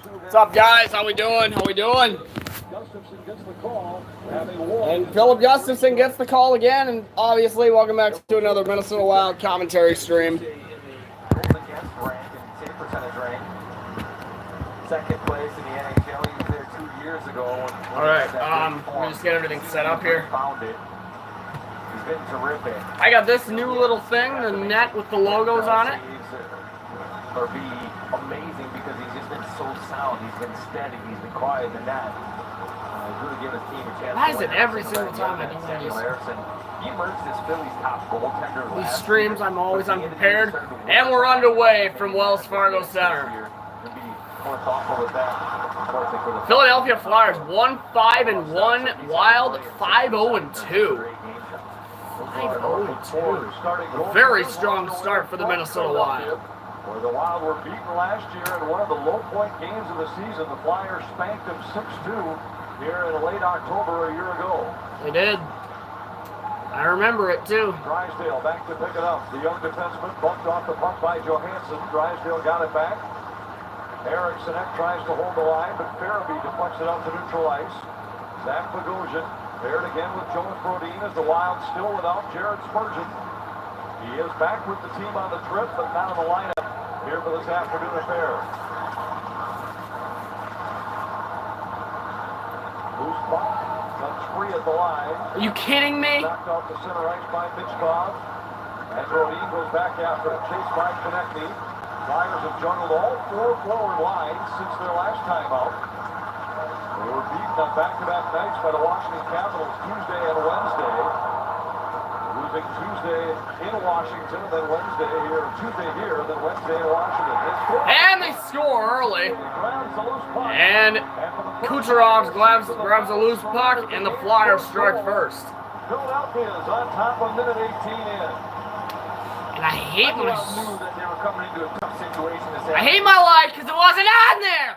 What's up, guys? How we doing? How we doing? And Philip Gustafson gets the call again, and obviously, welcome back to another Minnesota Wild commentary stream. Second place in the NHL. He was there 2 years ago. All right, let me just get everything set up here. Found it. He's been terrific. I got this new little thing, the net with the logos on it. Or be amazing because he's just been so sound. He's been steady. He's been quiet in the net. He's really given his team a chance. Why is it every single time I do Samuel these? Eriksson. He emerged as Philly's top goaltender. These streams, I'm always unprepared, and we're underway from Wells Fargo Center. More thoughtful with that. Philadelphia Flyers 1-5-1, Wild 5-0-2. 5-0-2. A very strong start for the Minnesota Wild. Where the Wild were beaten last year in one of the low-point games of the season. The Flyers spanked them 6-2 here in late October a year ago. They did. I remember it, too. Drysdale back to pick it up. The young defenseman bumped off the puck by Johansson. Drysdale got it back. Eriksson tries to hold the line, but Farabee deflects it out to neutral ice. Zach Bogosian paired again with Jonas Brodin as the Wild still without Jared Spurgeon. He is back with the team on the trip, but not in the lineup here for this afternoon affair. Loose puck, comes free at the line. Are you kidding me? Knocked off the center ice by Michkov. And Brodin goes back after it, chased by Konechny. Flyers have juggled all four forward lines since their last time out. They were beaten on back-to-back nights by the Washington Capitals Tuesday and Wednesday. Losing Tuesday in Washington, then Wednesday here, Tuesday here, then Wednesday in Washington. And they score early. And Kucherov grabs a loose puck, and the Flyers strike first. Philadelphia is on top of minute 18 in. And I hate my knew that they were coming into a tough situation. my life because it wasn't on there.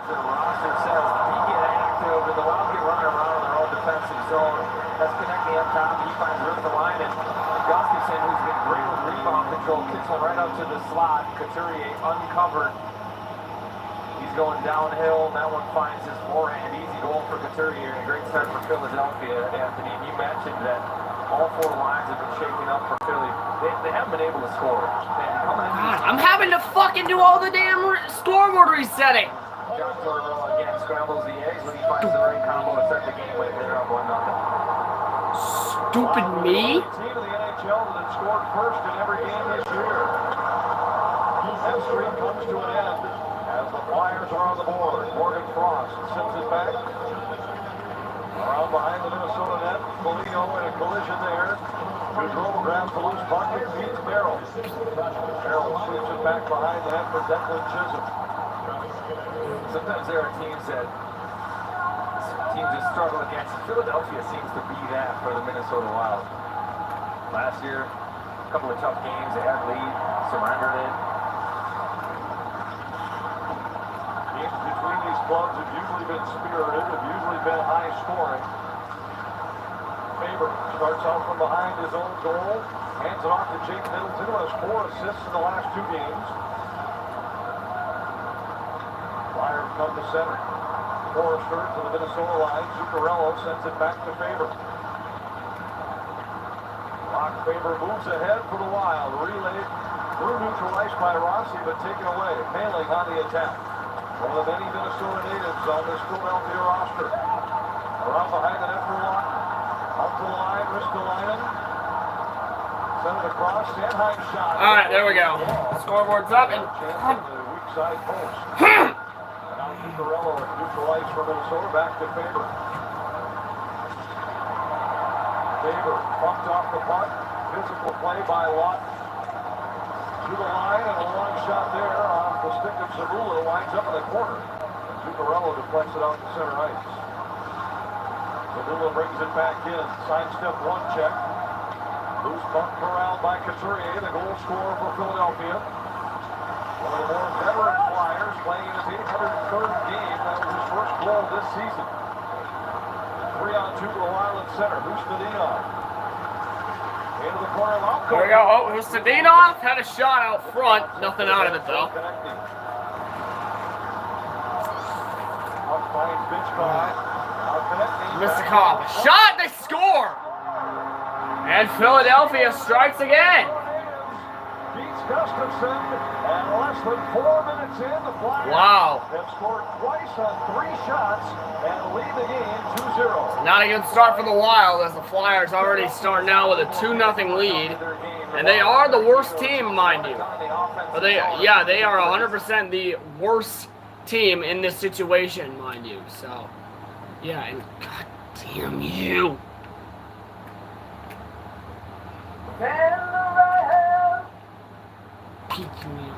The roster says we get active and the Wild get running around in their own defensive zone. That's connecting up top. He finds Ristolainen and Gustafson, who's been great with rebound control, kicks one right out to the slot. Couturier uncovered. He's going downhill. That one finds his forehand. Easy goal for Couturier and a great start for Philadelphia. Anthony, you mentioned that all four lines have been shaking up for Philly. They haven't been able to score. I'm having to fucking do all the damn scoreboard resetting. John Tortorella again scrambles the eggs when he finds the right combo to start the game with. They're up 1-0. Stupid me. Team of the NHL that had scored first in every game this year. That streak comes to an end as the Flyers are on the board. Morgan Frost sends it back. Around behind the Minnesota net, Foligno in a collision there. Gaudreau grabs the loose puck and beats Merrill. Merrill sweeps it back behind the net for Declan Chisholm. Sometimes there are teams that struggle against. Philadelphia seems to be that for the Minnesota Wild. Last year, a couple of tough games. They had lead, surrendered it. Games between these clubs have usually been spirited, have usually been high scoring. Faber starts out from behind his own goal, hands it off to Jake Middleton, who has 4 assists in the last 2 games. Flyers come to center. Forrester to the Minnesota line. Zuccarello sends it back to Faber. Locke Faber moves ahead for the Wild. Relayed through neutral ice by Rossi, but taken away. Mailing on the attack. One of the many Minnesota natives on this Philadelphia roster. Around behind the net for Locke. Up to the line, Ristolainen. Send it across. Sanheim shot. All right, there we go. Scoreboard's up. And Chance on the weak side post. Now Zuccarello at neutral ice for Minnesota. Back to Faber. Faber bumped off the puck. Physical play by Lott. To the line and a long shot there off the stick of Zabula. Winds up in the corner. And Zuccarello deflects it out to center ice. Zabula brings it back in. Sidestep 1 check. Loose puck corralled by Couturier, the goal scorer for Philadelphia. One of the more veteran Flyers playing in his 803rd game. That was his first goal this season. 3-on-2 to the Wild at center. Hustadinov. Into the corner of Alco. there we go. Oh, Hustadinov had a shot out front. Nothing out of it, though. finds Bitchcock. Out connecting. Missed the call. Shot, they score! And Philadelphia strikes again. Beats Gustafson, and less than 4 minutes in, the Flyers Wow. have scored twice on 3 shots and lead the game 2-0. Not a good start for the Wild as the Flyers already start now with a 2-0 lead. And they are the worst team, mind you. But they are 100% the worst team in this situation, mind you. So, yeah, and god damn you. Peeking me off.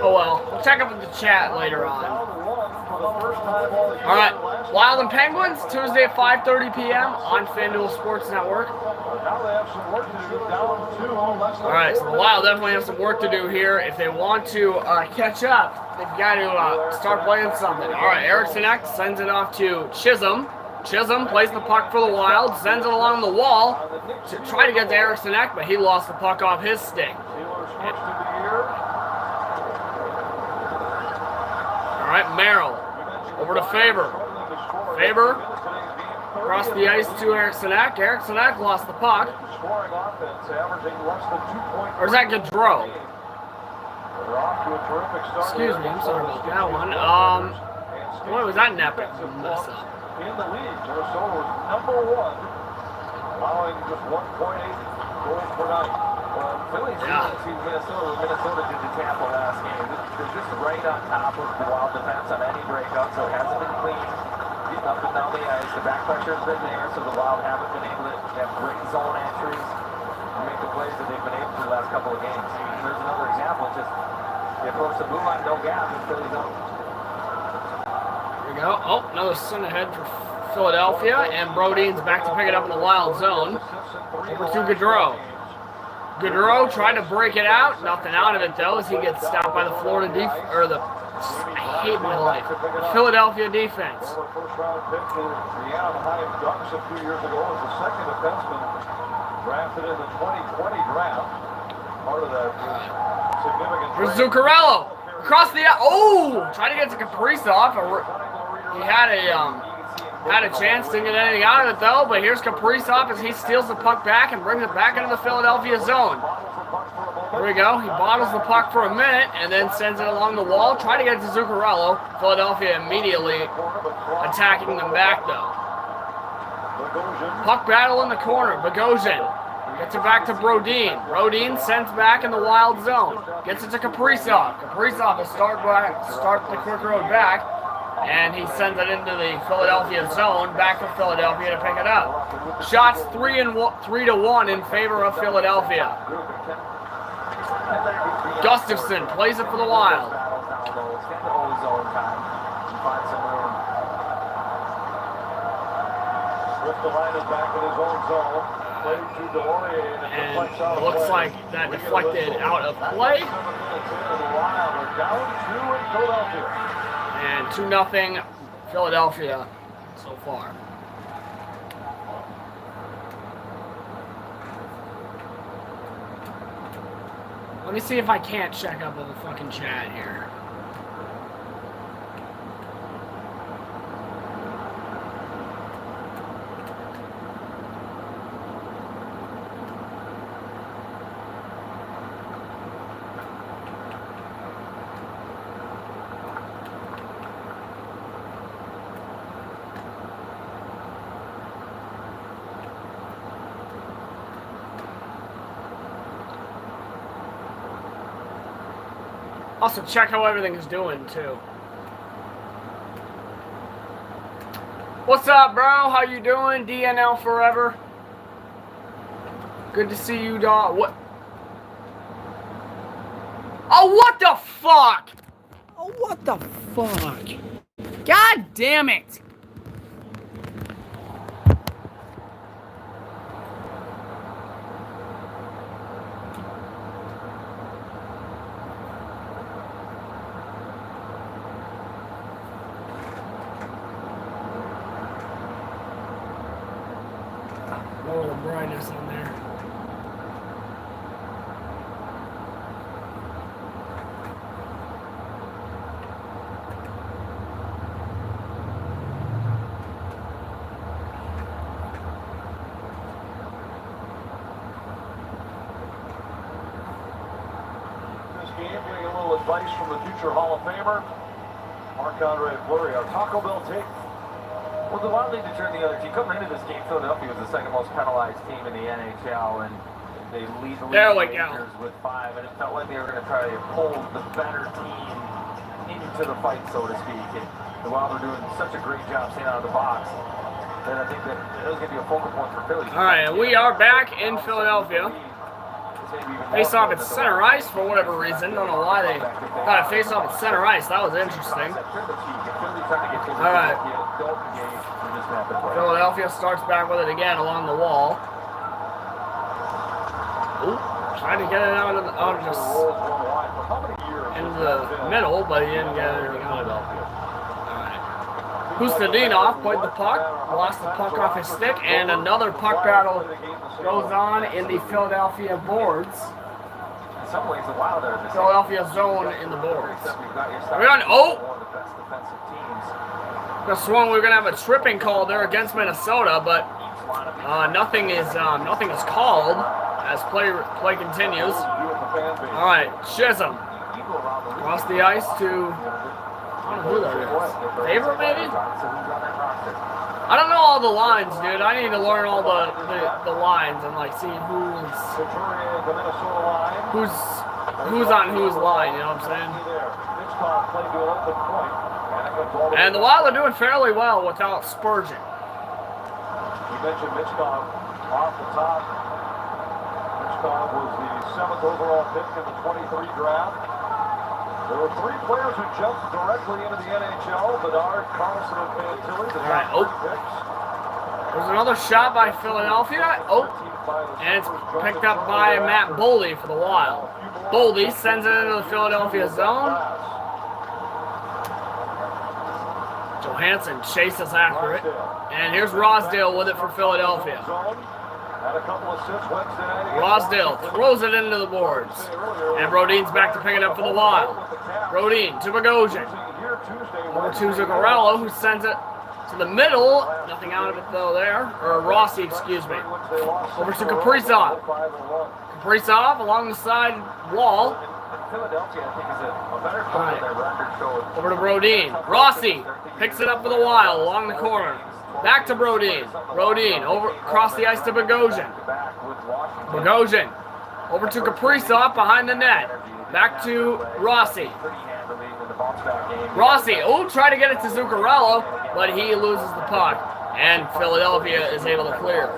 Oh well, we'll check up with the chat later on. Alright, Wild and Penguins, Tuesday at 5:30 p.m. on FanDuel Sports Network. Alright, so the Wild definitely have some work to do here. If they want to catch up, they've got to start playing something. Alright, Eriksson Ek sends it off to Chisholm. Chisholm plays the puck for the Wild, sends it along the wall to try to get to Eriksson Ek, but he lost the puck off his stick. Alright, Merrill over to Faber. Faber across the ice to Eriksson Ek. Eriksson Ek lost the puck. Or is that Gaudreau? Excuse me, I'm sorry about that one. What was that Nepic mess up? In the league, Minnesota was #1, allowing just 1.8 goals per night. Philly's to Minnesota did to Tampa last game. They're just right on top of the Wild defense on any breakup, so it hasn't been clean. Up and down the ice, the back pressure has been there, so the Wild haven't been able to have great zone entries and make the plays that they've been able to the last couple of games. There's another example. It's just they approach the blue line, no gap, and Philly's out. There we go. Oh, another send ahead for Philadelphia, and Brodin's back to pick it up in the Wild zone. Over to Gaudreau. Gaudreau tried to break it out, nothing out of it though, as he gets stopped by the Florida I hate my life. The Philadelphia defense. First round pick for the Anaheim Ducks a few years ago as the second defenseman drafted in the 2020 draft. Part of that significant. Here's Zuccarello across the trying to get to Kaprizov. He had a chance, didn't get anything out of it though. But here's Kaprizov as he steals the puck back and brings it back into the Philadelphia zone. There we go. He bottles the puck for a minute and then sends it along the wall. Try to get it to Zuccarello. Philadelphia immediately attacking them back though. Puck battle in the corner. Bogosian gets it back to Brodin. Brodin sends back in the Wild zone. Gets it to Kaprizov. Kaprizov will start the quick road back. And he sends it into the Philadelphia zone. Back for Philadelphia to pick it up. Shots 3-1 in favor of Philadelphia. Gustafson plays it for the Wild. And it looks like that deflected out of play. And 2-0 Philadelphia so far. Let me see if I can't check up with the fucking chat here. Also, check how everything is doing, too. What's up, bro? How you doing? DNL forever. Good to see you, dog. What? Oh, what the fuck? Oh, what the fuck? God damn it. brightness on there. This game, getting a little advice from the future Hall of Famer, Marc-Andre Fleury, our Taco Bell take. Well, the Wild need to turn the other team. Coming into this game, Philadelphia was the second most penalized team in the NHL, and they lead the There we league go. with 5, and it felt like they were going to try to pull the better team into the fight, so to speak. And the Wild were doing such a great job staying out of the box that I think that it was going to be a focal point for Philly. All right, and we are back in Philadelphia. Face off at center ice for whatever reason. Don't know why they got a face off at center ice. That was interesting. All right. Philadelphia starts back with it again along the wall. Ooh, trying to get it out of the, just into the middle, but he didn't get anything out of it. All right. Hustadinov played the puck, lost the puck off his stick, and another puck battle goes on in the Philadelphia boards. In some ways, the Wild are the Philadelphia zone in the boards. We're on. Oh! One of the best defensive teams. Could have sworn we were gonna have a tripping call there against Minnesota, but nothing is called as play continues. All right, Chisholm across the ice to I don't know who that is. Favorite maybe? I don't know all the lines, dude. I need to learn all the lines and like see who's on whose line. You know what I'm saying? And the Wild are doing fairly well without Spurgeon. You mentioned Mitchkov off the top. Mitchkov was the 7th overall pick in the 23 draft. There were 3 players who jumped directly into the NHL: Bedard, Carlson, and Fantilli. The top 3 picks. There's another shot by Philadelphia. Oh, and it's picked up by Matt Boldy for the Wild. Boldy sends it into the Philadelphia zone. Johansson chases after it. And here's Rosdale with it for Philadelphia. Rosdale throws it into the boards. And Brodin's back to pick it up for the Wild. Brodin to Bogosian. Over to Zuccarello, who sends it to the middle. Nothing out of it though there. Or Rossi, excuse me. Over to Kaprizov. Kaprizov along the side wall. Philadelphia, I think, is a better player than their record shows. Over to Brodin. Rossi picks it up for the Wild along the corner. Back to Brodin. Brodin over across the ice to Bogosian. Bogosian over to Kaprizov behind the net. Back to Rossi. Rossi, try to get it to Zuccarello, but he loses the puck. And Philadelphia is able to clear.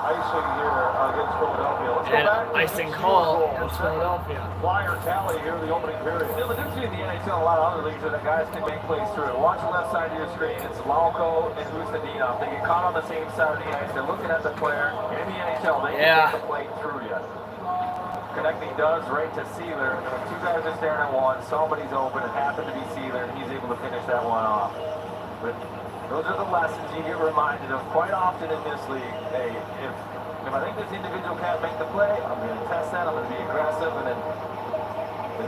Icing here against Philadelphia. And icing call against Philadelphia. Flyer tally here in the opening period. The difference between the NHL and a lot of other leagues is that guys can make plays through. Watch the left side of your screen. It's Lauko and Hustadinov. They get caught on the same side of the ice. They're looking at the player. In the NHL, they can make a play through you. Connecting does right to Sealer. And when 2 guys are staring at one, somebody's open. It happened to be Sealer, and he's able to finish that one off. But those are the lessons you get reminded of quite often in this league. Hey, if I think this individual can't make the play, I'm going to test that. I'm going to be aggressive, and then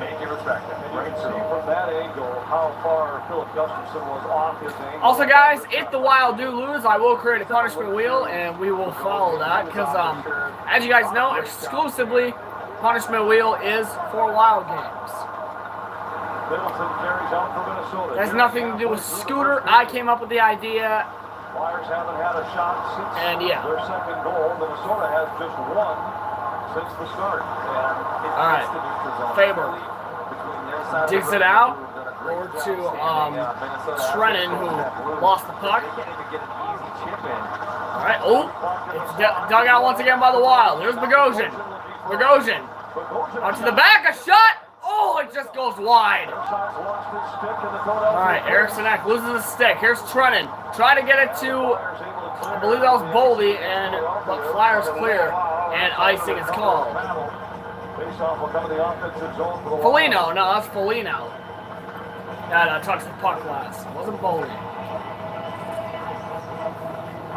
make you respect it. And you can see from that angle how far Philip Gustafson was off his angle. Also, guys, if the Wild do lose, I will create a punishment wheel, and we will follow that because, as you guys know, exclusively punishment wheel is for Wild games. Middleton carries out for Minnesota. It has nothing to do with Scooter. I came up with the idea. Flyers haven't had a shot since their second goal. Minnesota has just one since the start. All right, Faber digs it out over to Trenin, who lost the puck. All right, it's dug out once again by the Wild. Here's Bogosian. Bogosian out to the back, a shot. Oh, it just goes wide. All right, Eriksson Ek loses his stick. Here's Trenin. Try to get it to, I believe that was Boldy, but Flyers clear, and icing is called. Foligno, no, that's Foligno. That touched the puck last. It wasn't Boldy.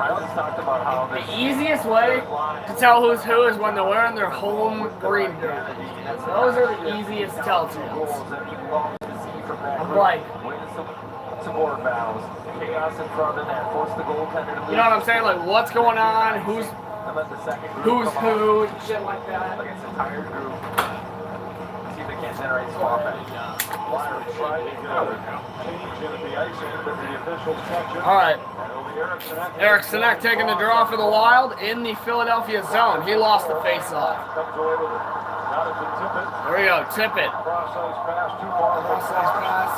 Pilots talked about how The easiest way to tell who's who is when they're wearing their home green jerseys. Those are the easiest telltales. I'm like, some more fouls. Chaos in front of the net. Force the goaltender to lose. you know what I'm saying? Like, what's going on? Who's And let the second group who's come who? on. Shit like that. Like it's an entire group. See if they can't generate swap back. Flyers trying to get a change in at the ice end, but the officials catch it. All right. And it'll be Eric Sinek. Eric Sinek taking the draw for the Wild in the Philadelphia zone. He lost the faceoff. Comes away with it. Got it to Tippett. There we go. Tip it. Cross-ice pass too far. Cross-ice pass.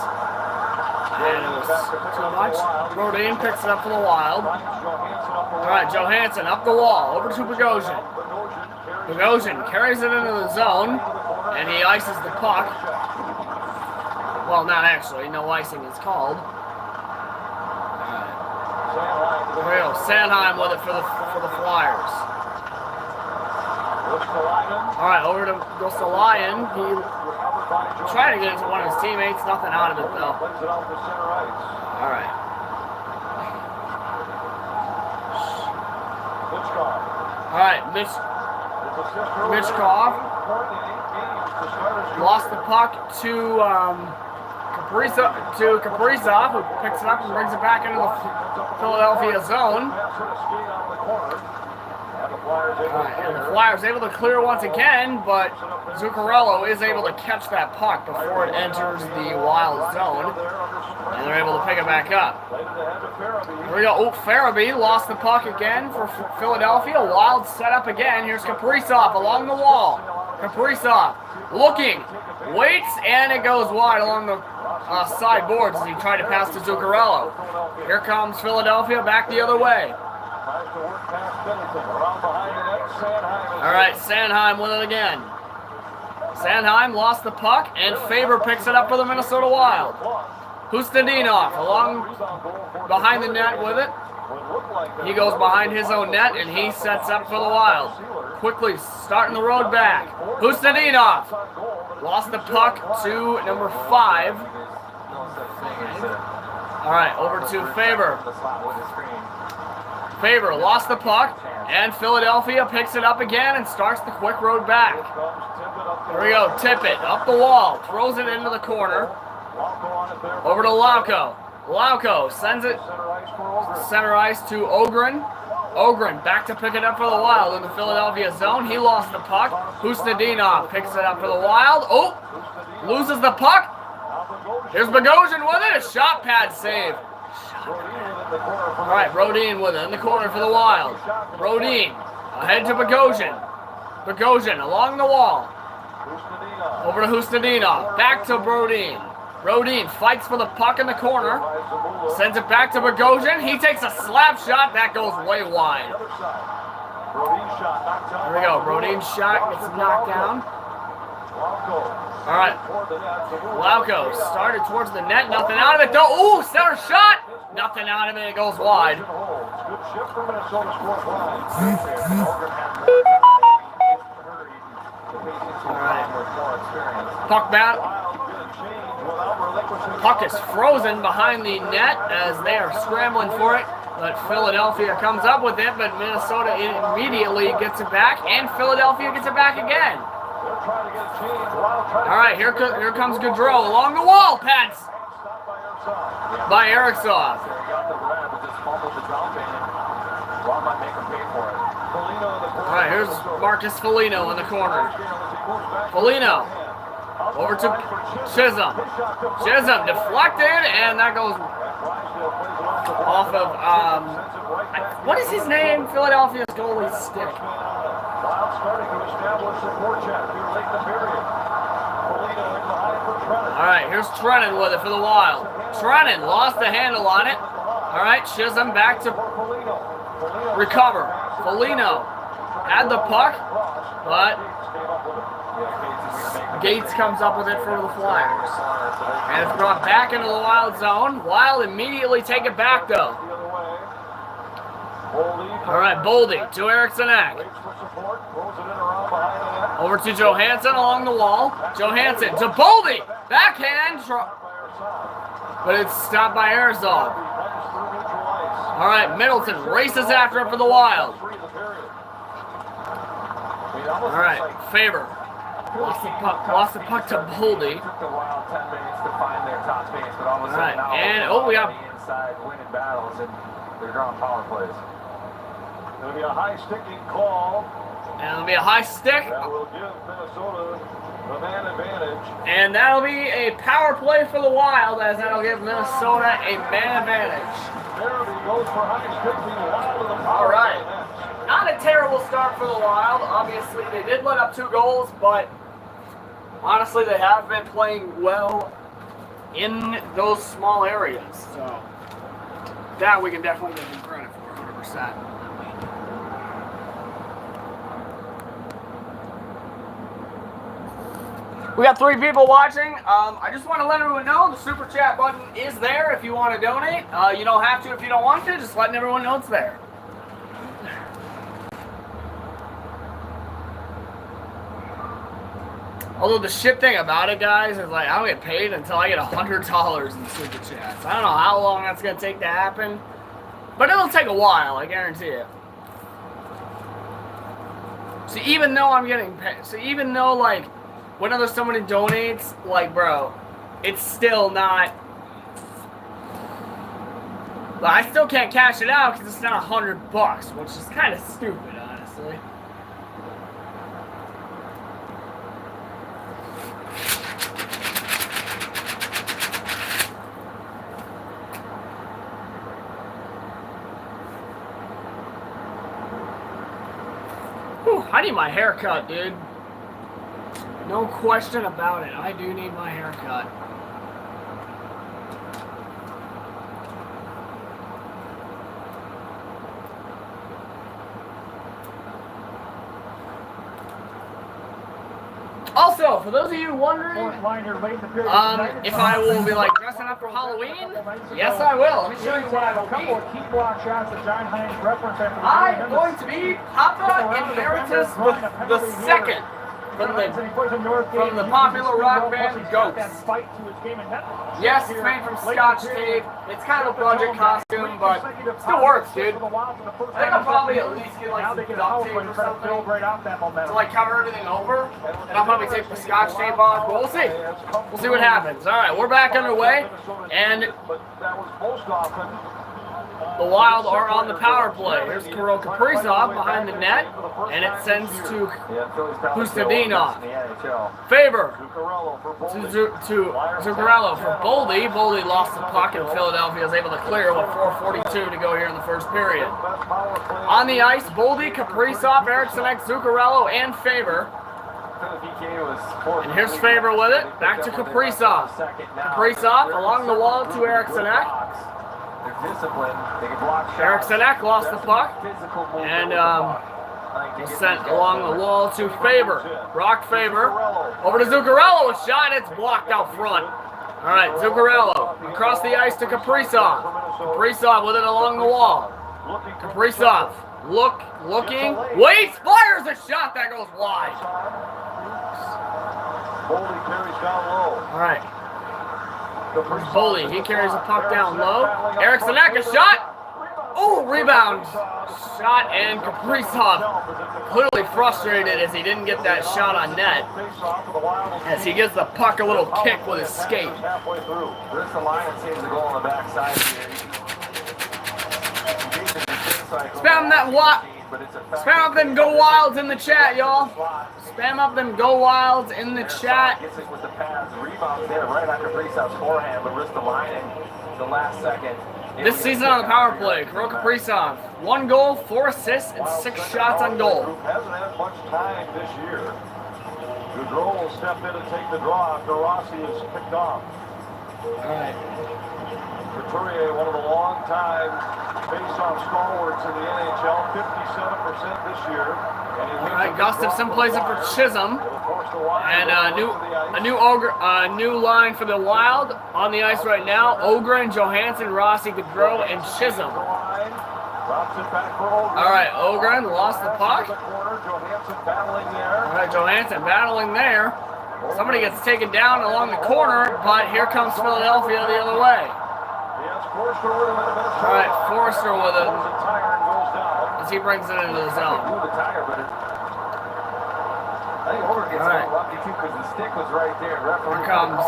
And it was too much. Rodin picks it up for the Wild. All right, Johansson up the wall. Over to Bogosian. Bogosian carries it into the zone. And he ices the puck. Well, not actually. No icing is called. There we go. Sanheim with it for the Flyers. All right, over to Gostalainen. He tried to get into one of his teammates. Nothing out of it, though. All right. All right, Michkov lost the puck to Kaprizov, who picks it up and brings it back into the Philadelphia zone. And the Flyers able to clear once again, but Zuccarello is able to catch that puck before it enters the Wild zone, and they're able to pick it back up. Here we go. Oh, Farabee lost the puck again for Philadelphia. Wild set up again. Here's Kaprizov along the wall. Kaprizov looking, waits, and it goes wide along the side boards as he tried to pass to Zuccarello. Here comes Philadelphia back the other way. All right, Sanheim with it again. Sanheim lost the puck, and Faber picks it up for the Minnesota Wild. Hustadinov along behind the net with it. He goes behind his own net, and he sets up for the Wild. Quickly starting the road back. Hustadinov lost the puck to number 5. All right, over to Faber. Faber lost the puck, and Philadelphia picks it up again and starts the quick road back. Here we go, Tippett up the wall, throws it into the corner. Over to Lauko. Lauko sends it center ice to Ogren. Ogren back to pick it up for the Wild in the Philadelphia zone. He lost the puck. Hustadinov picks it up for the Wild. Oh, loses the puck. Here's Bogosian with it. A shot pad save. All right, Rodin with it in the corner for the Wild. Rodin ahead to Bogosian. Bogosian along the wall. Over to Hustadinov. Back to Rodin. Rodin fights for the puck in the corner. Sends it back to Bogosian. He takes a slap shot. That goes way wide. There we go. Rodin's shot gets knocked down. All right. Lauko started towards the net. Nothing out of it, though. Ooh, center shot. Nothing out of it. It goes wide. All right. Puck back. Puck is frozen behind the net as they are scrambling for it. But Philadelphia comes up with it, but Minnesota immediately gets it back, and Philadelphia gets it back again. All right, here comes Gaudreau along the wall. Pads by Eriksson. All right, here's Marcus Foligno in the corner. Foligno over to Chisholm. Chisholm deflected, and that goes off of, what is his name? Philadelphia's goalie's stick. All right, here's Trennan with it for the Wild. Trennan lost the handle on it. All right, Chisholm back to recover. Foligno had the puck, but Gates comes up with it for the Flyers. And it's brought back into the Wild zone. Wild immediately take it back, though. All right, Boldy to Eriksson. Over to Johansson along the wall. Johansson to Boldy. Backhand. But it's stopped by Arizal. All right, Middleton races after it for the Wild. All right, Faber. Lost the puck to Boldy. Took the Wild 10 minutes to find their top space, but all of a sudden now and we got inside winning battles and they're drawing power plays. There'll be a high sticking call. And it'll be a high stick. That will give Minnesota the man advantage. And that'll be a power play for the Wild, as that'll give Minnesota a man advantage. There he goes for high sticking. Wild to the power. All right. Not a terrible start for the Wild. Obviously, they did let up 2 goals, but honestly, they have been playing well in those small areas. So that we can definitely give them credit for, 100%. We got 3 people watching. I just want to let everyone know the super chat button is there if you want to donate. You don't have to if you don't want to. Just letting everyone know it's there. Although the shit thing about it, guys, is like I don't get paid until I get $100 in super chats. I don't know how long that's gonna take to happen, but it'll take a while. I guarantee it. So even though I'm getting paid, even though like whenever somebody donates, like bro, it's still not. But I still can't cash it out because it's not $100, which is kind of stupid, honestly. Whew, I need my haircut, dude. No question about it. I do need my haircut. Also, for those of you wondering, if I will be like dressing up for Halloween, yes I will. Let me show you what I will be. I'm going to be Papa Emeritus the Second from the popular rock band Ghost. Yes, it's made from Scotch tape. It's kind of a budget costume, but it still works, dude. I think I'll probably at least get like some duct tape or something to like cover everything over, and I'll probably take the Scotch tape off. But we'll see. We'll see what happens. All right, we're back underway, and the Wild are on the power play. Here's Kirill Kaprizov behind the net, and it sends to Pustadinov. Faber to Zuccarello for Boldy. Boldy lost the puck, and Philadelphia is able to clear with 4:42 to go here in the first period. On the ice, Boldy, Kaprizov, Eriksson, Zuccarello, and Faber. And here's Faber with it. Back to Kaprizov. Kaprizov along the wall to Eriksson. Eriksson lost the puck and was sent along the wall to Faber. Brock Faber over to Zuccarello. A shot, it's blocked out front. All right, Zuccarello across the ice to Kaprizov. Kaprizov with it along the wall. Kaprizov looking, waits, fires a shot that goes wide. All right. Boldy, he carries the puck down low. Eriksson, a shot. Oh, rebound. Shot, and Kaprizov clearly frustrated as he didn't get that shot on net. As he gives the puck a little kick with his skate. Spam that what? Spam up them Go Wilds in the chat, y'all. Spam up them Go Wilds in the chat. Gets it with the pads, rebounds there right after Kaprizov's forehand, but Ristolainen the last second. This season on the power play, Kirill Kaprizov, 1 goal, 4 assists, and 6 shots on goal. Hasn't had much time this year. Gaudreau will step in and take the draw after Rossi is picked off. All right. Couturier, one of the long-time face-off stalwarts in the NHL, 57% this year. All right, Gustafsson plays it for Chisholm, and a new line for the Wild on the ice right now. Ogren, Johansson, Rossi, Gaudreau, and Chisholm. All right, Ogren lost the puck. All right, Johansson battling there. Somebody gets taken down along the corner, but here comes Philadelphia the other way. Forster with him in the Minnesota. All right, Forster with it Pulls a tire and goes down. as he brings it into the zone. Move the tire, but I think Ogren gets All right. a little lucky too because the stick was right there. Referee Here comes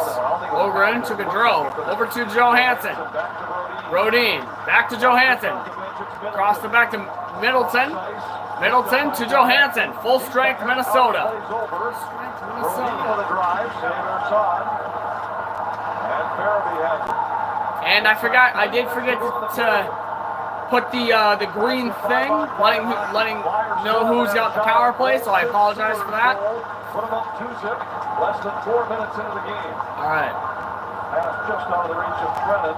Ogren to Gaudreau. Over to Johansson. Rodin. Back to Johansson. Across the back to Middleton. Middleton to Johansson. Full strength Minnesota. Full strength Rodin Minnesota. with a drive, Saber Sod. And Farabee has it. And I did forget to put the green thing, letting know who's got the power play, so I apologize for that. Put them up 2-zip. Less than 4 minutes into the game. All right. Pass just out of the reach of Brennan.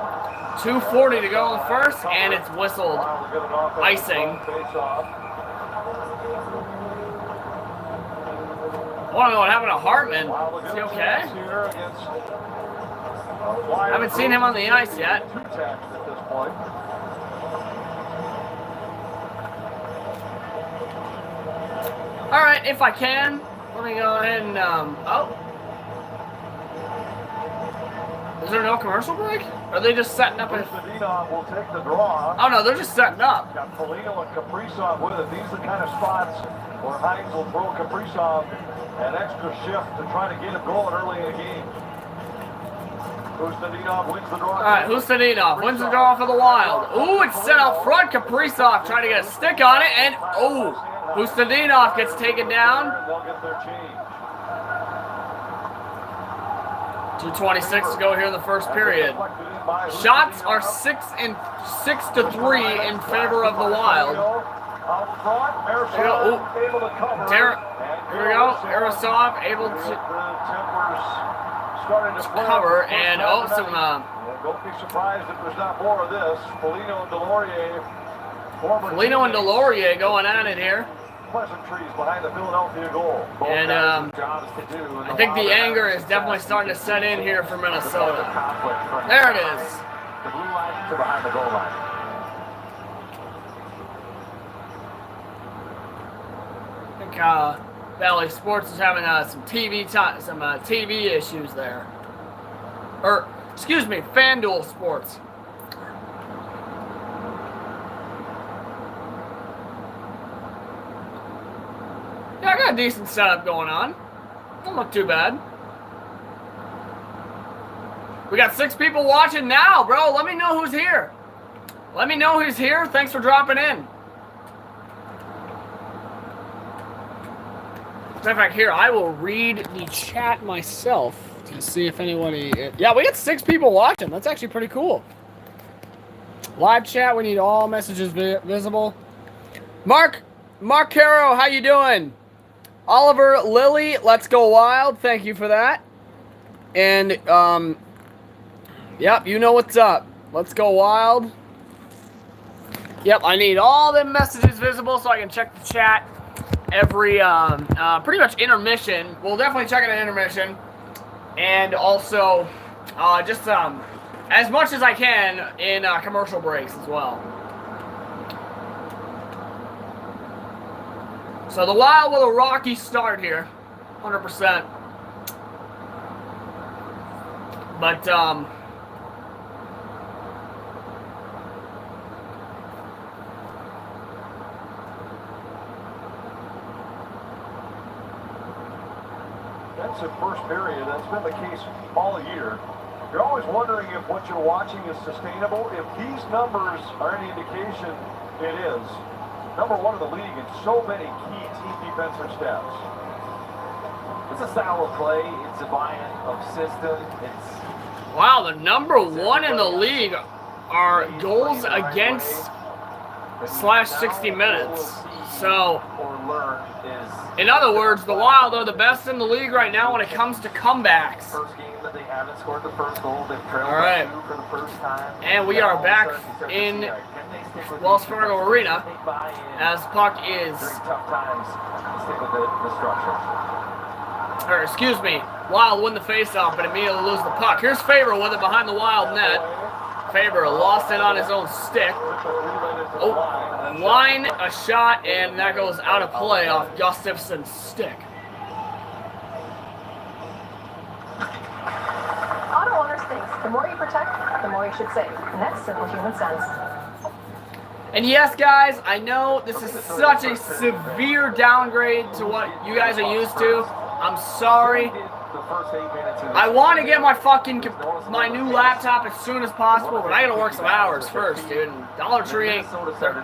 2:40 to go in the first, and it's whistled. Icing. I want to know what happened to Hartman. Is he okay? I haven't seen him on the ice yet. Two tackles at this point. All right, if I can, let me go ahead and, oh. Is there no commercial break? Are they just setting up a... Konstantinov will take the draw. Oh, no, they're just setting up. Got Foligno and Kaprizov with it. These are the kind of spots where Hines will throw Kaprizov an extra shift to try to get him going early in the game. Konstantinov wins the draw. All right, Konstantinov wins the draw for the Wild. Ooh, it's set out front. Kaprizov trying to get a stick on it, and, oh, Konstantinov gets taken down. They'll get their change. 2:26 to go here in the first period. Shots are 6 to 3 in favor of the Wild. Here we go. Arasov able to cover, and don't be surprised if there's not more of this. Foligno and Delorier. Foligno and Delorier going at it here. Pleasantries behind the Philadelphia goal. And I think the anger is definitely starting to set in here for Minnesota. There it is. The blue line to behind the goal line. I think Valley Sports is having some TV issues there. Or, excuse me, FanDuel Sports. Yeah, I got a decent setup going on. Don't look too bad. We got 6 people watching now, bro. Let me know who's here. Let me know who's here. Thanks for dropping in. Matter of fact, here, I will read the chat myself to see if anybody... Yeah, we got 6 people watching. That's actually pretty cool. Live chat, we need all messages visible. Mark Caro, how you doing? Oliver Lilly, let's go Wild. Thank you for that. And, yep, you know what's up. Let's go Wild. Yep, I need all them messages visible so I can check the chat every, pretty much intermission. We'll definitely check it at intermission. And also, just, as much as I can in, commercial breaks as well. So the Wild with a rocky start here, 100%. But, That's the first period. That's been the case all year. You're always wondering if what you're watching is sustainable. If these numbers are any indication, it is. Number 1 in the league in so many key team defensive stats. It's a style of play. It's a variant of system. It's wow, the number 1 in the league are goals against / 60 minutes. So, in other words, the Wild are the best in the league right now when it comes to comebacks. First game that they haven't scored the first goal. They've trailed all right. 2 for the first time. And we are back in Wells Fargo Arena as puck is, During tough times, stick with the structure. or excuse me, Wild win the faceoff but immediately lose the puck. Here's Faber with it behind the Wild net. Faber lost it on his own stick. Oh, line a shot, and that goes out of play off Gustafson's stick. Auto Owners thinks the more you protect, the more you should save. And that's simple human sense. And yes, guys, I know this is such a severe downgrade to what you guys are used to. I'm sorry. I want to get my new laptop as soon as possible, but I gotta work some hours first, dude. And Dollar Tree ain't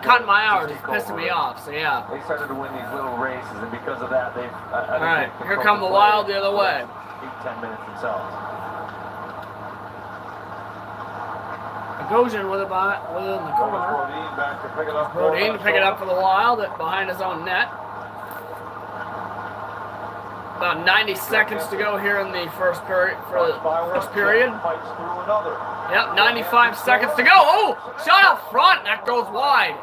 cutting my hours. It's pissing me off. So yeah. They started to win these little races, and because of that, they've. All right, here come the Wild the other way. 8-10 minutes themselves. Bogosian with it in the corner. Brodin back to pick it up. Brodin to pick it up for the Wild behind his own net. About 90 seconds to go here in the first period. Fights through another. Yep, 95 seconds to go. Oh, shot up front. That goes wide.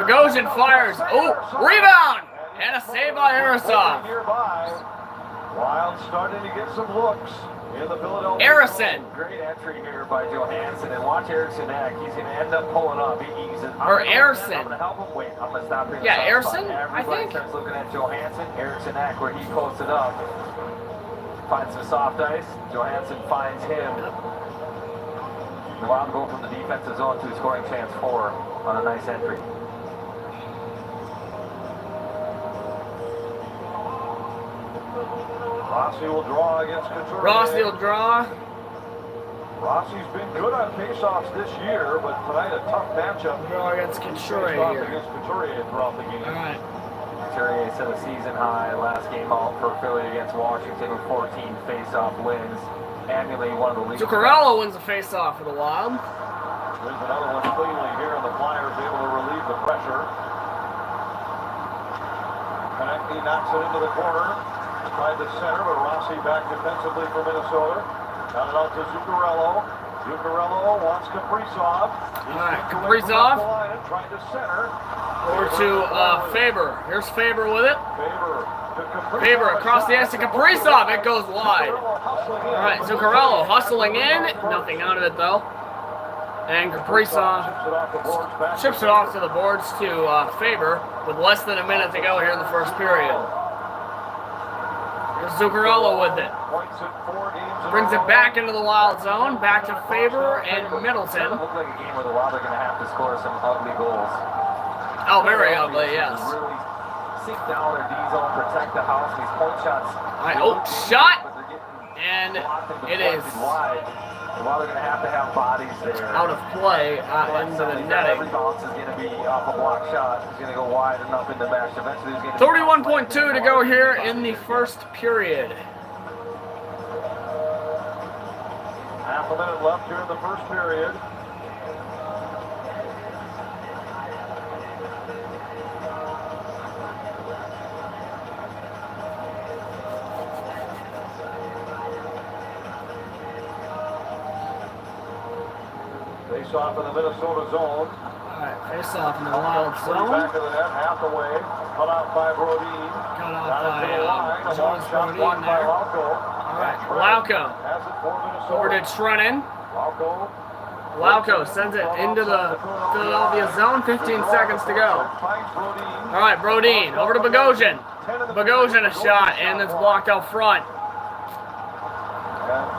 Bogosian fires. Oh, rebound. And a save by Arisov. Wild starting to get some looks in the Philadelphia. Arison. Great entry here by Johansson, and watch Eriksson act. He's going to end up pulling up. Or Arison. I'm going to help him. Wait, I'm going to stop here. Yeah, Arison, I Everybody think. starts looking at Johansson. Eriksson act where he posted up. Finds some soft ice. Johansson finds him. The Wild go from the defensive zone to a scoring chance 4 on a nice entry. Rossi will draw against Couturier. Rossi will draw. Rossi's been good on faceoffs this year, but tonight a tough matchup. Draw against Couturier Faced off here. against Couturier throughout the game. All right. Couturier set a season high last game out for Philly against Washington with 14 faceoff wins. Annually, one of the league's Zuccarello wins the face-off for the Wild. There's another one cleanly here, and the Flyers able to relieve the pressure. Konechny knocks it into the corner. Tried to center, but Rossi back defensively for Minnesota. Got it out to Zuccarello. Zuccarello wants Kaprizov. Alright, Kaprizov. Trying to center. Over to Faber. Here's Faber with it. Faber to Kaprizov. Faber across the ice to Kaprizov. It goes wide. Alright, Zuccarello hustling in. Nothing out of it though. And Kaprizov chips it off to the boards to Faber with less than a minute to go here in the first period. Here's Zuccarello with it. Brings it back into the Wild zone. Back to Faber and Middleton. It looks like a game where the Wild are going to have to score some ugly goals. Oh, very ugly, yes. Really sink down their D zone, protect the house. These point shots. All right, oh, shot. But they're getting And blocked and it is deflected wide. The Wild are going to have bodies there. out of play into the netting. Every bounce is going to be off a block shot. It's going to go wide and up in the mesh. Eventually, it's going to 31.2 to go here in the first period. Half a minute left here in the first period. Face off in the Minnesota zone. Alright, face off in the Wild Back zone. of the net, half away. Cut out by Brodin. Cut off Got it to the line. by A long Jonas shot Brodin blocked by there. Lauko. Alright, Lauko. Has it for Minnesota. Over to Trenin. Lauko. Lauko sends it into the Philadelphia zone. 15 seconds to go. Finds Brodin. Alright, Brodin. Over to Bogosian. Bogosian a shot, and it's blocked out front.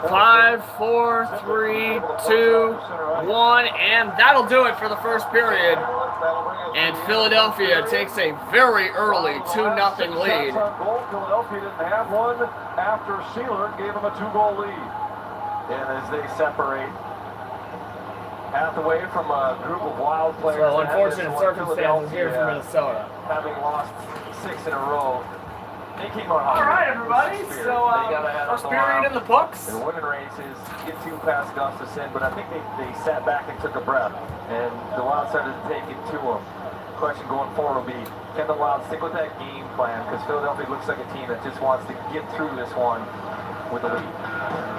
5, 4, 3, 2, 1, and that'll do it for the first period. And Philadelphia takes a very early 2-0 lead. Philadelphia didn't have one after Sealer gave them a 2-goal lead. And as they separate, half away from a group of Wild players. So that unfortunate is what circumstances here for Philadelphia, Minnesota. Having lost 6 in a row, they came out All hungry. right, everybody. So They got ahead on first the period line. in the books. They're winning races, get 2 past Gustafson, but I think they sat back and took a breath, and the Wild started to take it to them. The question going forward will be, can the Wild stick with that game plan? Because Philadelphia looks like a team that just wants to get through this one with a lead.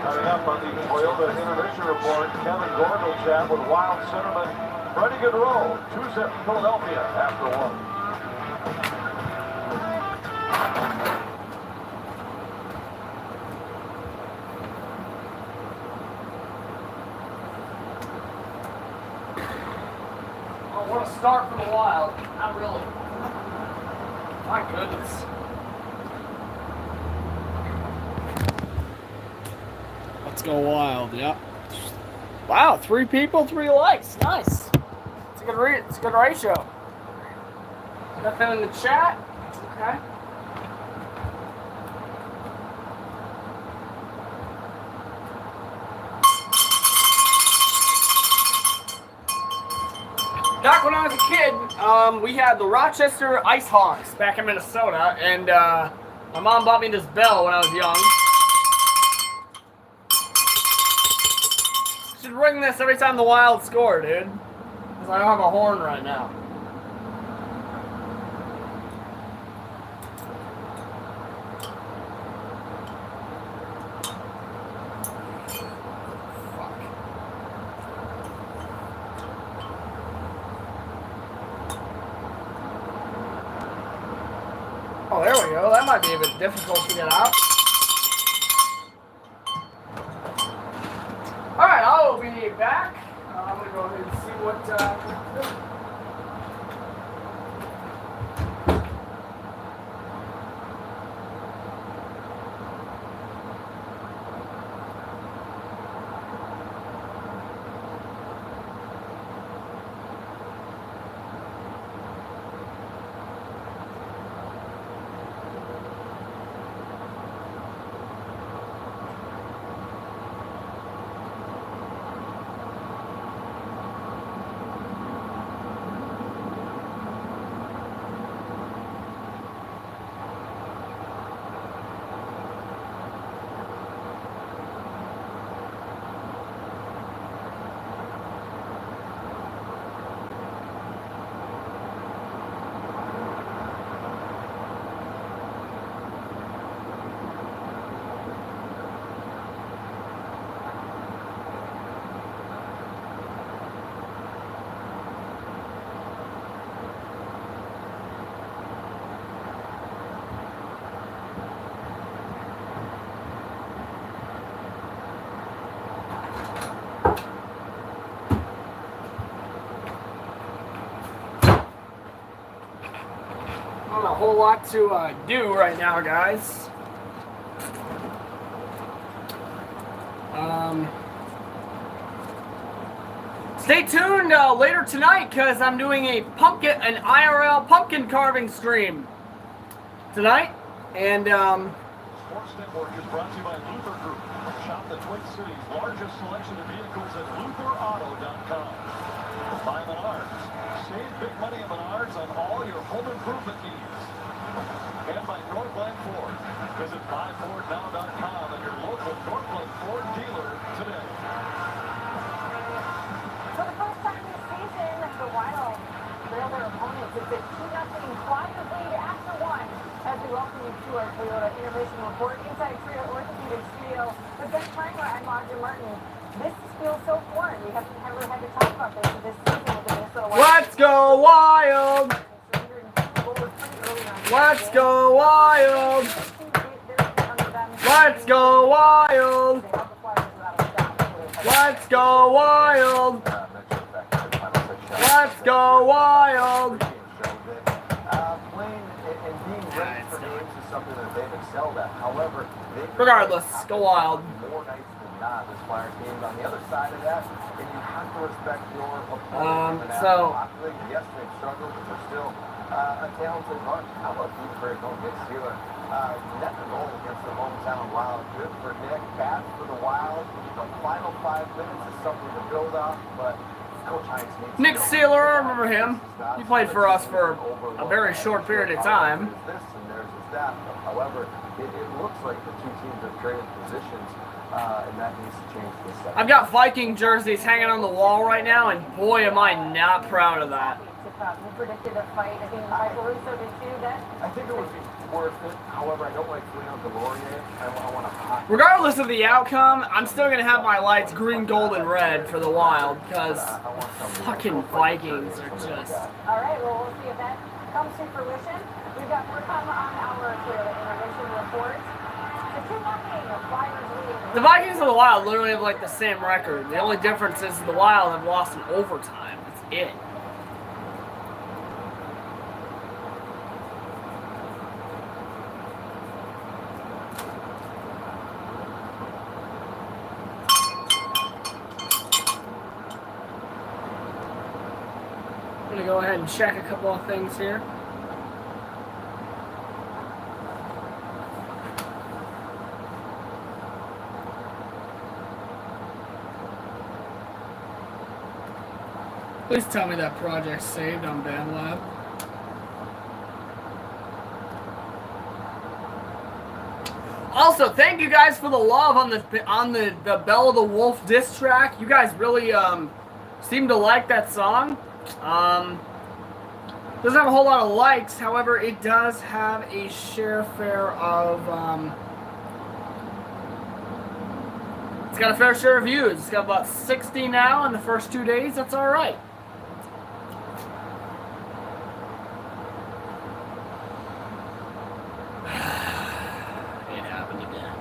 Coming up on the Toyota Intermission Report, Kevin Gordon will chat with Wild centerman Freddie Gaudreau. 2-zip Philadelphia after 1. What a start for the Wild. Not really. My goodness. Let's go Wild, yep. Wow, 3 people, 3 likes. Nice. It's a good ratio. Nothing in the chat. Okay. Back when I was a kid, we had the Rochester Ice Hawks back in Minnesota, and my mom bought me this bell when I was young. Should ring this every time the Wild score, dude. Because I don't have a horn right now. Oh, there we go. That might be a bit difficult to get out. Alright, I'll be back. I'm going to go ahead and see what... Not a whole lot to do right now, guys. Stay tuned later tonight because I'm doing an IRL pumpkin carving stream tonight, and Sports Network is brought to you by Luther Group. Shop the Twin Cities' largest selection of vehicles at LutherAuto.com. By Menards. Save big money at Menards on all your home improvement needs. And by Northland Ford. Visit buyfordnow.com and your local Northland Ford dealer today. For the first time this season, the Wild trail their opponents. It's a 2-0 Flyers lead after 1. As we welcome you to our Toyota Innovation Report inside Trio Orthopedic Studio with Ben Primer and Roger Martin. This feels so foreign. We haven't ever had to talk about this season with the Minnesota Wild. let's go Wild! Let's go Wild! Let's go Wild! Let's go Wild! Let's go Wild! Playing and being ready for games is something that they've excelled at. However, Regardless, go Wild. More nights than not, this Flyers game. On the other side of that, and you have to respect your opponent. Yes, they've struggled, but they're still a talented bunch. How about Kingsbury going Nick Sealer? Net the goal against the hometown Wild. Good for Nick. Bad for the Wild. The final 5 minutes is something to build off, but Coach Hines needs Nick Sealer, I remember him. He played for us for a very short period of time. This and there's that. However, it looks like the two teams have traded positions, and that needs to change this second. I've got Viking jerseys hanging on the wall right now, and boy, am I not proud of that. You predicted a fight. I think Michael Russo did too. I think it would be worth it. However, I don't like Leon Delorier. I want to. Regardless of the outcome, I'm still going to have my lights green, gold, and red for the Wild, because fucking Vikings are just... All right, well, we'll see if that comes to fruition. We've got more time on our Toyota Innovation Report. The 2-0 Flyers lead. The Vikings and the Wild literally have like the same record. The only difference is the Wild have lost in overtime. That's it. go ahead and check a couple of things here. Please tell me that project's saved on BandLab. Also, thank you guys for the love on the Bell of the Wolf diss track. You guys really seem to like that song. Doesn't have a whole lot of likes, however, it does have a share fair of it's got a fair share of views. It's got about 60 now in the first 2 days. That's all right. It happened again.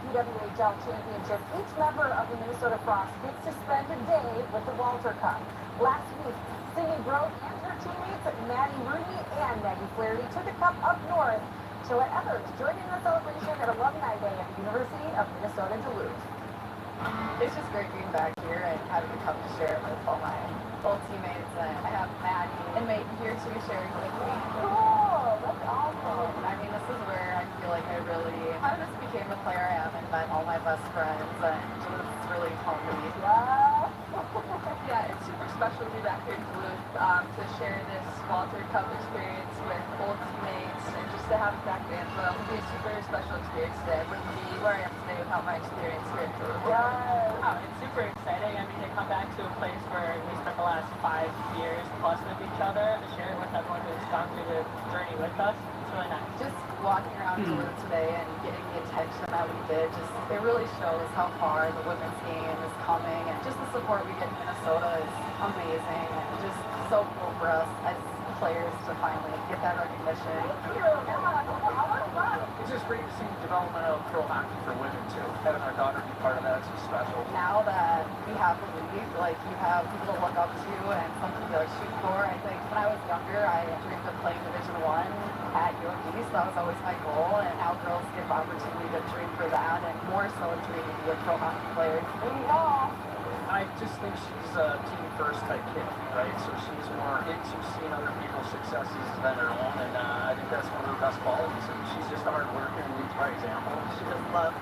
PWHL championship, each member of the Minnesota Frost gets to spend a day with the Walter Cup. Last week, Cindy Broad and her teammates Maddie Rooney and Maggie Flaherty took the cup up north to let others join in the celebration at Alumni Day at the University of Minnesota Duluth. It's just great being back here and having the cup to share with all my old teammates. And I have Maddie and Mate here too sharing with me. Cool, that's awesome. I mean, this is where I feel like I really kind of just became the player I am and met all my best friends, and it's really fun to me. Wow. Yeah, it's super special to be back here in Duluth, to share this Walter Cup experience with old teammates and just to have it back in. But it'll be a super special experience today. I wouldn't be where I am today without my experience here in Duluth. Yes. Oh, it's super exciting. I mean, to come back to a place where we spent the last 5 years plus with each other, to share it with everyone who's gone through the journey with us, it's really nice. Just walking around Duluth today and getting the attention that we did, just it really shows how far the women's game is coming, and just the support we get in Minnesota is amazing, and just so cool for us as players to finally get that recognition. It's just great to see the development of pro hockey for women too. Having our daughter be part of that is special. Now that we have the league, like you have people to look up to and something to like shoot for. I think when I was younger, I dreamed of playing Division I at UND, so that was always my goal. And now girls get the opportunity to dream for that, and more so dream to be a pro hockey player. I just think she's a team first type kid, right? So she's more into seeing other people's successes than her own, and I think that's one of her best qualities. And she's just a hard worker and leads by example. She loves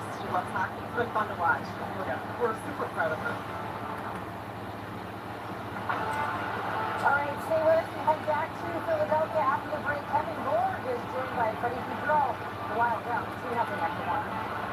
hockey. It's really fun to watch. We're super proud of her. All right, stay with us. We head back to Philadelphia after the break. Kevin Borg is joined by Freddie Gaudreau. The Wild down 2-0 after one.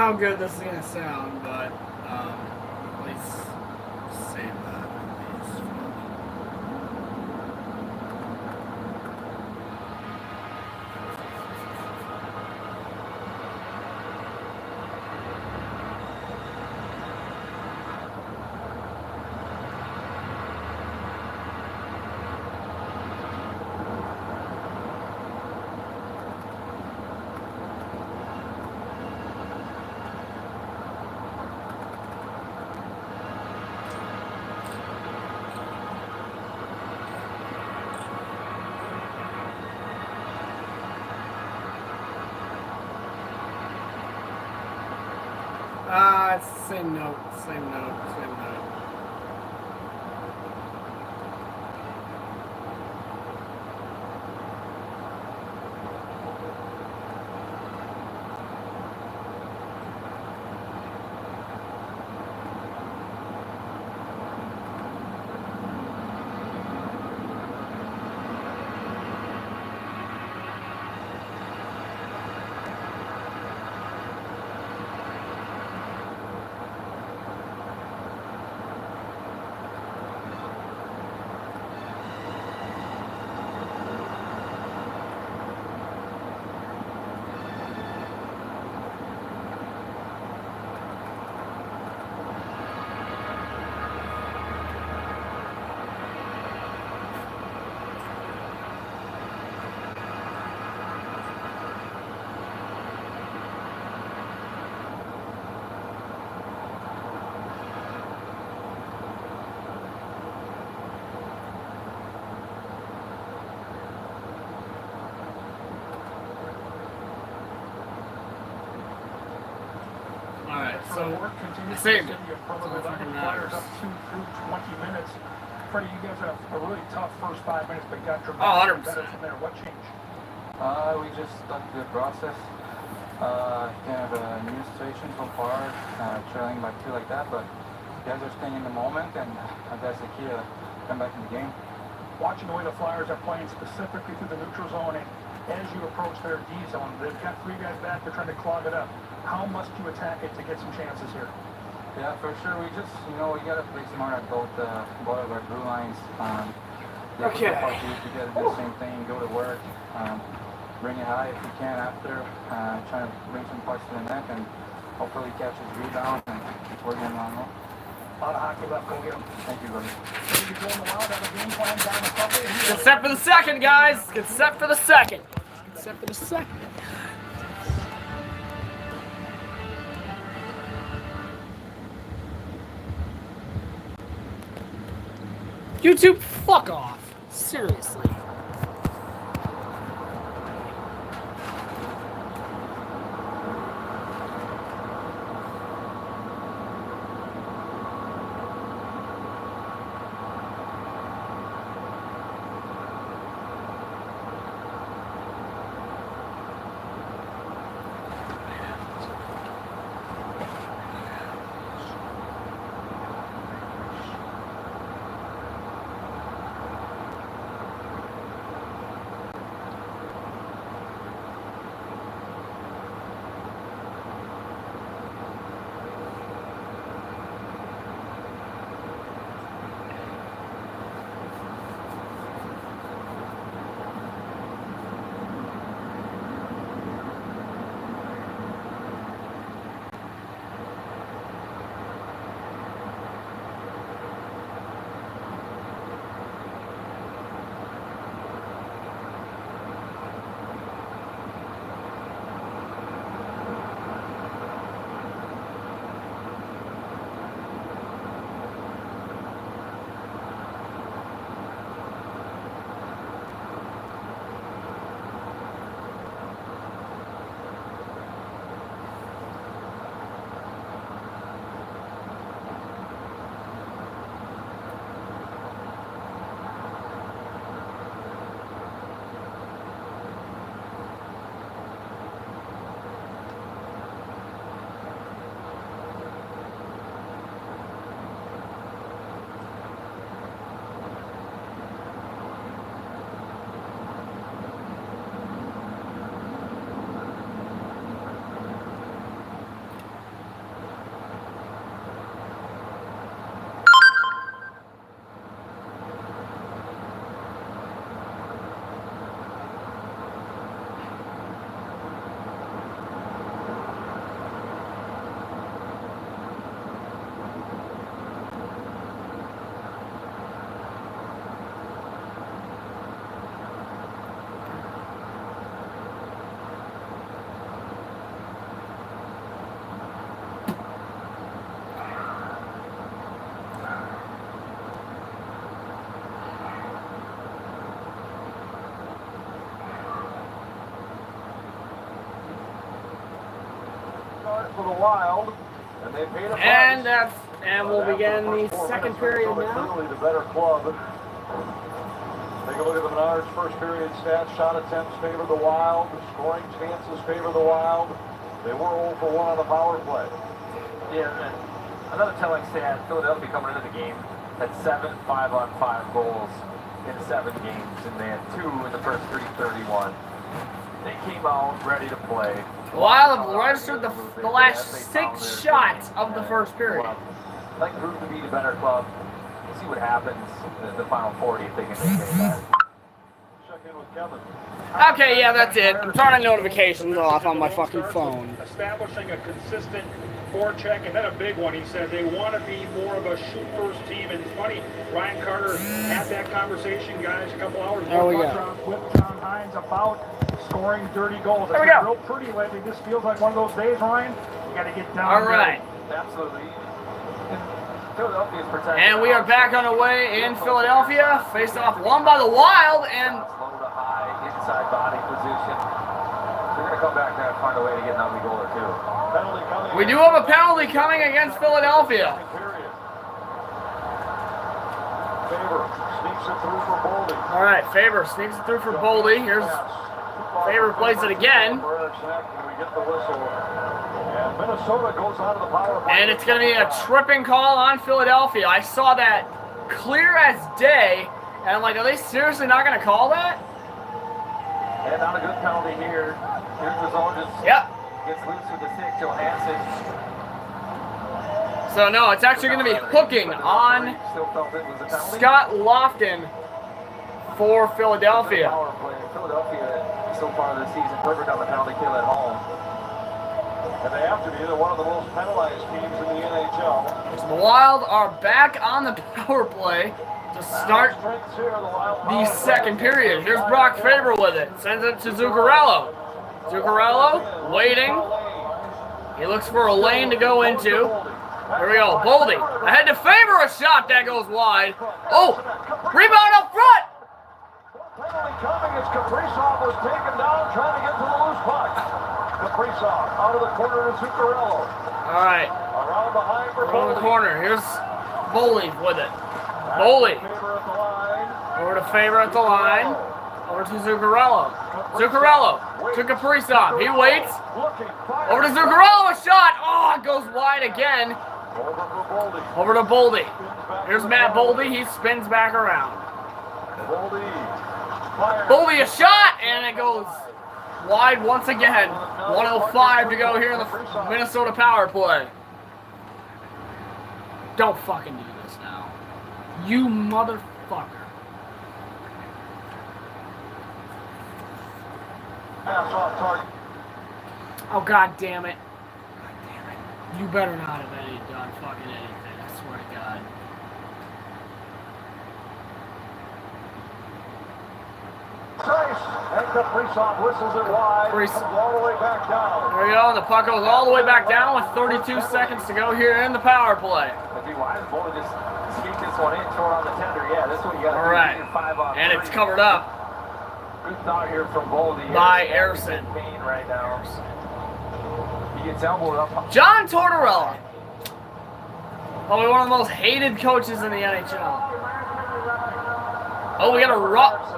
how good this is gonna sound, but please save that. Please. It's the same note, same note, same note. So, work continues saved to it. continue from That's all 11 fucking players matters. up 2 through 20 minutes. Freddie, you guys had a really tough first 5 minutes, but got dramatically 100%. better from there. What changed? We just stuck to the process. Kind of a new situation so far, trailing by 2 like that, but guys are staying in the moment, and that's the key to come back in the game. Watching the way the Flyers are playing specifically through the neutral zone, and as you approach their D zone, they've got 3 guys back, they're trying to clog it up. How must you attack it to get some chances here? Yeah, for sure. We just, we gotta play smart at both of our blue lines. Okay. We gotta do the same thing, go to work, bring it high if we can after, trying to bring some pucks to the net, and hopefully catch his rebound, and we're getting on roll. A lot of hockey left, go get them. Thank you, buddy. Maybe going the Wild have a game plan down the couple. Get set for the second, guys. Get set for the second. Get set for the second. YouTube, fuck off. Seriously. for the Wild, and they paid a And price. we'll begin the second period They're now. clearly the better club. Take a look at the Menards first period stats. Shot attempts favor the Wild. Scoring chances favor the Wild. They were 0 for 1 on the power play. Yeah, and another telling stat, Philadelphia coming into the game had 7 5-on-5 goals in 7 games, and they had 2 in the first 3:31. They came out ready to play. Wild have registered the last 6 shots of the first period. Like proved to be the better club. We'll see what happens in the final 40 if they can maintain that. Check in with Kevin. Okay, yeah, that's it. I'm turning notifications off on my fucking phone. Establishing a consistent forecheck, and then a big one. He said they want to be more of a shoot-first team. And it's funny, Ryan Carter had that conversation, guys, a couple hours There we ago go. with John Hines about scoring dirty goals. There we It's go. been real pretty lately. This feels like one of those days, Ryan. You got to get down. All right. Absolutely. Philadelphia's protecting. And we are back on the way in Philadelphia. Faced off won by the Wild, and Low to high, inside body position. They're going to come back there and find a way to get an ugly goal or two. Penalty coming. we do have a penalty coming against Philadelphia. Period. Faber sneaks it through for Boldy. All right, Faber sneaks it through for Boldy. Here's Faber plays it again. For Eric Snack, and we get the whistle. And Minnesota goes out of the power play. And it's going to be a tripping call on Philadelphia. I saw that clear as day, and I'm like, are they seriously not going to call that? And not a good penalty here. Here's the zone just Yep. gets loose with the stick. Johansson. So, no, it's actually going to be hooking on Still felt it was a penalty. Scott Lofton for Philadelphia. Power play. Philadelphia so far this season perfect on the penalty kill at home. And they have to be. They're one of the most penalized teams in the NHL. So the Wild are back on the power play to start Strengths here, the Wild the power second play. period. Here's Brock Faber with it. Sends it to Zuccarello. Zuccarello waiting. He looks for a lane to go into. Here we go. Boldy ahead to Faber. A shot that goes wide. Oh, rebound up front. Penalty coming as Kaprizov was taken down trying to get to the loose puck. Kaprizov out of the corner to Zuccarello. All right. Around behind for Over the Boldy. corner. Here's Boldy with it. Boldy. Faber at the line. Over to Faber at the line. Over to Zuccarello. Zuccarello to Kaprizov. He waits. Looking, fire. Over to Zuccarello. A shot. Oh, it goes wide again. Over for Boldy. Over to Boldy. Here's Matt Boldy. He spins back around. Boldy. Fire. Boldy a shot, and it goes wide once again. 1:05 to go here in the Minnesota power play. Don't fucking do this now. You motherfucker. Pass off target. Oh, god damn it. God damn it. You better not have done fucking anything. I swear to God. Nice. And Kaprizov whistles it wide. Kaprizov. Comes all the way back down. There we go. And the puck goes all the way back down with 32 seconds to go here in the power play. But dude, why does Boldy just sneak this one in, throw it on the tender? Yeah, that's what you got to do. All right. Get your 5-on-3. And it's covered up Good thought here from Boldy. by Harrison. Erson. Pain right now. He gets elbowed up. John Tortorella. Probably one of the most hated coaches in the NHL. Oh, we got a rock. Took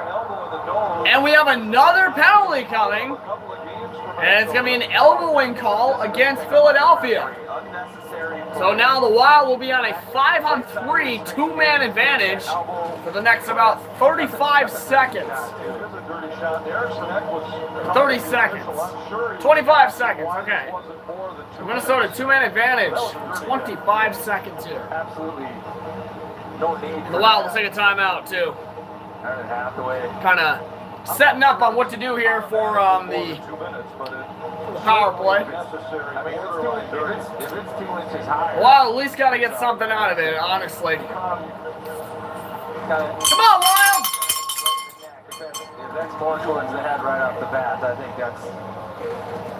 an elbow in the nose. And we have another penalty coming. A couple of games for And it's going to be an elbowing call against Philadelphia. Unnecessary. So now the Wild will be on a 5-on-3 two-man advantage for the next about 35 seconds. It is a dirty shot there. Sinek was 30 seconds. I'm sure he- 25 seconds, okay. Wasn't more than 2 Minnesota two-man advantage. 25 seconds here. Absolutely no need. The Wild will take a timeout too. Hour and a half away. Kind of setting up on what to do here for the 2 minutes, but it power play. necessary. I mean, Borderline dirty. if it's 2 inches higher. The Wild at least got to get something out of it, honestly. Kinda, Come on, Wild! if that's more towards the head right off the bat, I think that's.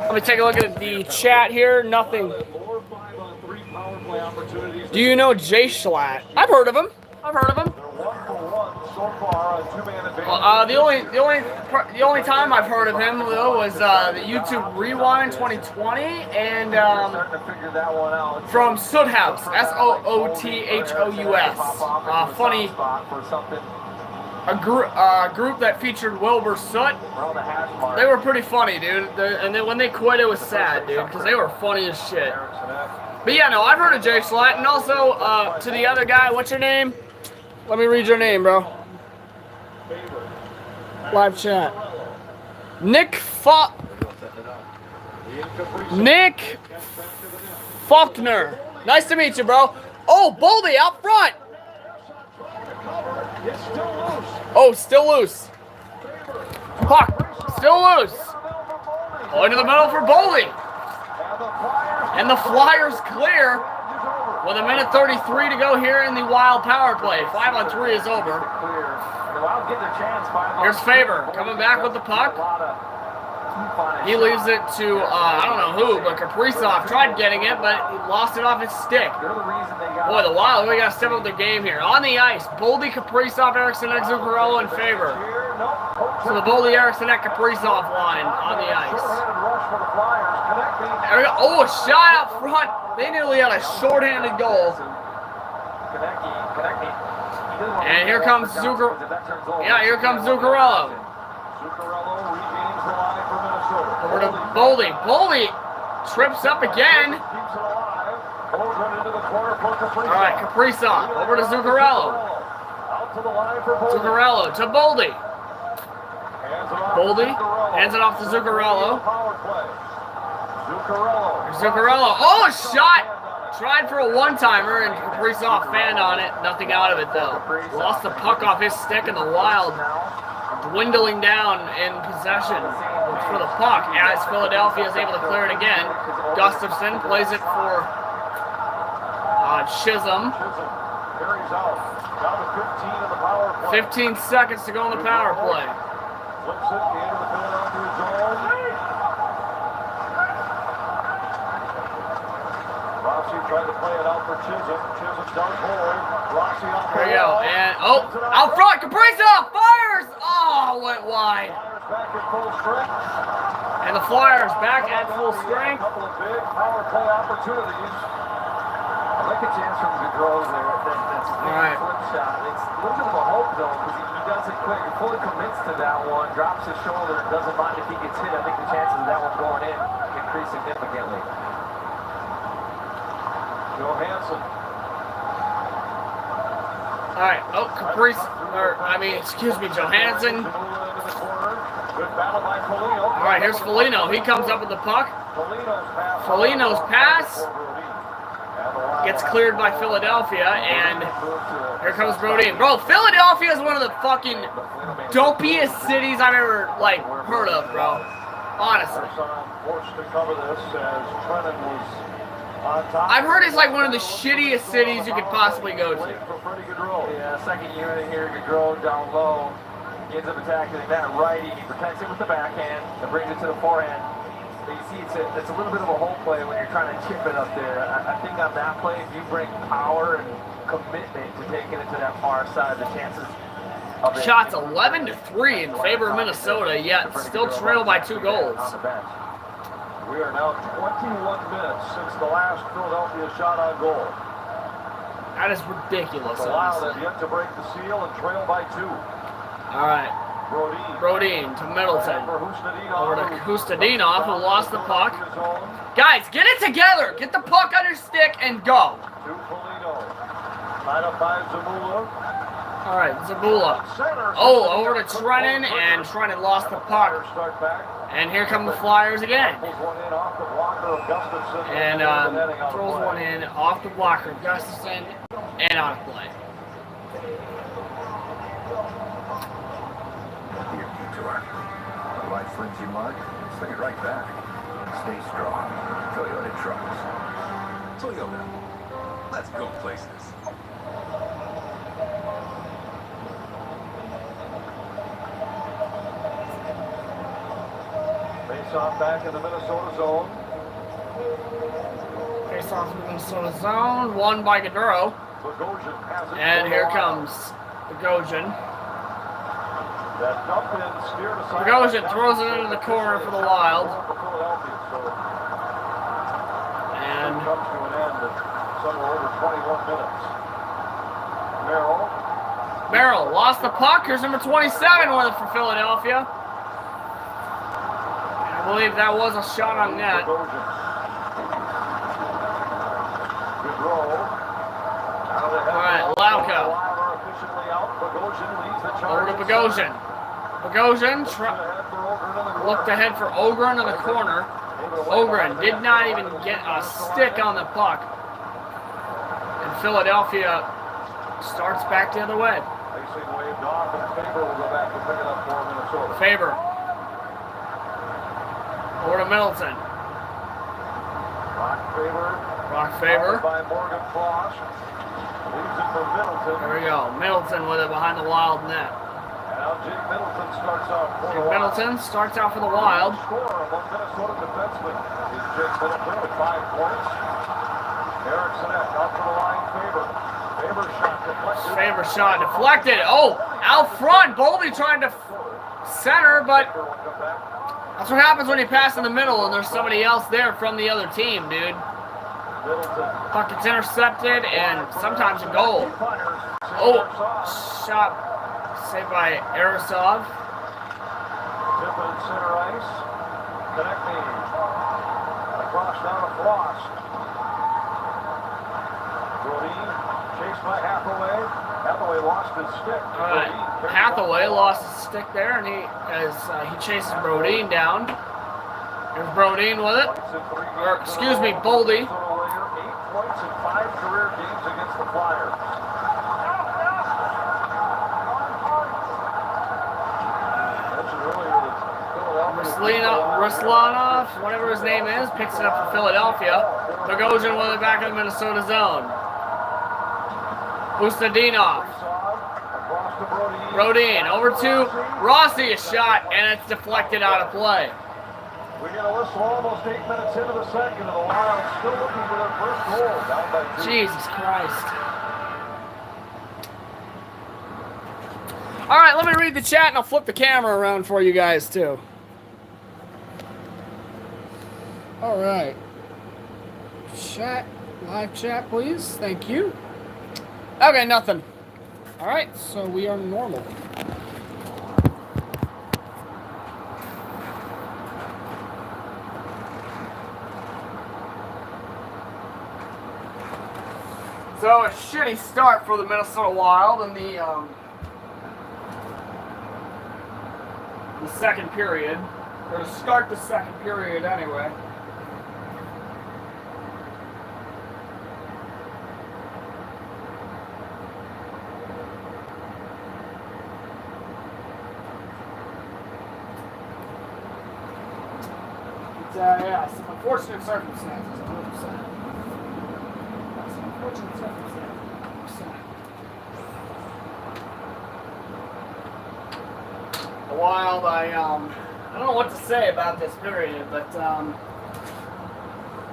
Let me take a look at the chat here. Nothing. More 5-on-3 power play opportunities. Do you know Jay Schlatt? I've heard of him. I've heard of him. They're 1 for 1 so so far, a two-man advantage. The only time I've heard of him though was the YouTube Rewind 2020 and Starting to figure that one out. from Soot House, Soothous. Funny, For something a group that featured Wilbur Soot. around the hash mark. They were pretty funny, dude. And then when they quit, it was sad, dude, because they were funny as shit. But yeah, no, I've heard of Jay Schlatt, and also to the other guy. What's your name? Let me read your name, bro. Live chat. Nick Faulkner. Nice to meet you, bro. Oh, Boldy out front. It's still loose. Oh, still loose. Puck, still loose. Going to the middle for Boldy. And the Flyers clear with 1:33 to go here in the Wild power play. 5-on-3 is over. Clear. The Wild get their chance. 5 on Here's 3. Faber coming back with the puck. A lot of deep on his He shot. leaves it to, I don't know who, but Kaprizov tried getting it, but he lost it off his stick. They're the reason they got Boy, the Wild really got to step up their game here. On the ice, Boldy, Kaprizov, Eriksson, Zuccarello, and Faber. here. Nope. So the Boldy, Eriksson, Kaprizov line on the ice. Short-handed rush for the Flyers. Connecting. There we go. Oh, a shot out front. They nearly had a shorthanded goal. And here comes Zucker. Yeah, here comes Zuccarello. Zuccarello regains the line for Minnesota. Over to Boldy. Boldy trips up again. Keeps it alive. Goldman into the corner for Kaprizov. All right, Kaprizov over to Zuccarello. Out to the line for Boldy. Zuccarello to Boldy. Hands it off Boldy to Zuccarello. hands it off to Zuccarello. Power play. Zuccarello. Zuccarello. Oh, a shot! Tried for a one-timer, and Kaprizov fanned on it. Nothing out of it, though. Lost the puck off his stick, and the Wild dwindling down in possession for the puck as Philadelphia is able to clear it again. Gustafson plays it for Chisholm. Chisholm carries out. Down to 15 in the power play. 15 seconds to go in the power play. Flips it into the Philadelphia zone. Rossi tried to play it out for Chisholm. Chisholm does hold. Rossi off the There you go. wall. And, out front, Kaprizov fires! Oh, went wide. Flyers back at full strength. And the Flyers back at full strength. A couple of big power play opportunities. I like a chance from Gaudreau there. That's a big Right. flip shot. It's a little bit of a hope, though, because he does it quick. He fully commits to that one, drops his shoulder, and doesn't mind if he gets hit. I think the chances of that one going in increase significantly. Johansson. All right. Oh, excuse me, Johansson. Zamula into the corner. Good battle by Foligno. All right, here's Foligno. He comes up with the puck. Foligno's pass gets cleared by Philadelphia, and here comes Brodin. Bro, Philadelphia is one of the fucking dopiest cities I've ever, heard of, bro. Honestly. Forced to cover this as Trennan was on top. I've heard it's like one of the shittiest cities you could possibly go to. For Freddie Gaudreau. Yeah, second unit here, Gaudreau down low. He ends up attacking that righty. He protects it with the backhand and brings it to the forehand. But you see, it's a little bit of a hole play when you're trying to chip it up there. I think on that play, if you bring power and commitment to taking it to that far side, the chances of it... Shots 11-3 in favor of Minnesota, yet still trailed by 2 goals. On the bench. We are now 21 minutes since the last Philadelphia shot on goal. That is ridiculous, The Wild honestly. have yet to break the seal and trail by 2. All right, Brodin. Brodin to Middleton. For Hustadinov. Over to Hustadinov, who lost the puck. Guys, get it together. Get the puck on your stick and go. To Foligno. Tied up by Zamula. All right, Zabula. Oh, over to Trennan, and Trennan lost the puck. Start back. And here come the Flyers again. Pulls one in off the blocker of Gustafson. And the netting on the throws play. one in off the blocker of Gustafson and on a play. Here, Detour. Otherwise, flimsy mud, sling it right back. Stay strong. Toyota trucks. Toyota. Let's go places. Face-off back in the Minnesota zone. Face off in the Minnesota zone, won by Gaudreau. Bogosian has it. And for here the Wild. comes Bogosian. That dump in steered aside. Bogosian throws it into the corner for the Wild. And comes to an end at somewhere over 21 minutes. Merrill lost the puck. Here's number 27 with it for Philadelphia. I believe that was a shot on net. Good roll. All right, Lauka. Over to Bogosian. Bogosian looked ahead for Ogren in the corner. Ogren did not even get a stick on the puck. And Philadelphia starts back the other way. Faber. Over to Middleton. Brock Faber. There we go. Middleton with it behind the Wild net. Jake Middleton starts out for Jake Middleton starts out for the Wild. Scorer among Minnesota defensemen is Jake Middleton with 5 points. Erickson out to the line. Faber shot deflected. Faber shot deflected. Oh, out front. Boldy trying to center, but that's what happens when you pass in the middle and there's somebody else there from the other team, dude. Puck gets intercepted and sometimes a goal. Oh, shot saved by Arasov. Tippin center ice. Connecting. Across down to Frost. Brodin chased by Hathaway. Hathaway lost his stick. All right, Hathaway lost his stick there, and he chases Brodin down. There's Brodin with it. Or, excuse me, Boldy. 8 points in 5 career games against the Flyers. Ruslanov, whatever his name is, picks it up for Philadelphia. Bogosian with it back in the Minnesota zone. Ustadinov. Brodin over to Rossi, a shot, and it's deflected out of play. We get a whistle almost 8 minutes into the second, and the Wild still looking for their first goal. Down by 2. Jesus Christ. All right, let me read the chat, and I'll flip the camera around for you guys, too. All right. Chat, live chat, please. Thank you. Okay, nothing. All right, so we are normal. So a shitty start for the Minnesota Wild in the second period, or to start the second period anyway. Yeah, some unfortunate circumstances, 100%. Some unfortunate circumstances, 100%. The Wild, I don't know what to say about this period, but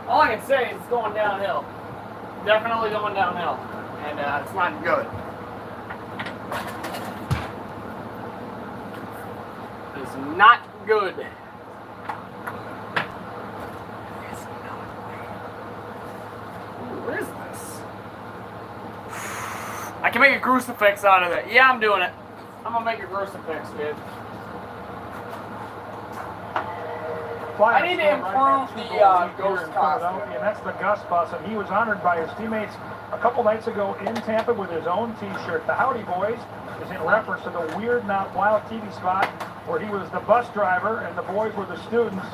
all I can say is it's going downhill. Definitely going downhill, and it's not good. It's not good. What is this? I can make a crucifix out of it. Yeah, I'm doing it. I'm gonna make a crucifix, dude. I need to improve the ghost costume. And that's the Gus bus, and he was honored by his teammates a couple nights ago in Tampa with his own T-shirt. The Howdy Boys is in reference to the Weird Not Wild TV spot where he was the bus driver and the boys were the students.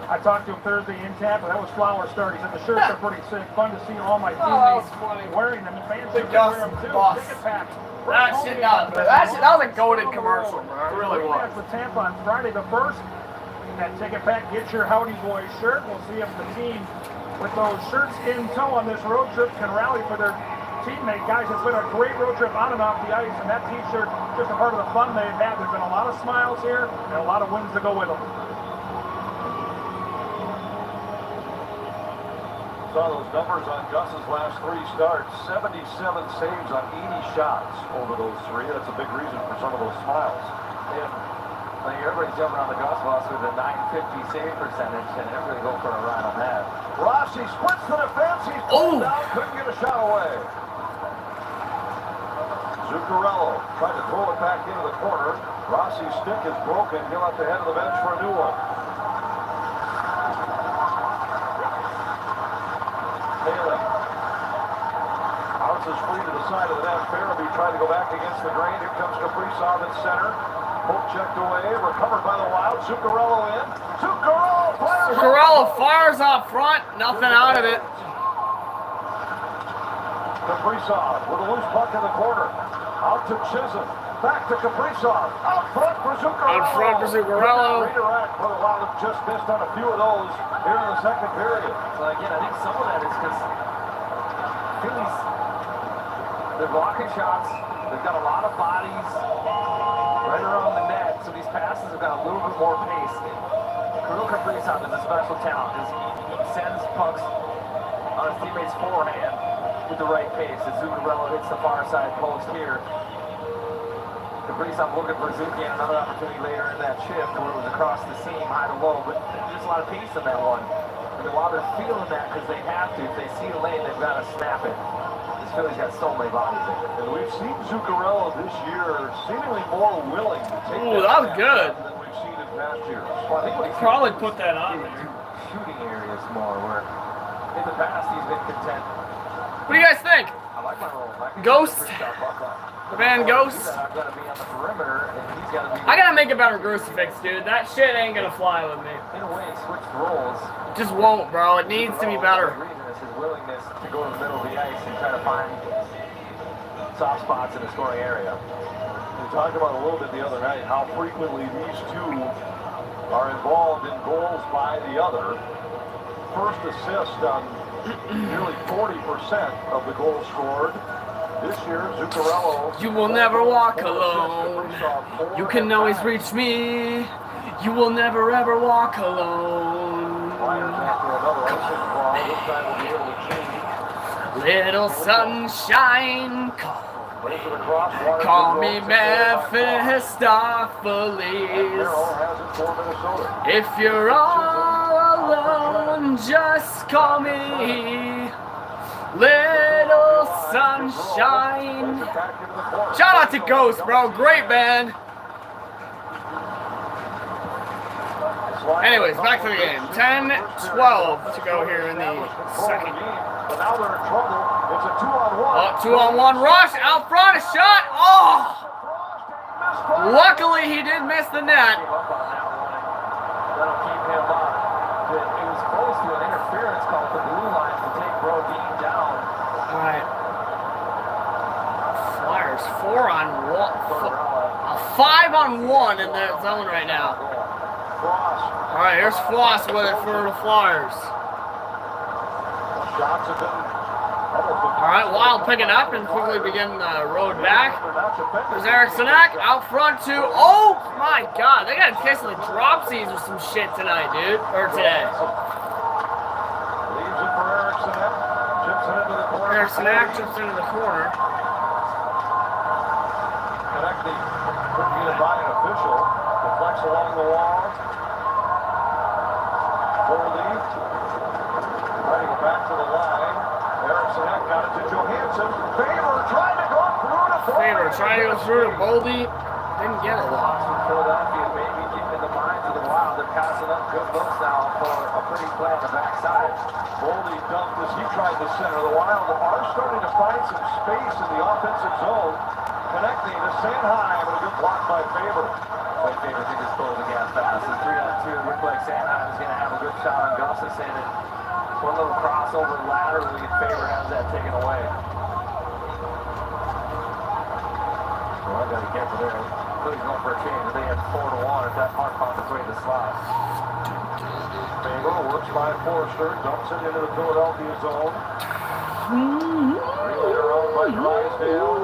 I talked to him Thursday in Tampa. That was Flower Start. He said the shirts are pretty sick. Fun to see all my teammates wearing them. And fans should wear them too. Ticket pack. That was a goated commercial, bro. It really was. With Tampa on Friday the 1st. That ticket pack, get your Howdy Boys shirt. We'll see if the team with those shirts in tow on this road trip can rally for their teammate. Guys, it's been a great road trip on and off the ice, and that T-shirt just a part of the fun they've had. There's been a lot of smiles here and a lot of wins to go with them. Saw those numbers on Gus's last 3 starts. 77 saves on 80 shots over those 3. That's a big reason for some of those smiles. Like everybody's jumping on the Gus bus with a 950 save percentage, and everybody go for a ride on that. Rossi splits the defense. He's pulled down, couldn't get a shot away. Zuccarello tried to throw it back into the corner. Rossi's stick is broken. He'll have to head to the bench for a new one. Haley bounces free to the side of the net. Farabee tried to go back against the grain. Here comes Kaprizov in center. Poke checked away, recovered by the Wild. Zuccarello in. Zuccarello fires up front, nothing out of it. Kaprizov with a loose puck in the corner. Out to Chisholm. Back to Kaprizov. Out front for Zuccarello. Out front for Zuccarello. Redirect, but the Wild have just missed on a few of those here in the second period. So again, I think some of that is because Phillies, they're blocking shots. They've got a lot of bodies right around the net, so these passes have got a little bit more pace. Kirill Kaprizov is a special talent. He sends pucks on his teammate's forehand with the right pace. As Zuccarello hits the far side post here. Kaprizov looking for Zucchi and another opportunity later in that shift where it was across the seam, high to low, but there's a lot of pace in that one. And while they're feeling that because they have to, if they see the lane, they've got to snap it. This Philly's got so many bodies in it. And we've seen Zuccarello this year seemingly more willing to take that was good. than we've seen in past years. Well, I think what he's Probably put that on there. shooting areas more, where in the past he's been content. What do you guys think? I like my role. Ghost? The man Ghost? I've got to be on the perimeter, and he's got to be. I gotta make a better crucifix, dude. That shit ain't gonna fly with me. In a way, switched roles. It just won't, bro. It needs to be better. The reason is his willingness to go to the middle of the ice and try to find soft spots in the scoring area. We talked about a little bit the other night how frequently these two are involved in goals by the other. First assist on nearly 40% of the goals scored. This year, Zuccarello. You will never walk alone. You can always reach me. You will never ever walk alone. Flyers after another icing ball. This time will be able to change. Little sunshine, Brings it across. call me Mephistopheles. Mephistopheles. has it for Minnesota. If you're all alone, just call me Little Sunshine. Shout out to Ghost, bro. Great band. Anyways, back to the game. 10-12 to go here in the second. But now they're in trouble. It's a 2-on-1. 2-on-1 rush. Out front, a shot. Oh! Luckily, he did miss the net. That'll keep him up. It was close to an interference call at the blue line to take Brodin down. All right. Flyers 4-on-1. A 5-on-1 in the zone right now. All right, here's Floss with it for the Flyers. All right, Wild picking up and quickly begin the road back. There's Eriksson out front too. Oh my God, they got a case of the dropsies or some shit tonight, dude, or today. Leaves it for Eriksson. Chips it into the corner. Eriksson chips into the corner. Connecting. Quickly by an official. Deflects along the wall. Goldie. Trying to go back to the line. Eriksson got it to Johansson. Faber trying to go through to Faber trying to go through to Boldy. Didn't get it. Philadelphia maybe getting in the minds of the Wild. They're passing up good looks now for a pretty play on the backside. Goldie dumped as he tried to center. The Wild are starting to find some space in the offensive zone. Connecting to Sanheim with a good block by Faber. Like Faber can just throw the gas fast. It's 3-on-2. Looks like Sanheim is going to have a good shot on Gustafsson. And one little crossover laterally, and Faber has that taken away. So I got to get to there. Philly's going for a change. They had 4-1 if that puck found its way to the slot. Faber works by Forrester, dumps it into the Philadelphia zone. Bringing it around by Drysdale.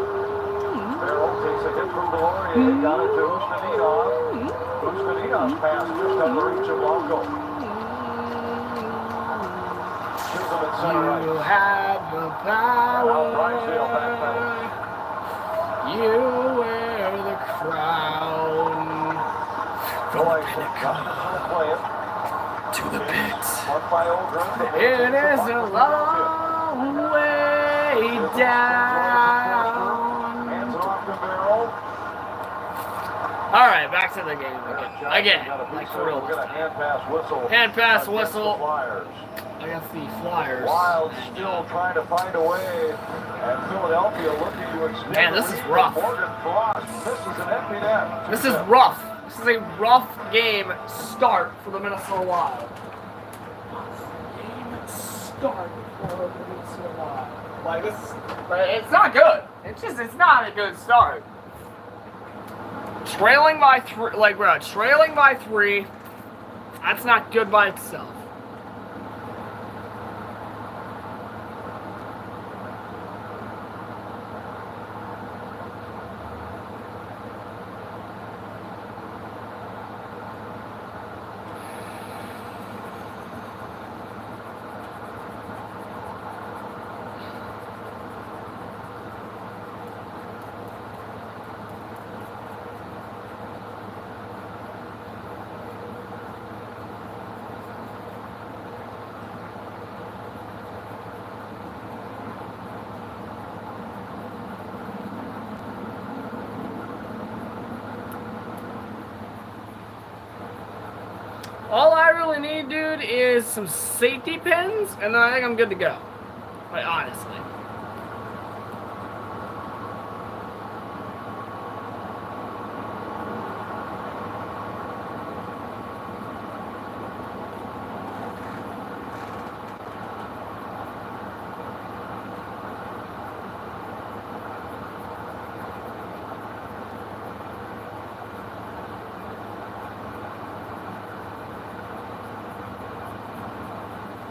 Farrell takes a hit from Delorier. Got it to Usmanidov. Usmanidov's pass just out of the reach of Longo. You have the power. You wear the crown. Twice, Gustafson will play it. To the pits. Marked by Ogren. It is a long way down. Hands it off to Merrill. All right, back to the game again. Like for real. We're going to hand pass whistle. Hand pass against whistle. the Flyers. Against the Flyers. Wild still trying to find a way, and Philadelphia looking to extend. Man, this is rough. Morgan Frost misses an empty net. This is rough. This is a rough game start for the Minnesota Wild. Game start for the Minnesota Wild. Like this, it's not good. It's not a good start. Trailing by three. That's not good by itself. All I really need, dude, is some safety pins, and then I think I'm good to go. Like, honestly.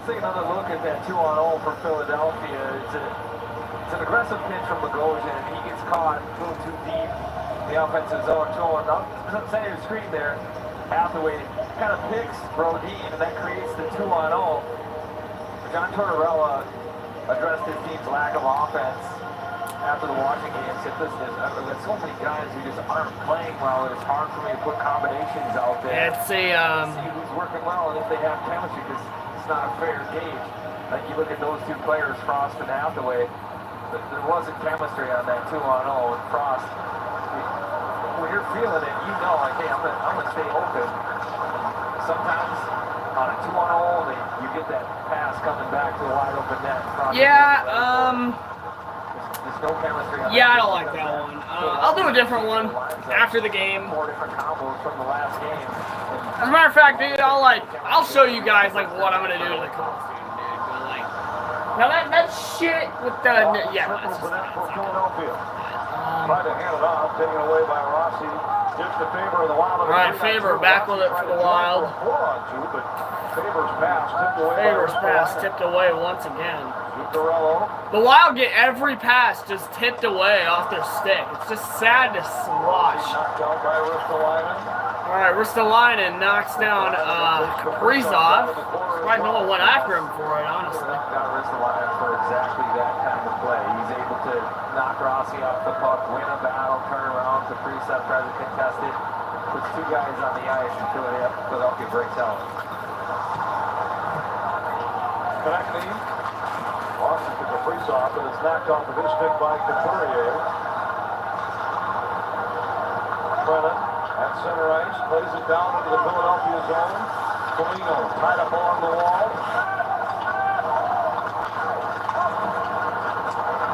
Take another look at that 2-on-0 for Philadelphia. It's an aggressive pitch from Bogosian, and he gets caught a little too deep in the offensive zone. Center screen there. Hathaway kind of picks Brodin, and that creates the 2-on-0. John Tortorella addressed his team's lack of offense after the Washington game. Said, listen, there's so many guys who just aren't playing well. It's hard for me to put combinations out there. It's See who's working well and if they have chemistry, because it's not a fair gauge. Like you look at those two players, Frost and Hathaway, there wasn't chemistry on that 2-on-0. And Frost, when you're feeling it, you know, like, hey, I'm gonna stay open. Sometimes on a 2-on-0, you get that pass coming back to a wide open net. Frost there's no chemistry on yeah, I don't like that one. I'll do a different one after the game. 4 different combos from the last game. As a matter of fact, dude, I'll show you guys like what I'm gonna do to the costume, dude. But like, now that shit with the that's just Philadelphia. Tried to hand it off, taken away by Rossi. Just the favor of the Wild. All right, Favor back with it for the Wild. 4-on-2, but Favor's pass tipped away. Favor's pass tipped away once again. Zuccarello. The Wild get every pass just tipped away off their stick. It's just sad to watch. Knocked out by Ristolainen. All right, Ristolainen knocks down Kaprizov. Right, no one went after him for it, honestly. Got Ristolainen for exactly that kind of play. He's able to knock Rossi off the puck, win a battle, turn around. Kaprizov tries to contest it. Puts 2 guys on the ice and Philadelphia breaks out. Connecting. Lost it to Kaprizov, but it's knocked off of his stick by Couturier. Brennan at center ice, plays it down into the Philadelphia zone. Foligno tied up along the wall.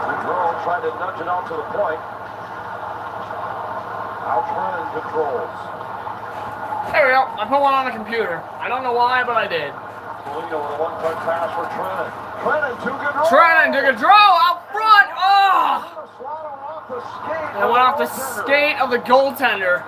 Goudreau tried to nudge it out to the point. Now Brennan controls. There we go. I put one on the computer. I don't know why, but I did. Foligno with a one-touch pass for Trennan. Trennan to Goudreau. Trennan to Goudreau out front. Oh! It went off the skate of the goaltender.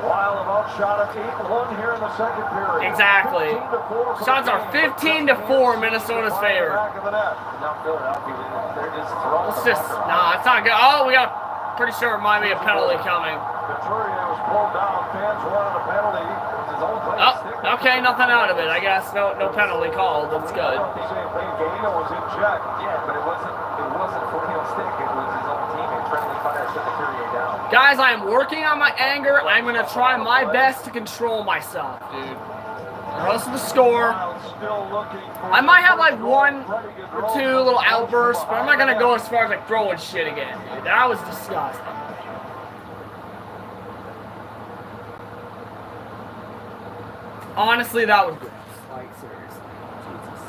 Wild have outshot it 8-1 here in the second period. Exactly. 15-4. Shots are 15-4 Minnesota's favor. Now Philadelphia, they're just throwing Let's just, nah, it's not good. Oh, we got, pretty sure it might be a penalty coming. Couturier was pulled down. Fans wanted a penalty. Oh, okay, nothing out of it. I guess no penalty called. That's good. Foligno was in check. Yeah, but it wasn't Foligno's stick. It was his own teammate. Friendly fire took Couturier down. Guys, I am working on my anger. I'm going to try my best to control myself, dude. Regardless of the score. I might have like one or two little outbursts, but I'm not going to go as far as like throwing shit again, dude. That was disgusting. Honestly, that was gross. Like, seriously. Jesus.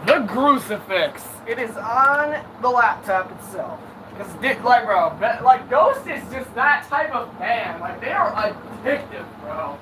The crucifix. It is on the laptop itself. Because, like, bro, like, Ghost is just that type of band. Like, they are addictive, bro.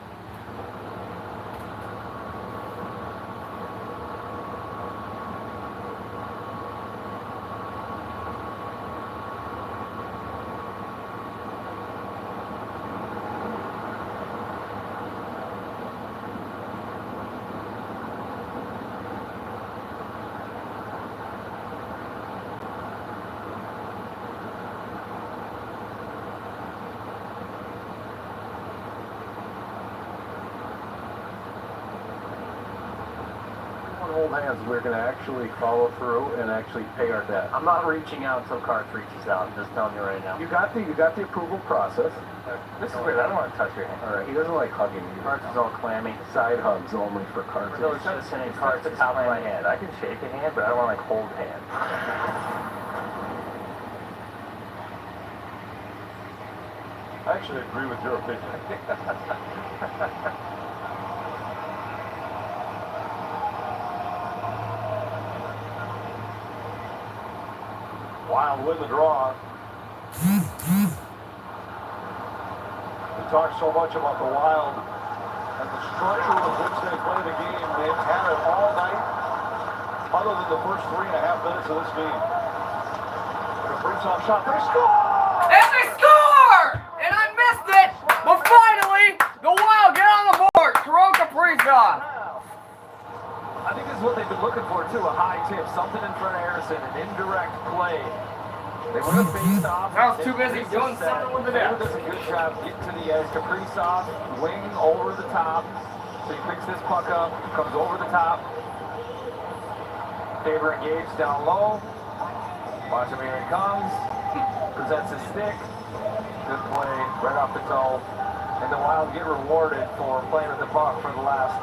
Hold hands, we're going to actually follow through and actually pay our debt. I'm not reaching out until Cart reaches out. I'm just telling you right now. You got the approval process. This is weird. I don't want to touch your hand. All right, he doesn't like hugging you. Cart is all clammy. Side hugs only for cards. No, it's just saying Cart's the top of my hand. I can shake a hand, but I don't want to like hold hand. I actually agree with your opinion. Wild win the draw. We talked so much about the Wild and the structure with which they play the game. They've had it all night, other than the first 3.5 minutes of this game. A face-off shot. They score! And they score! And I missed it! But finally, the Wild get on the board. Kirill Kaprizov. I think this is what they've been looking for, too. A high tip, something in front of Harrison, an indirect play. They would have faced off. I was too busy doing something with the net. Does a good job getting to the edge. Kaprizov, wing over the top. So he picks this puck up, comes over the top. Faber engaged down low. Watch him, here he comes. Presents his stick. Good play, right off the toe. And the Wild get rewarded for playing with the puck for the last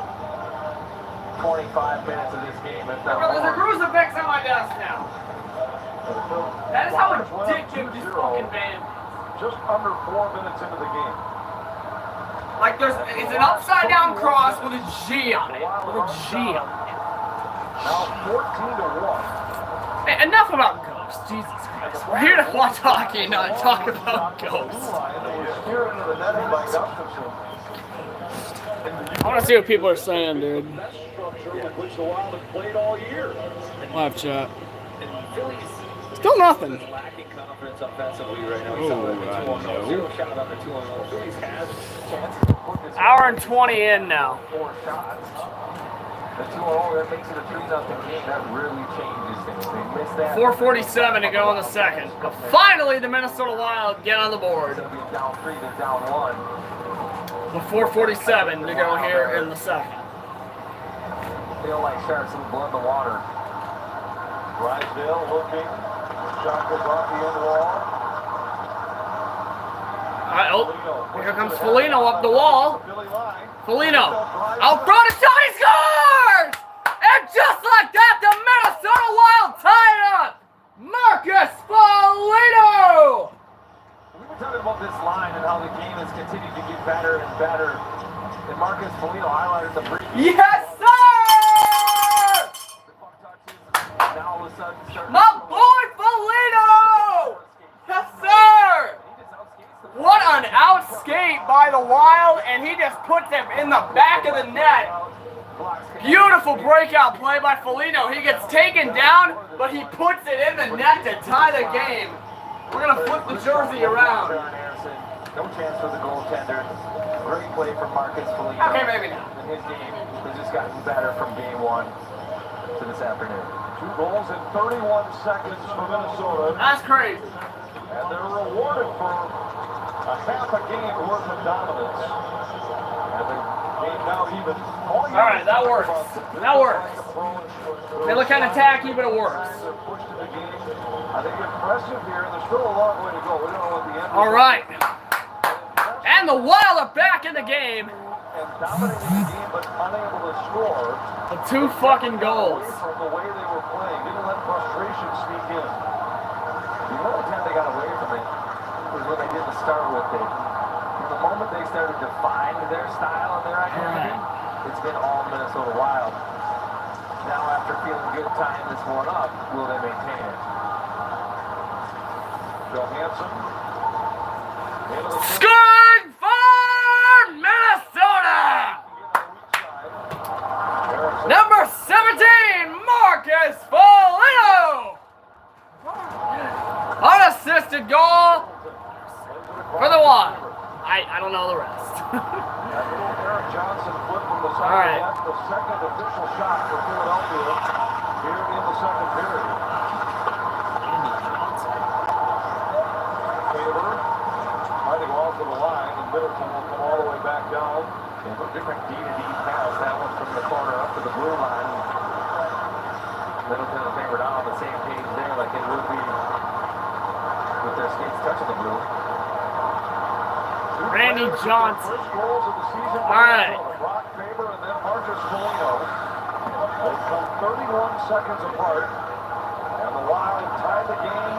25 minutes of this game. If There's a crucifix on my desk now. That is how addictive this fucking band is. Just under 4 minutes into the game. Like, it's an upside down cross with a G on it. With a G on it. Now 14-1. Hey, enough about Ghosts. Jesus Christ. We're here to watch hockey, not talk about Ghosts. I want to see what people are saying, dude. Live chat. Still nothing. lacking confidence offensively right now. Hour and 20 in now. 4 shots. The 2-0, that makes it a 3-0 game. That really changes things. They missed that. 4:47 to go in the second. But finally, the Minnesota Wild get on the board. Instead of being down 3, they're down 1. With 4:47 to go here in the second. Feel like sharks in blood in the water. Drysdale looking. Shot goes off the end wall. Here comes Foligno up the wall. Billy Line. Foligno out front, a shot, he scores! And just like that, the Minnesota Wild tie it up. Marcus Foligno. We were talking about this line and how the game has continued to get better and better. And Marcus Foligno highlighted the brief. Yes, sir! Now all of a sudden, My boy Foligno! Yes, sir! What an outskate by the Wild, and he just puts him in the back of the net. Beautiful breakout play by Foligno. He gets taken down, but he puts it in the net to tie the game. We're going to flip the jersey around. No chance for the goaltender. Great play from Marcus Foligno. Okay, maybe not. And his game has just gotten better from game one to this afternoon. 2 goals in 31 seconds for Minnesota. That's crazy. And they're rewarded for a half a game worth of dominance. And the game now even. All right, that works. That works. They look kind of tacky, but it works. They're pushed to the game. I think impressive here. There's still a long way to go. We don't know what the end. All right. And the Wild are back in the game. And dominating the game, but unable to score. The 2 fucking goals. From the way they were playing, didn't let frustration sneak in. The only time they got away from it was when they didn't start with it. From the moment they started to find their style and their identity, it's been all Minnesota Wild. Now, after feeling good tying this one up, will they maintain it? Johansson. Good for Minnesota! Number 17, Marcus Foligno! Unassisted goal for the Wild. I don't know the rest. Eric Johnson flipped from the All side right. left, the second official shot for Philadelphia here in the second period. Taylor trying to go off to the line, and Middleton will come all the way back down. And a different D-to-D pass, that one from the corner up to the blue line. Middleton and Faber down on the same page there like they would be with their skates touching the blue. Randy Johnson. First goals of the season. All right. Brock Faber and then Marcus Foligno. They come 31 seconds apart, and the Wild tied the game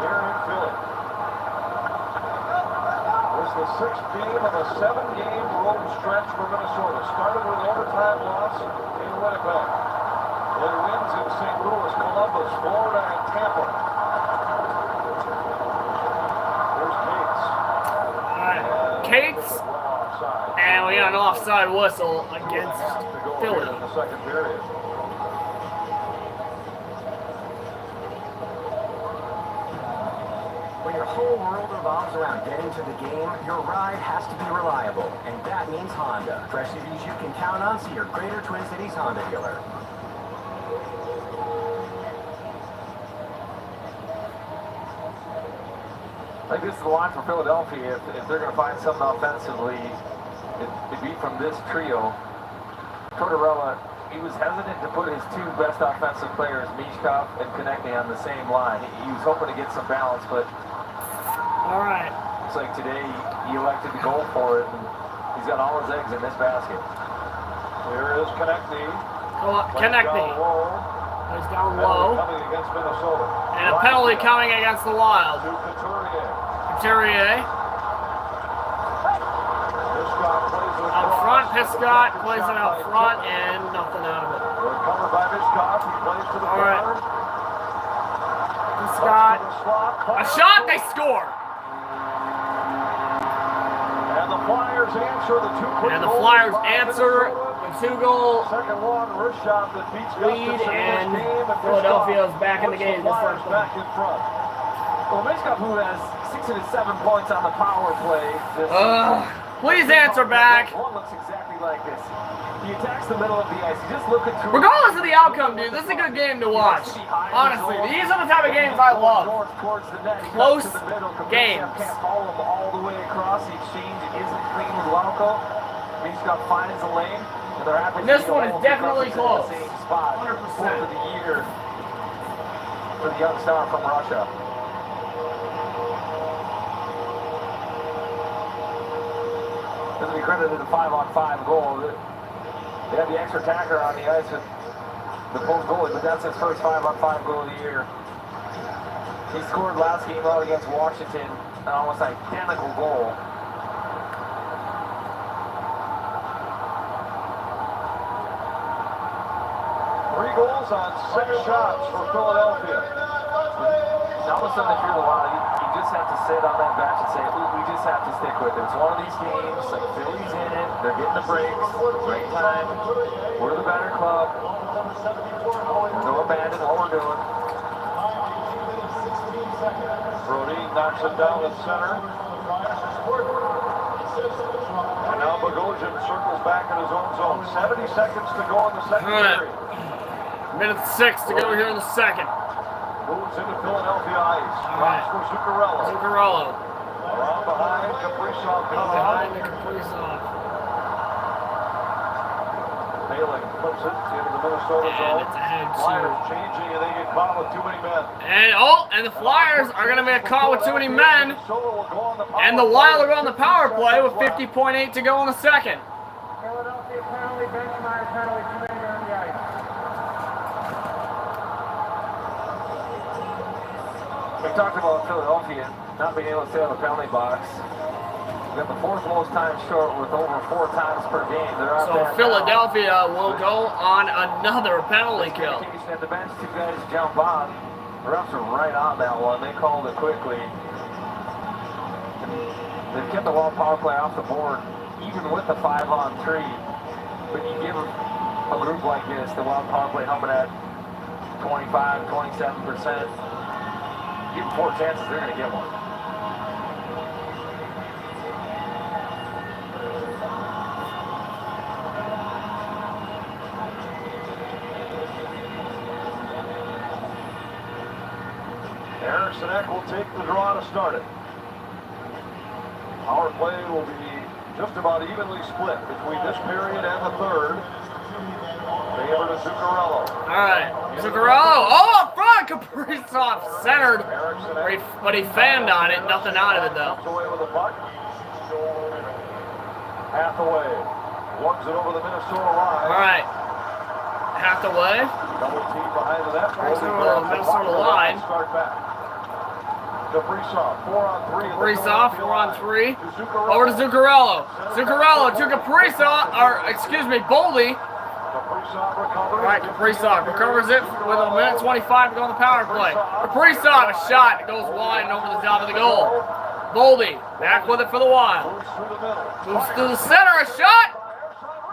here in Philly. It's the 6th game of a 7-game road stretch for Minnesota. Started with an overtime loss in Winnipeg. Their wins in St. Louis, Columbus, Florida, and Tampa. There's Cates. All right, Cates, and we got an offside whistle against Philly. In the second period. When your whole world revolves around getting to the game, your ride has to be reliable, and that means Honda. Fresh EVs you can count on, see your Greater Twin Cities Honda dealer. I think this is the line for Philadelphia. If they're going to find something offensively, it'd be from this trio. Tortorella, he was hesitant to put his 2 best offensive players, Michkov and Konechny, on the same line. He was hoping to get some balance, but All right. looks like today he elected to go for it, and he's got all his eggs in this basket. Here is Konechny. Konechny is down low. Coming against Minnesota. And a penalty coming against the Wild. To Couturier. Couturier Hiscott plays it out across. front. Piscott plays it out front, and nothing out of it. Recovered by Hiscott. He plays to the All right. corner. Piscott. To the slot. A shot, they score. And the Flyers answer the 2 quick And the goals Flyers by answer Minnesota. the 2-goal Second one, wrist shot that beats lead, Gustafsson in and this game, Philadelphia is Hiscott back in the puts game. the This Flyers first back in front. Well, Michkov, who has 6 of his 7 points on the power play this Please answer back. One looks exactly like this. He attacks the middle of the ice. He's just looking through. Regardless of the outcome, dude, this is a good game to watch. Honestly, these are the type of games I love. Towards the net. He Close cuts to the middle. games. Can't follow him all the way across. The exchange isn't clean with Lauko. Michkov finds the lane. And they're happy And this to one is go definitely in close. the same spot. 100%. For the year for the young star from Russia. Doesn't be credited a 5-on-5 goal. They had the extra attacker on the ice with the post goalie, but that's his first 5-on-5 goal of the year. He scored last game out against Washington, an almost identical goal. Three goals on 6 shots for Philadelphia. Now all of a sudden, if you're the Wild, you just have to sit on that bench and say, we just have to stick with it. It's one of these games, like Philly's in it, they're getting the breaks, great time, we're the better club, no abandon what we're doing. Brody knocks it down the center. And now Bogosian circles back in his own zone. 70 seconds to go in the second period. Minute 6 to go here in the second. Moves into Philadelphia ice. Drops for Zuccarello. Zuccarello. Around behind, Kaprizov comes Behind out. the Kaprizov. Bailey flips it into the Minnesota And zone. it's ahead Flyers to... changing and they get caught with too many men. And the Flyers are going to be caught with too many men. Minnesota will go on the power And the play. Wild are on the power play with 50.8 to go in the second. Philadelphia penalty, Benjamin penalty, too many on the ice. We talked about Philadelphia not being able to stay on the penalty box. They've got the fourth most time short with over 4 times per game. They're out there So Philadelphia will go on another penalty kill. At the bench, 2 guys jump on. The refs are right on that one. They called it quickly. They've kept the Wild power play off the board, even with the 5-on-3. But you give a group like this, the Wild power play humming at 25, 27%. Give them 4 chances, they're going to get one. Eriksson Ek will take the draw to start it. Power play will be just about evenly split between this period and the third. Favor to Zuccarello. All right, Zuccarello. Oh, up front, Kaprizov centered, but he fanned on it. Nothing out of it though. Comes away with the puck. Hathaway lugs it over the Minnesota line. All right, Hathaway. Double team behind the net. Brings it over the Minnesota line. Start back. Kaprizov, 4-on-3. Kaprizov, 4-on-3. Over to Zuccarello. Zuccarello to Kaprizov, or excuse me, Boldy. Kaprizov recovers. All right, Kaprizov recovers it with a minute 25 to go on the power play. Kaprizov, a shot. It goes wide and over the top of the goal. Boldy back with it for the Wild. Moves through the middle. Moves to the center, a shot.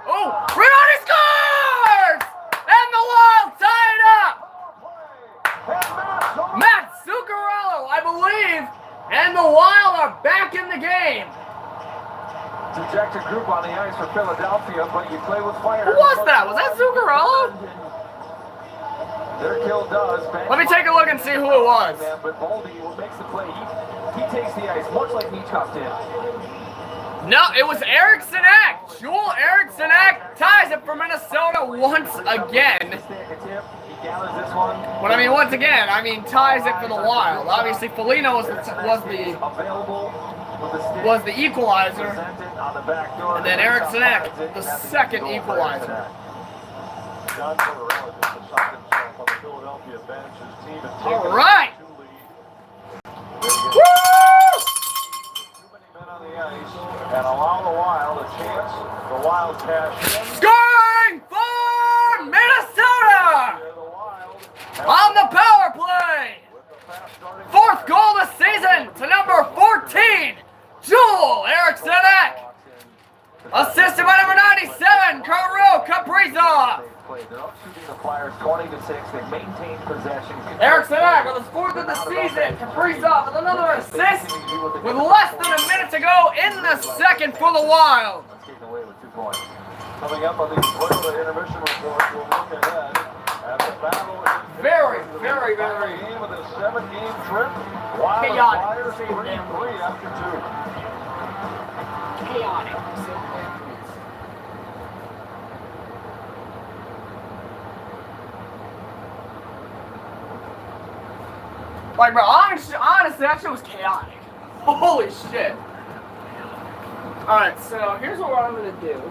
Oh, Rinaldi scores! And the Wild tie it up. Matt Zuccarello, I believe, and the Wild are back in the game. Dejected group on the ice for Philadelphia, but you play with fire. Who was that? Was that Zuccarello? Their kill does. Let me take a look and see who it was. But Boldy makes the play. He takes the ice, much like Neechkoff did. No, it was Eriksson Ek. Joel Eriksson Ek ties it for Minnesota once again. But I mean, once again, ties it for the Wild. Obviously, Foligno was the equalizer, and then Eriksson Ek, the second equalizer. John Tortorella just beside himself on the Philadelphia bench. His team has taken All right. Woo! Too many men on the ice and allow the Wild a chance. The Wild cash in. Scoring for Minnesota on the power play. Fourth goal of the season to number 14, Joel Eriksson Ek. Assisted by number 97, Kirill Kaprizov. They're up shooting the Flyers 20-6. They maintain possession. Eriksson Ek on his 4th of the season. Kaprizov with another assist with less than a minute to go in the second for the Wild. Skating away with 2 points. Coming up on the Toyota intermission report, we'll look ahead at the battle. Very game of the 7-game trip. Wild and chaotic. Flyers 3-3 after 2. Chaotic. Like, bro, honestly, that shit was chaotic. Holy shit. Alright, so here's what I'm gonna do.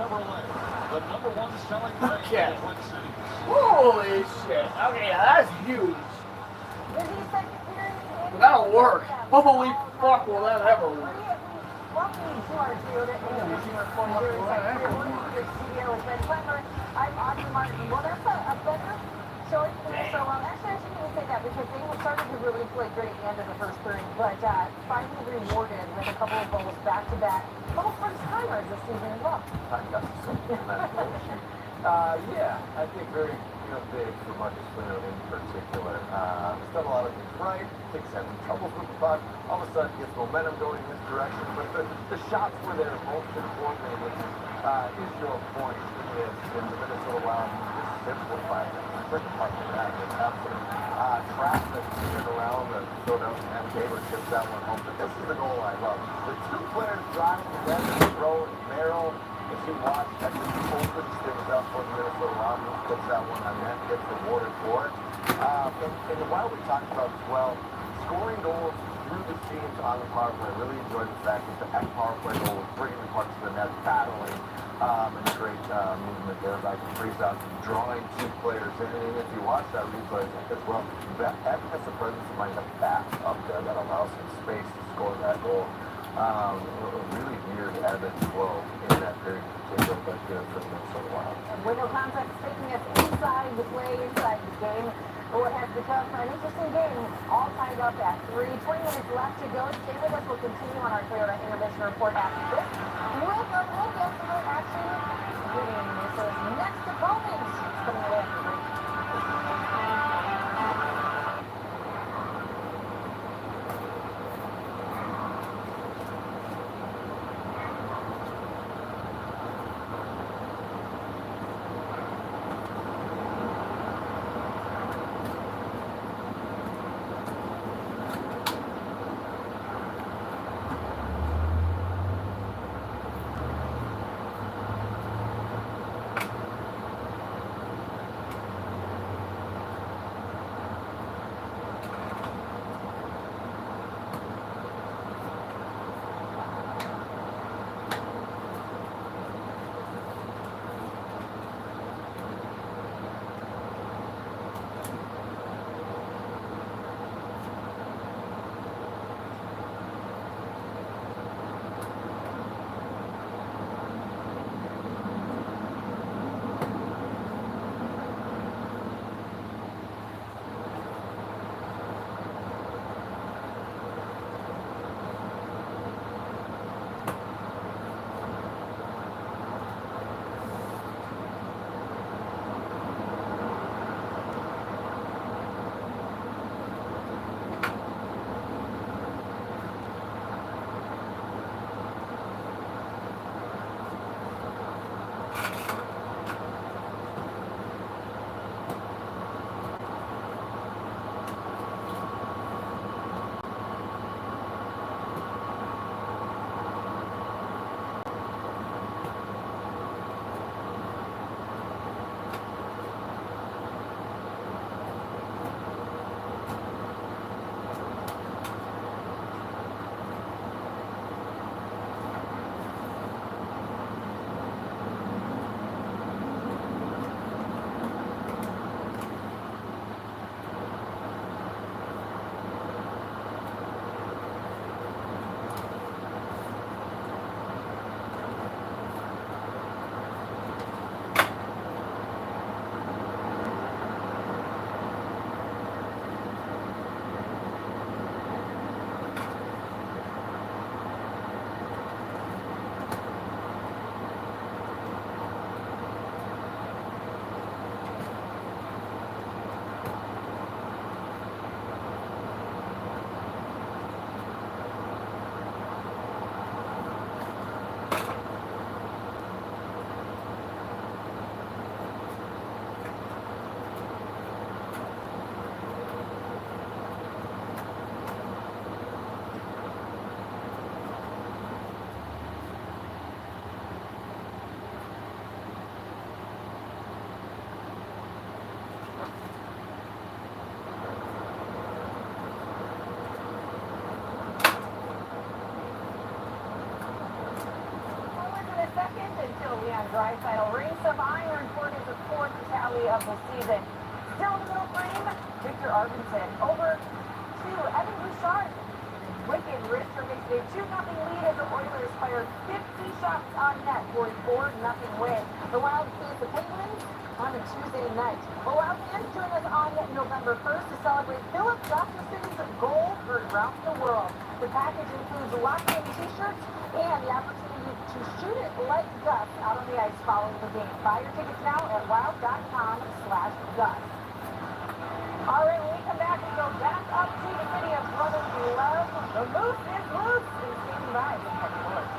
Chevrolet, the #1 selling brand Okay. in the Twin Cities. Holy shit. Okay, that's huge. Busy second period. That'll work. Holy fuck, will that ever work? Welcome to our Toyota Innovation Report here inside Toyota Studio with Ben Clemmer. I'm Audrey Martin. Well, that's a better showing for them. So, actually, I shouldn't even say that because they had started to really play great at the end of the first period, but finally rewarded with a couple of goals back-to-back. Couple first-timers this season as well. Yeah, I think very big for Marcus Foligno in particular. He's done a lot of things right. Takes some troubles with the puck. All of a sudden gets momentum going in this direction. But the shots were there most importantly, which is your point. Is in the Minnesota Wild just simplified it. Bring the puck to that. It's absolute traffic in around the Philadelphia and Gaber chips that one home. But this is the goal I love. The two players driving together, throw and barrel. If you watch, that just opens things up for the Minnesota Wild. Who puts that one on net, gets rewarded for it. And the Wild we talked about as well, scoring goals through the teams on the power play. I really enjoyed the fact that the power play goal was bringing the puck to the net, battling, and great movement there by Kaprizov, drawing two players in. And if you watch that replay as well, that has the presence of mind, the back up there that allows him space to score that goal. A really weird ebb and flow in that period in particular, but good for the Minnesota Wild. And window contact is taking us inside the play, inside the game. What has become an interesting game, all tied up at 3. 20 minutes left to go. Stay with us. We'll continue on our Toyota Intermission Report after this. We'll get some more action, including Minnesota's next opponent. It's coming away from the break. Leon Draisaitl rings some iron for his fourth tally of the season. Still in the middle frame, Victor Arvidsson over to Evan Bouchard. Wicked wrister makes it a 2-0 lead as the Oilers fired 50 shots on net for a 4-0 win. The Wild face the Penguins on a Tuesday night. The Wild fans join us on November 1st to celebrate Philip Gustafson's goal heard around the world. The package includes locked-in t-shirts and the opportunity to shoot it like Gus out on the ice following the game. Buy your tickets now at wild.com/Gus. All right, when we come back, we go back up to the city of brotherly love. The Moose is loose and standing by in Kenny Woods.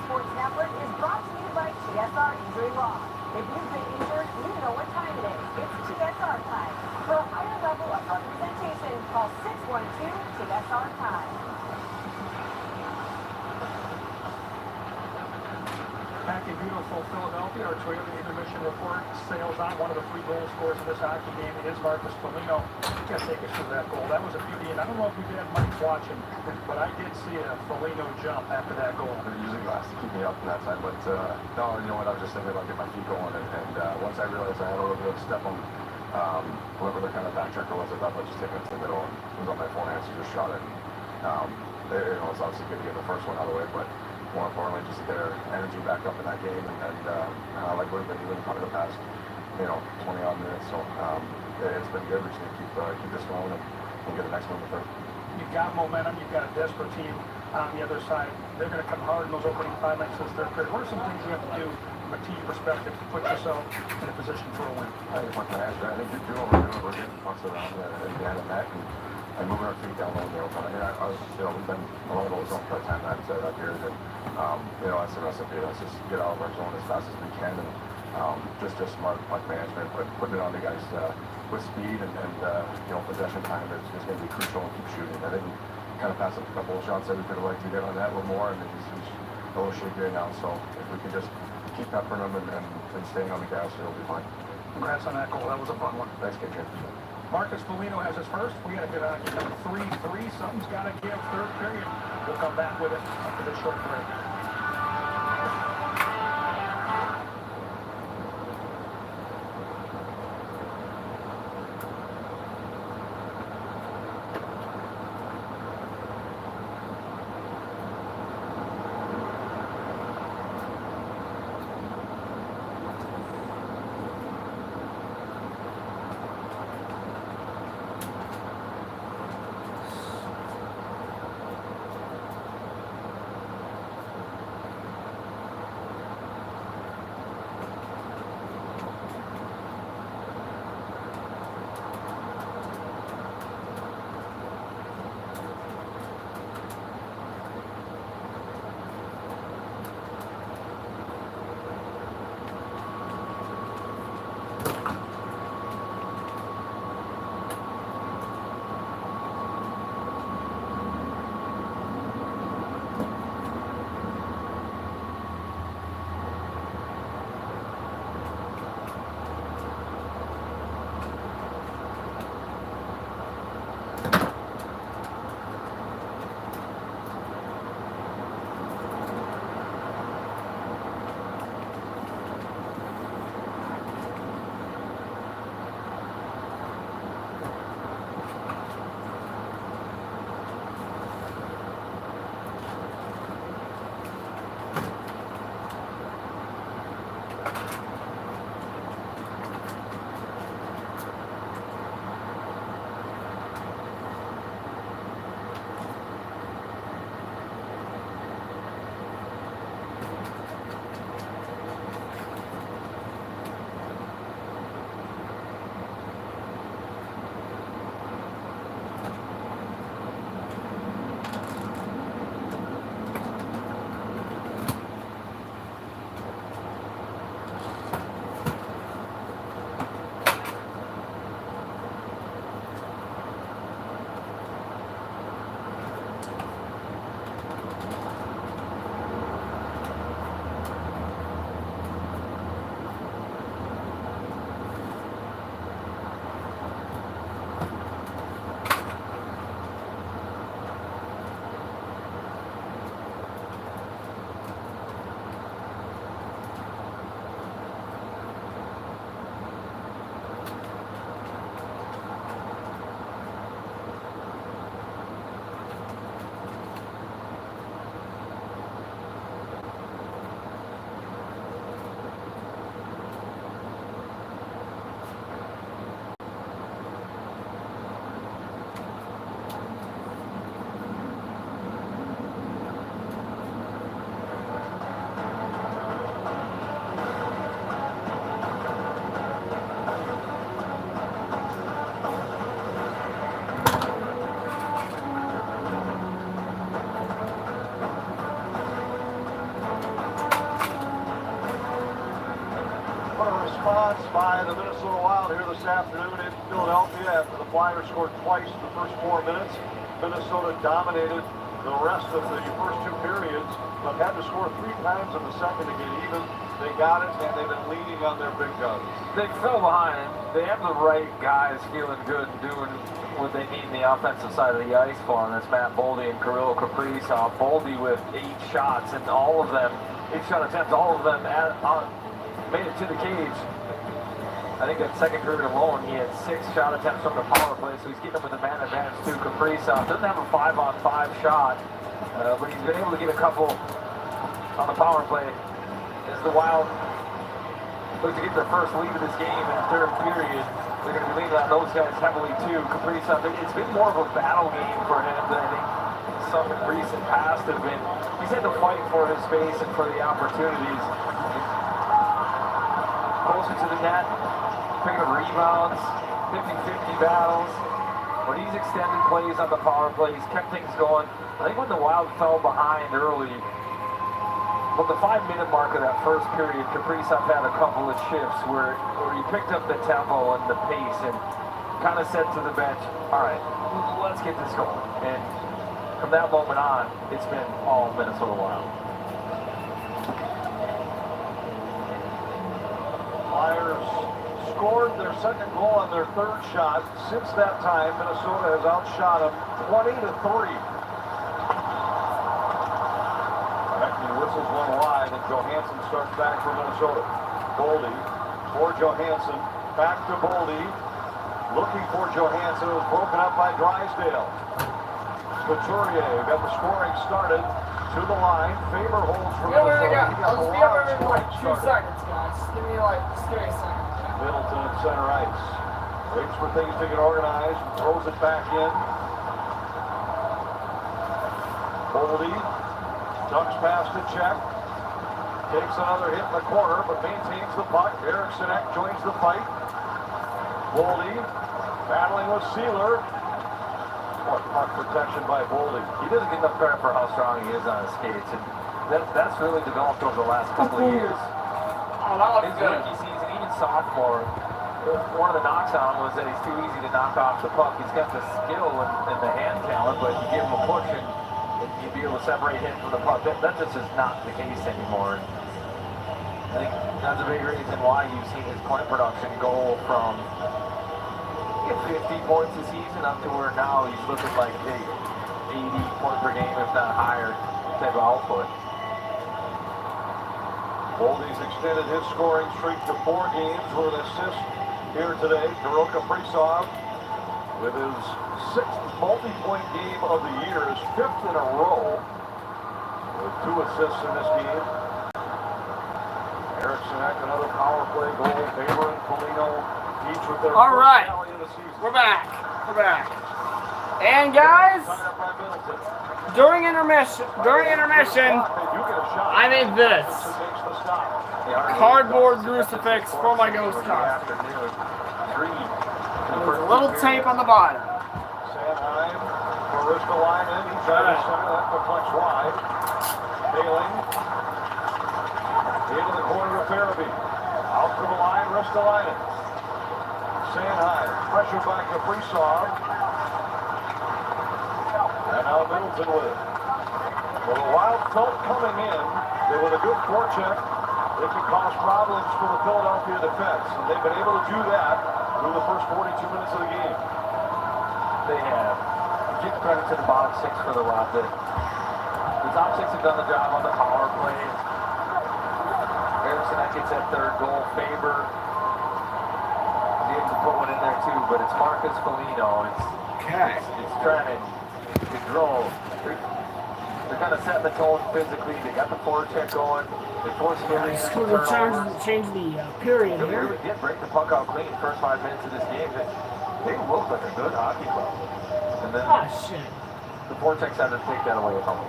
Sports Network is brought to you by TSR Injury Law. If you've been injured, you know what time it is. It's TSR time. For a higher level of representation, call 612-TSR-TIME. Back in beautiful Philadelphia, our Toyota Intermission Report sails on. One of the 3 goal scorers in this hockey game is Marcus Foligno. You can't take us through that goal. That was a beauty, and I don't know if we did have Mike watching, but I did see a Foligno jump after that goal. They're using glass to keep me up from that side, but no, you know what, I was just thinking about getting my feet going, and once I realized I had a little bit of step on whoever the kind of back checker was, I thought about just taking it to the middle, and it was on my forehand, so just shot it. It's obviously good to get the first one out of the way, but more importantly, just to get our energy back up in that game, and I like what we've been doing probably the past, 20-odd minutes, so it's been good. We're just going to keep this going and get the next one in the third. You've got momentum, you've got a desperate team on the other side. They're going to come hard in those opening 5 minutes of this third period. What are some things you have to do from a team perspective to put yourself in a position for a win? I think what I think you're doing what we're doing. We're getting pucks around and behind the net and moving our feet down on the open. We've been a lot of those zone for 10 minutes that period, and that's the recipe. Let's just get out of our zone as fast as we can, and just smart puck management, but putting it on the guys with speed and possession time is going to be crucial, and keep shooting. I think we kind of passed up a couple of shots that we could have liked to get on that a little more, and he's a little shaky right now. So if we can just keep peppering them and staying on the gas, it'll be fine. Congrats on that goal. That was a fun one. Thanks, KJ. Marcus Foligno has his first. We got to get on to number 3-3. Something's got to give. Third period. We'll come back with it after this short break. By the Minnesota Wild here this afternoon in Philadelphia after the Flyers scored twice in the first 4 minutes. Minnesota dominated the rest of the first 2 periods, but had to score 3 times in the second to get even. They got it, and they've been leaning on their big guns. They fell behind. They have the right guys feeling good and doing what they need in the offensive side of the ice for them. That's Matt Boldy and Kirill Kaprizov. Boldy with 8 shots, and all of them, 8 shot attempts, all of them made it to the cage. I think that second period alone, he had 6 shot attempts from the power play, so he's getting them with a man advantage to Kaprizov. Doesn't have a 5-on-5 shot, but he's been able to get a couple on the power play as the Wild look to get their first lead of this game in the third period. They're going to be leaning on those guys heavily too. Kaprizov, it's been more of a battle game for him than I think some in recent past have been. He's had to fight for his space and for the opportunities. Closer to the net, picking up rebounds, 50-50 battles. But he's extended plays on the power play. He's kept things going. I think when the Wild fell behind early, but the 5-minute mark of that first period, Kaprizov had a couple of shifts where he picked up the tempo and the pace and kind of said to the bench, all right, let's get this going. And from that moment on, it's been all Minnesota Wild. scored their second goal on their third shot. Since that time, Minnesota has outshot them 20-3. Beckman whistles one wide, and Johansson starts back for Minnesota. Boldy for Johansson. Back to Boldy. Looking for Johansson. It was broken up by Drysdale. Couturier got the scoring started. To the line. Faber holds for Minnesota. Let's be over in like 2 seconds, guys. Just give me a second. Middleton at center ice. Waits for things to get organized. Throws it back in. Boldy ducks past to check. Takes another hit in the corner, but maintains the puck. Eriksson Ek joins the fight. Boldy battling with Sealer. What puck protection by Boldy. He doesn't get enough credit for how strong he is on his skates, and that's really developed over the last couple of years. Oh, that looks His good. rookie season, even sophomore, one of the knocks on him was that he's too easy to knock off the puck. He's got the skill and the hand talent, but you give him a push and you'd be able to separate him from the puck. That just is not the case anymore. And I think that's a big reason why you've seen his point production go from 50 points a season up to where now he's looking like 80 points per game, if not higher, type of output. Boldy's extended his scoring streak to 4 games with an assist here today. Kirill Kaprizov with his 6th multi-point game of the year, his 5th in a row with 2 assists in this game. Eriksson Ek, another power play goal. Faber and Foligno each with their All right. first tally of the season. We're back. And guys, during intermission, I made this cardboard crucifix for my ghost car. There's a little tape on the bottom. Sanheim for Ristolainen. He's out of center. That deflects wide. Failing. Into the corner of Farabee. Out to the line, Ristolainen. Sanheim, pressure by Kaprizov. And now Middleton with it. Well, the Wild felt coming in. They with a good forecheck. They could cause problems for the Philadelphia defense. And they've been able to do that through the first 42 minutes of the game. They have. Give credit to the bottom 6 for the Wild. The top 6 have done the job on the power play. Eriksson Ek gets that 3rd goal. Faber able to put one in there too, but it's Marcus Foligno. It's trying to grow. They're kind of setting the tone physically. They got the forecheck going. They force Foligno to Change the period They here. really did break the puck out clean first 5 minutes of this game. They look like a good hockey club. And then Shit. the forecheck had to take that away from them.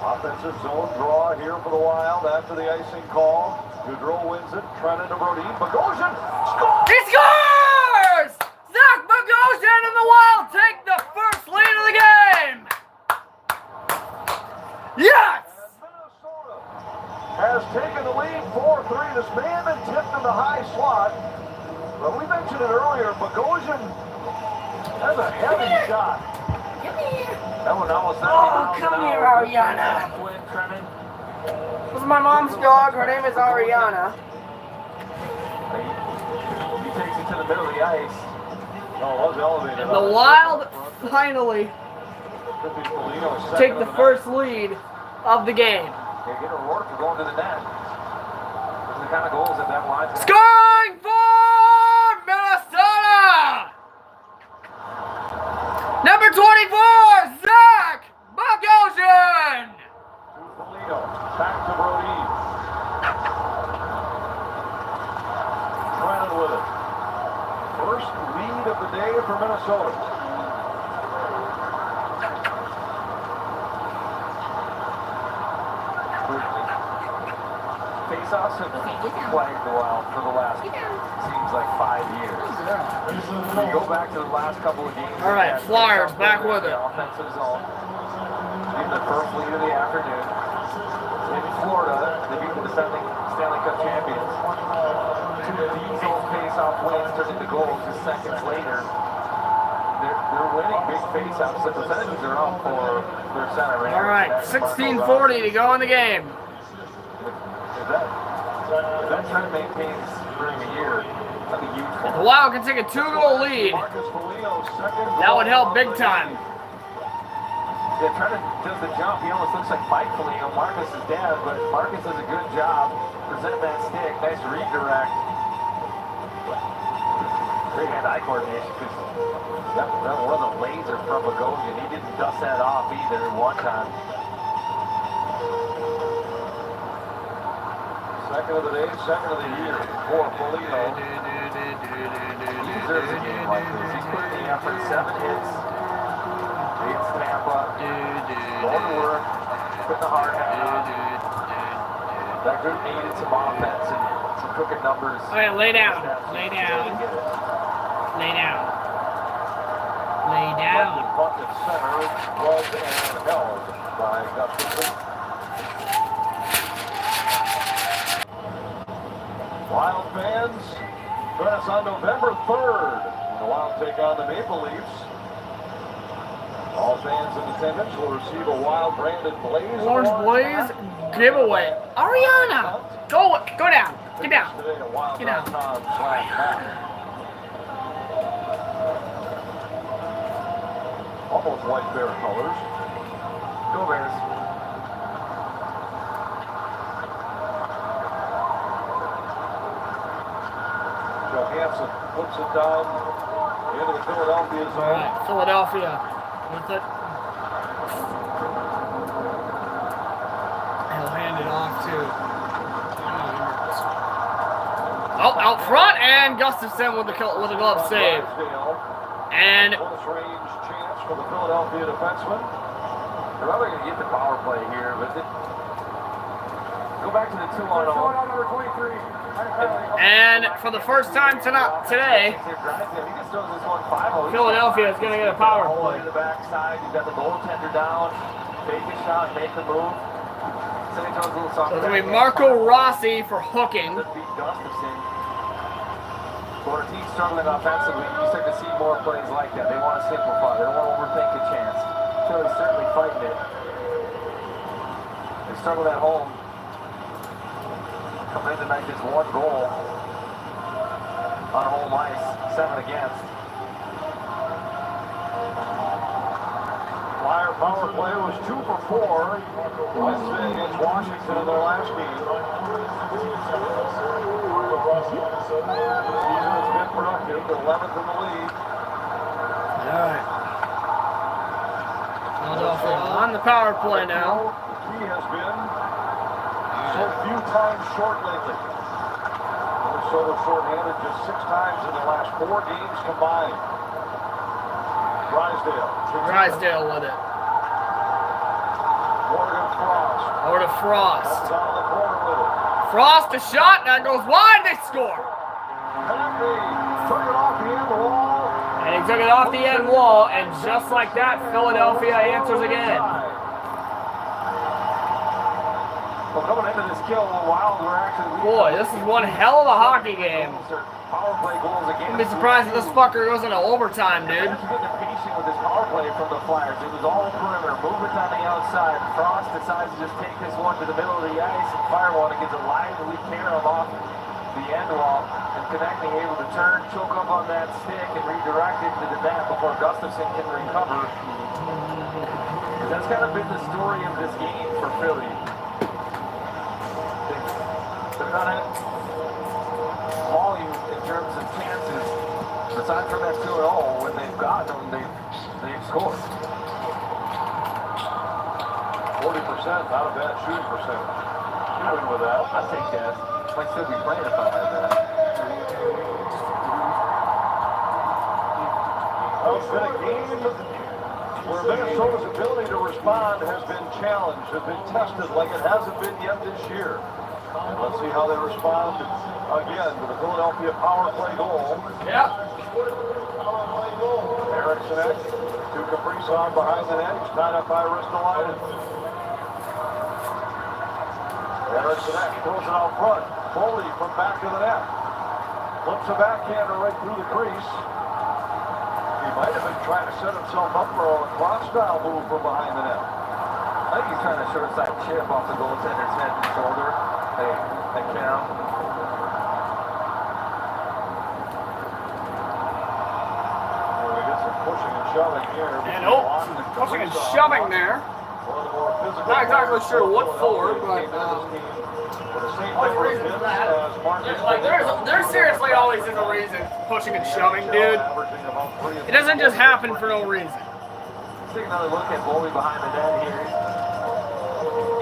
Offensive zone draw here for the Wild after the icing call. Gaudreau wins it. Trenton to Brodin. Bogosian scores! He scores! Zach Bogosian and the Wild take the first lead of the game! Yes! Minnesota has taken the lead 4-3. This may have been tipped in the high slot. But we mentioned it earlier. Bogosian has a heavy shot. Come here. That one almost Come here, Ariana. This is my mom's dog. Her name is Ariana. He takes it to the middle of the ice. No, it was elevated. And the Wild finally take the first lead of the game. They get a reward for going to the net. Those are the kind of goals that line. Scoring for Minnesota! Number 24, Zach Bogosian! Foligno, back to Brodin. Trenton with it. First lead of the day for Minnesota. Face-offs have plagued the Wild for the last, seems like 5 years. You go back to the last couple of games. All right, Flyers back with it. Offensive zone. Getting the first lead of the afternoon. In Florida, they beat the defending Stanley Cup champions. 2 of these old face-off wins turned into goals just seconds later. They're winning big face-offs. The percentages are up for their center. All right, 16:40 to go in the game. Is that If that trend maintains during the year, that'd be huge for The Wild can take a 2-goal lead. That would help big time. Yeah, Trenton does the jump. He almost looks like Mike Foligno, Marcus' dad, but Marcus does a good job presenting that stick. Nice redirect. Great hand-eye coordination because that was a laser from Bogosian. He didn't dust that off either one time. Second of the day, second of the year for Foligno. He deserves a game like this. He's put in the effort, 7 hits. Beats Tampa. Going to work. Putting the hard hat on. That group needed some offense and some crooked numbers. Okay, lay down. Lay down. Lay down. Lay down. Punt at center was and held by Gustafson. Wild fans, join us on November 3rd when the Wild take on the Maple Leafs. All fans in attendance will receive a Wild branded Blaze Orange Blaze giveaway. Ariana! Go down. Get down. Today at Get down. wild.com/map. Almost white bear colors. Go Bears. Johansson puts it down into the Philadelphia All zone. right, Philadelphia with it. He'll hand it off to. Oh, out front, and Gustafson with a glove save. And Close range chance for the Philadelphia defenseman. They're probably going to get the power play here, but go back to the 2-on-0. Number 23. And for the first time today, Philadelphia is going to get a power play. The backside, you've got the goaltender down, take a shot, make the move. So it's going to be Marco Rossi for hooking. For a team struggling offensively, you start to see more plays like that. They want to simplify. They don't want to overthink a chance. Philly's certainly fighting it. They struggled at home. Coming in tonight, just 1 goal on home ice, 7 against. Flyer power play was 2 for 4 Wednesday against Washington in their last game. Season has been productive, 11th in the league. All right. Philadelphia on the power play now. The key has been so few times short lately. Minnesota shorthanded just 6 times in their last 4 games combined. Drysdale with it. Morgan Frost. Over to Frost. Comes down the corner with it. Frost a shot, that goes wide, they score. Henry took it off the end wall. And he took it off the end wall, and just like that, Philadelphia answers again. Well, coming into this kill, the Wild were actually... Boy, this is one hell of a hockey game. Power play goals again. I'd be surprised if this fucker goes into overtime, dude. That's good patient with this power play from the Flyers. It was all perimeter, movement on the outside. Frost decides to just take this one to the middle of the ice, and Firewater gets a lively tear him off the end wall, and connecting, able to turn, choke up on that stick, and redirect it to the net before Gustafson can recover. That's kind of been the story of this game for Philly. They're not at volume in terms of chances. Aside from that 2-0, when they've gotten them, they've scored. 40%, not a bad shooting percentage. Shooting with that. I think that. Might still be playing if I had that. Well, it's been a game where Minnesota's ability to respond has been challenged, has been tested like it hasn't been yet this year. And let's see how they respond again to the Philadelphia power play goal. Yep. Eriksson to Kaprizov behind the net. He's tied up by Ristolainen. Eriksson throws it out front. Foley from back to the net. Flips a backhander right through the crease. He might have been trying to set himself up for a cross-style move from behind the net. I think he's trying to short side chip off the goaltender's head and shoulder. They can't him. We get some pushing and shoving here. And pushing and shoving there. One of the more physical. Not exactly sure what for, but there seriously always is a reason. Pushing and shoving, dude. It doesn't just happen for no reason. Let's take another look at Bowlby behind the net here.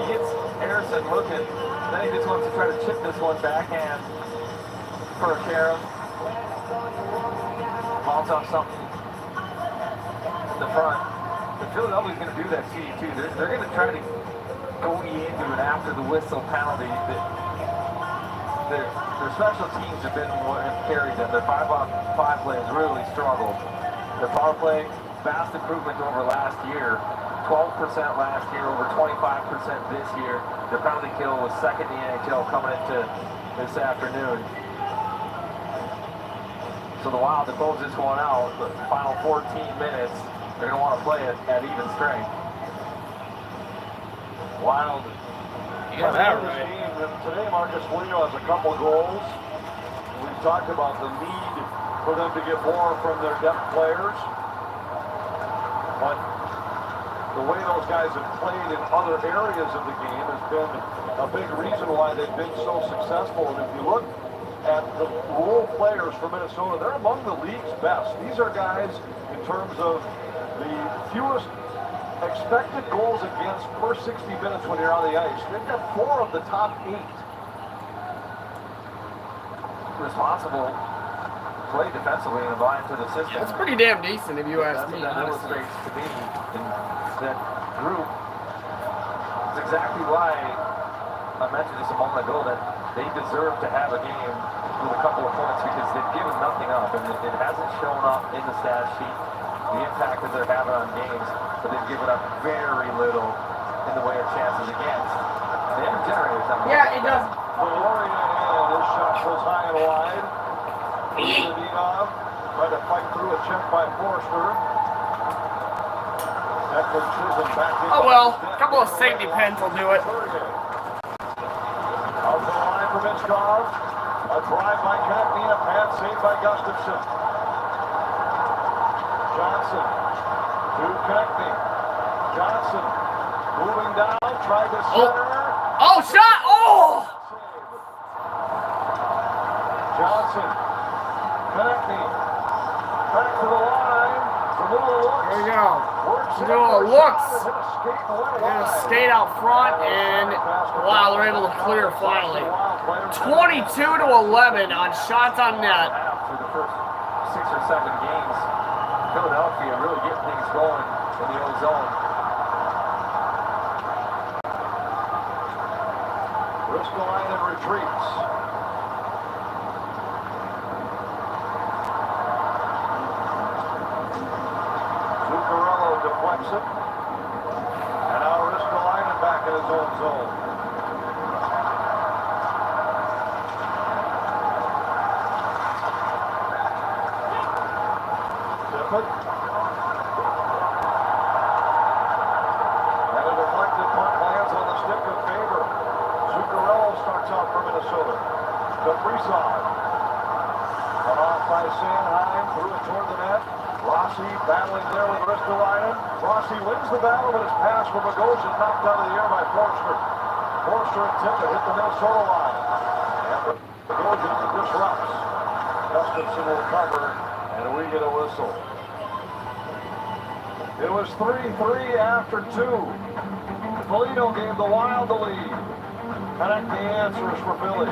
He gets Harrison looking. Then he just wants to try to chip this one backhand for a Karam. Bounce off something in the front. But Philadelphia's going to do that to you too. They're going to try to go into it after the whistle penalty. Their special teams have been what have carried them. Their 5-on-5 play has really struggled. Their power play, vast improvement over last year. 12% last year, over 25% this year. Their penalty kill was second in the NHL coming into this afternoon. So the Wild, to close this one out, the final 14 minutes, they're going to want to play it at even strength. Wild. You got that right. Today, Marcus Foligno has a couple goals. We've talked about the need for them to get more from their depth players. But the way those guys have played in other areas of the game has been a big reason why they've been so successful. And if you look at the role players for Minnesota, they're among the league's best. These are guys, in terms of the fewest expected goals against per 60 minutes when you're on the ice. They've got 4 of the top 8. Responsible play defensively and buy into the system. It's pretty damn decent if you ask me. That illustrates to me that group. It's exactly why I mentioned this a moment ago that they deserve to have a game with a couple of points because they've given nothing up and it hasn't shown up in the stat sheet, the impact that they're having on games, but they've given up very little in the way of chances against. They haven't generated something. Yeah, it does. This shot goes high and wide. Zadinov tried to fight through a check by Forster. Oh well, a couple of safety pins will do it. Out the line for Michkov. A drive by Konechny, a pad saved by Gustafsson. Johnson to Konechny. Johnson moving down, tried to center. Oh, shot! Oh! Johnson, Konechny, back to the line. There you go. Little looks. And a skate out front, and wow, they're able to clear finally. 22-11 on shots on net. Through the first 6 or 7 games, Philadelphia really getting things going in the old zone. Ristolainen retreats. Zuccarello deflects it. And now Ristolainen back in his own zone. Tippett. And a deflected puck lands on the stick of Faber. Zuccarello starts out for Minnesota. Kaprizov. Cut off by Sanheim. Threw it toward the net. Rossi battling there with Ristolainen. Rossi wins the battle, but his pass from Bogosian knocked out of the air by Forster. Forster and Tippett hit the Minnesota line. And Bogosian disrupts. Gustafsson will cover, and we get a whistle. It was 3-3 after 2. Foligno gave the Wild the lead. Konechny answers for Philly.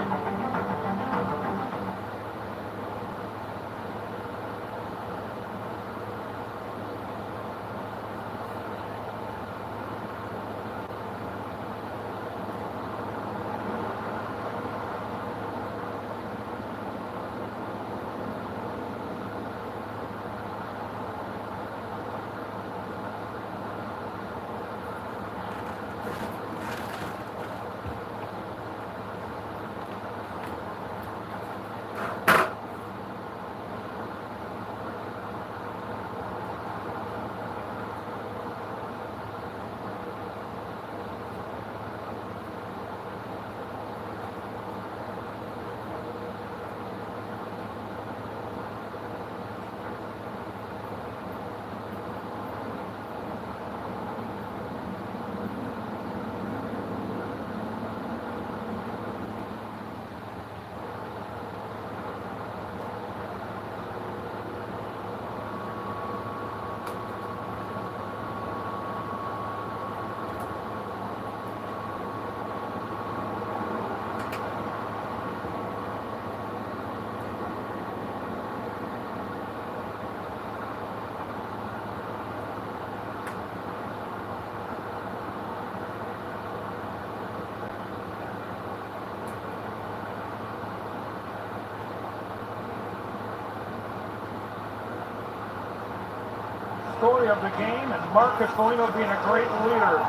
story of the game, and Marcus Foligno being a great leader.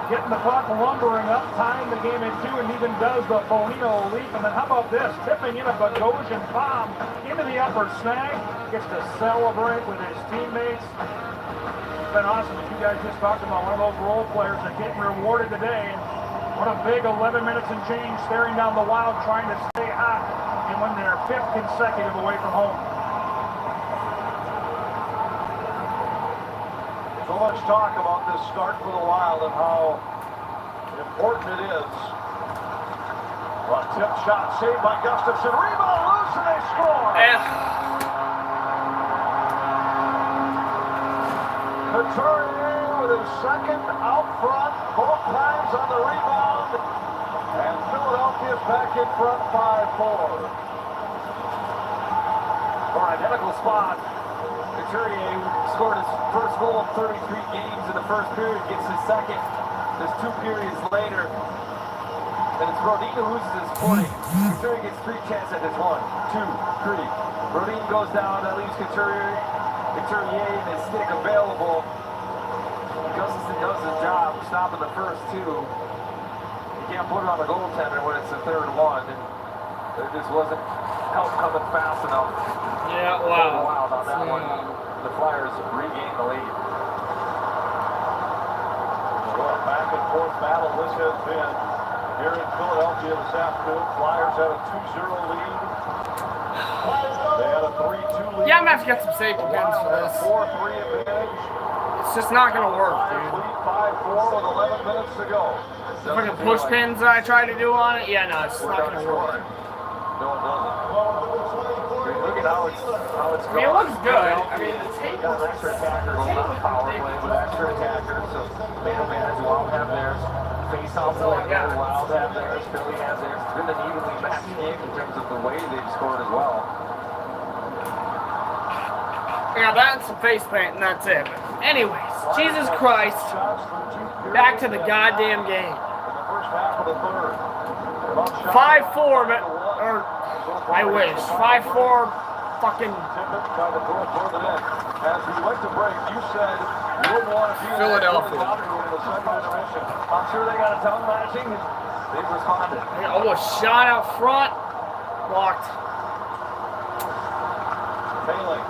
Getting the puck, lumbering up, tying the game in two, and even does the Foligno leap. And then how about this? Tipping in a Bogosian bomb into the upper snag. Gets to celebrate with his teammates. It's been awesome. As you guys just talked about, one of those role players that getting rewarded today. And what a big 11 minutes and change staring down the Wild, trying to stay hot and win their 5th consecutive away from home. So much talk about this start for the Wild and how important it is. A tip shot saved by Gustafsson. Rebound loose and they score. Couturier with his second out front, both times on the rebound. And Philadelphia's back in front 5-4. For an identical spot, Couturier scored his first goal in 33 games in the first period, gets his second. There's 2 periods later. And it's Brodin who loses his footing. Couturier gets 3 chances at this 1, 2, 3. Brodin goes down, that leaves Couturier and his stick available. Gustafsson does his job, stopping the first 2. You can't put it on the goaltender when it's the third one. And there just wasn't help coming fast enough. Yeah, wow. Wild on that one. The Flyers regain the lead. Well, back and forth battle this has been here in Philadelphia this afternoon. Flyers had a 2-0 lead. They had a 3-2 lead. Yeah, I'm gonna have to get some safety pins for this. 4-3 advantage. It's just not gonna work, dude. Lead 5-4 with 11 minutes to go. Fucking push pins that I tried to do on it, yeah, no, it's not gonna work. No, it doesn't. Look at how it's I mean, it looks good. I mean, the tape got an extra attacker going on the power play with extra attackers. So man advantage, Wild have theirs. Face off play there, Wild have theirs. Philly has theirs. It's been an evenly matched game in terms of the way they've scored as well. Yeah, that's some face paint and that's it. Anyways, Jesus Christ. Back to the goddamn game. 5-4, but, or, I wish. 5-4, fucking Philadelphia. I'm sure they got a tongue matching. They've responded. They almost shot out front. Blocked. Bailey,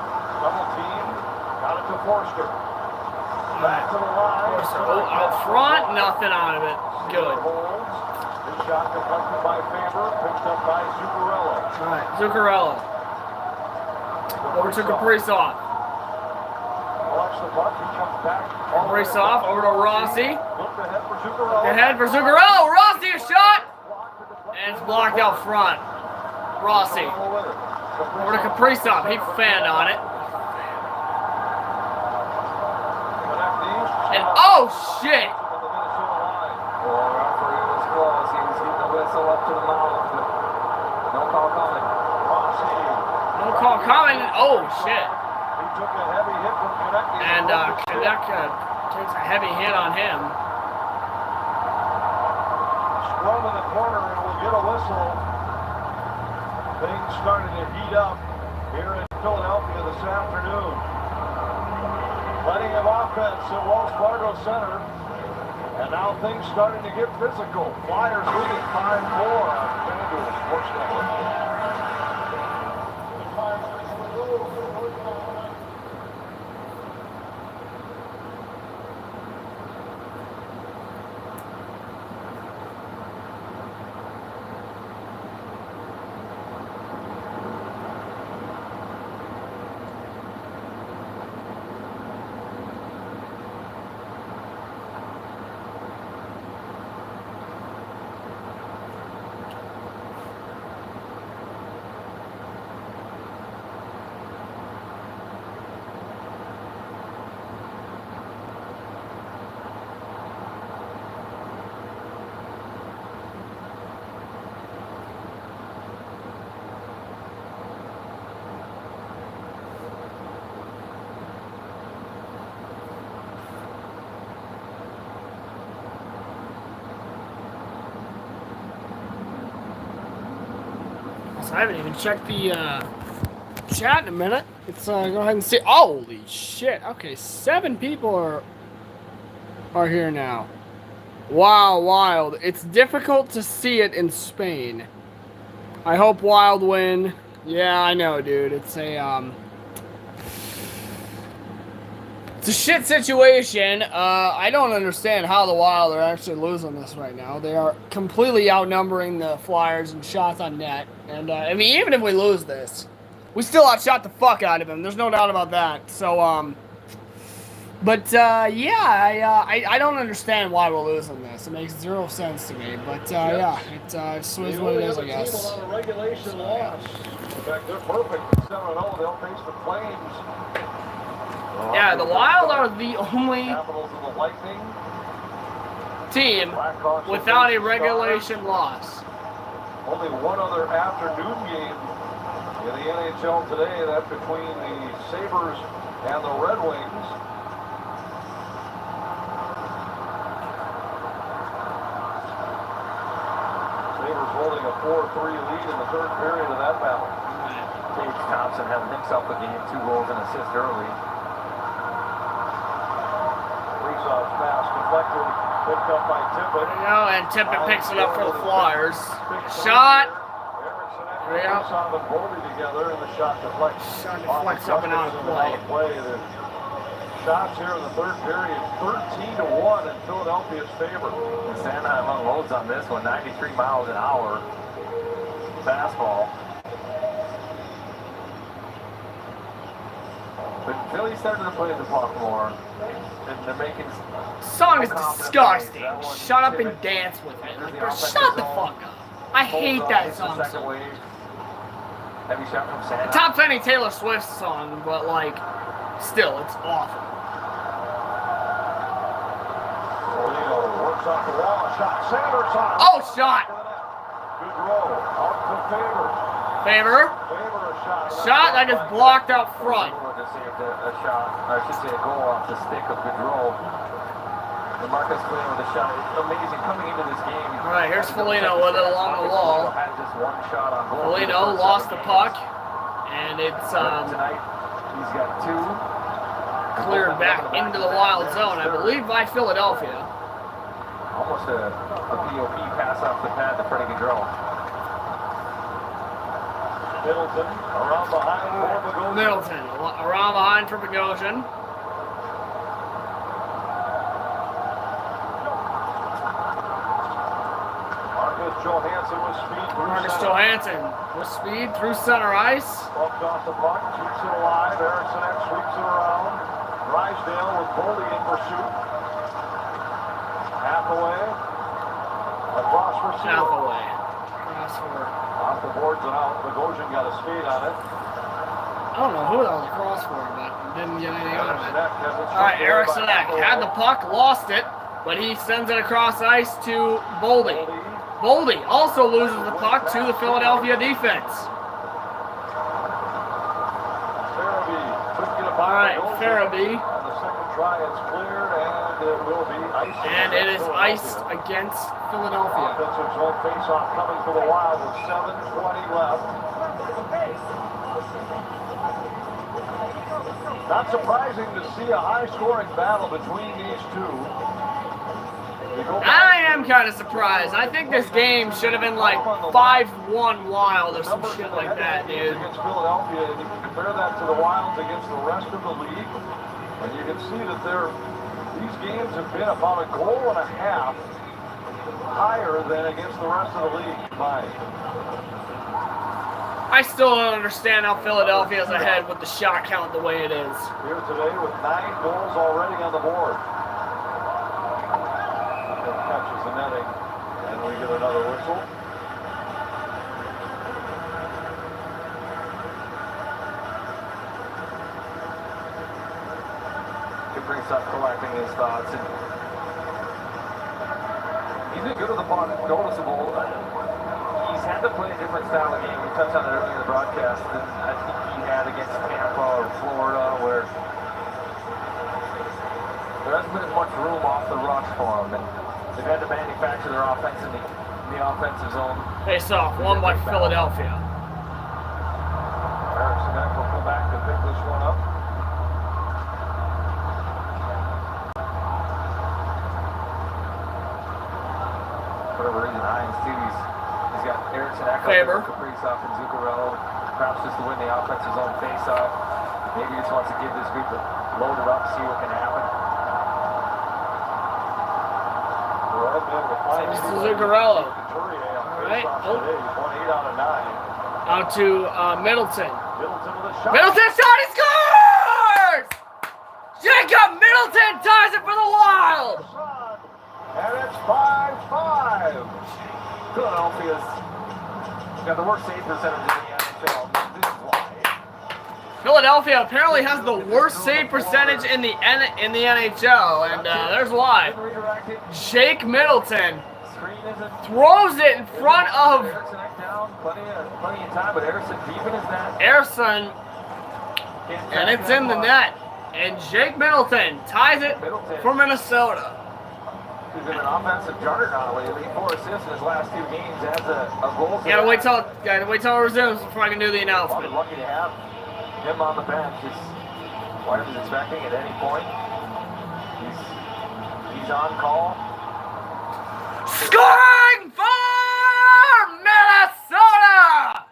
double team, got it to Forster. Back to the line. Oh, out front, nothing out of it. Good. His shot deflected by Faber, picked up by Zuccarello. All right, Zuccarello. Over to Kaprizov. Watch the puck, he comes back. Kaprizov over to Rossi. Looked ahead for Zuccarello. Ahead for Zuccarello. Rossi, a shot. And it's blocked out front. Rossi. Over to Kaprizov. He fanned on it. And oh shit! Oh, referee was close. He was getting the whistle up to the mouth, but no call coming. No call coming. Oh shit! He took a heavy hit from Konecny. And Konecny takes a heavy hit on him. Scrum in the corner and we'll get a whistle. Things starting to heat up here in Philadelphia this afternoon. Plenty of offense at Wells Fargo Center. And now things starting to get physical. Flyers leading 5-4 on FanDuel Sports Network. I haven't even checked the chat in a minute. Let's go ahead and see. Holy shit. Okay, 7 people are here now. Wow, Wild. It's difficult to see it in Spain. I hope Wild win. Yeah, I know, dude. It's a shit situation. I don't understand how the Wild are actually losing this right now. They are completely outnumbering the Flyers in shots on net. And, I mean, even if we lose this, we still outshot the fuck out of them. There's no doubt about that. So, yeah, I don't understand why we're losing this. It makes 0 sense to me. But, yeah, it is what it is, I guess. A regulation loss. In fact, they're perfect. 7-0. They'll face the Flames. Yeah, the Wild are the only Capitals and the Lightning. team without a regulation loss. Only one other afternoon game in the NHL today. That's between the Sabres and the Red Wings. Sabres holding a 4-3 lead in the third period of that battle. Tage Thompson had himself a game, 2 goals and assist early. Faceoff pass deflected, picked up by Tippett. There you go, and Tippett picks it up for the Flyers. Shot. Erickson and Faceoff and Boldy together, and the shot deflects. Shot deflects up and out of play. The shots here in the third period, 13-1 in Philadelphia's favor. Sanheim unloads on this one, 93 miles an hour. Fastball. But Philly's starting to play the puck more. And they're making... Song is disgusting. Shut up and dance with it. Like, shut the fuck up. I hate that song. Heavy shot from Sanheim. Top any Taylor Swift song, but like, still, it's awful. Works off the wall, a shot. Sanders on. Oh, shot. Good roll. Out to Faber. Faber. Faber a shot. Shot that is blocked out front. To save a shot, I should say a goal off the stick of Gaudreau. And Marcus Foligno with a shot. It's amazing coming into this game. All right, here's Foligno with it along the wall. Had just 1 shot on goal. Foligno lost the puck, and it's tonight he's got 2. Cleared back into the Wild zone, I believe by Philadelphia. Almost a POP pass off the pad to Freddie Gaudreau. Middleton around behind for Bogosian. Middleton around behind for Bogosian. Marcus Johansson with speed through Marcus center. Johansson with speed through center ice. Bumped off the puck, keeps it alive. Erickson sweeps it around. Drysdale with Boldy in pursuit. Hathaway across for Seal. Hathaway. Cross for... Off the boards and out. Bogosian got a skate on it. I don't know who that was across for, but didn't get anything out of it. All Alright, Erickson had the puck, lost it, but he sends it across ice to Boldy. Boldy also loses the puck to the Philadelphia defense. Alright, Farabee. On the second try, it's cleared, and it will be iced. And it is iced against Philadelphia. Offensive zone face-off coming for the Wild with 7:20 left. Not surprising to see a high-scoring battle between these two. I am kind of surprised. I think this game should have been like 5-1 Wild or some shit like that, dude. Against Philadelphia, and you can compare that to the Wilds against the rest of the league, and you can see that these games have been about a goal and a half higher than against the rest of the league combined. I still don't understand how Philadelphia is ahead with the shot count the way it is. Here today with 9 goals already on the board. Catches the netting, and we get another whistle. Kaprizov collecting his thoughts, and he's been good with the puck, noticeable. He's had to play a different style of game. We touched on it earlier in the broadcast than I think he had against Tampa or Florida, where there hasn't been as much room off the rush for him, and they've had to manufacture their offense in the offensive zone. Face off, won by Philadelphia. Erickson Erickson will come back to pick this one up. For whatever reason, Hines too, he's got Erickson, Faber, Kaprizov, and Zuccarello, perhaps just to win the offensive zone face-off. Maybe he just wants to give this group a load it up, see what can happen. This is Zuccarello. Right. Oh. 1 8 out of 9. Out to Middleton. Middleton with a shot. Middleton shot, he scores! Jacob Middleton ties it for the Wild! And it's 5-5. Philadelphia's got the worst save percentage in the NHL. This is why. Philadelphia apparently has the worst save percentage in the NHL, and there's why. Jake Middleton throws it in front of Plenty of time, but Erickson deep in his net. Erickson, and it's in the net. And Jake Middleton ties it for Minnesota. He's been an offensive juggernaut lately. 4 assists in his last 2 games. Adds a goal. Gotta wait till it resumes before I can do the announcement. I'll be lucky to have him on the bench. His wife is expecting at any point. He's on call. Scoring for Minnesota!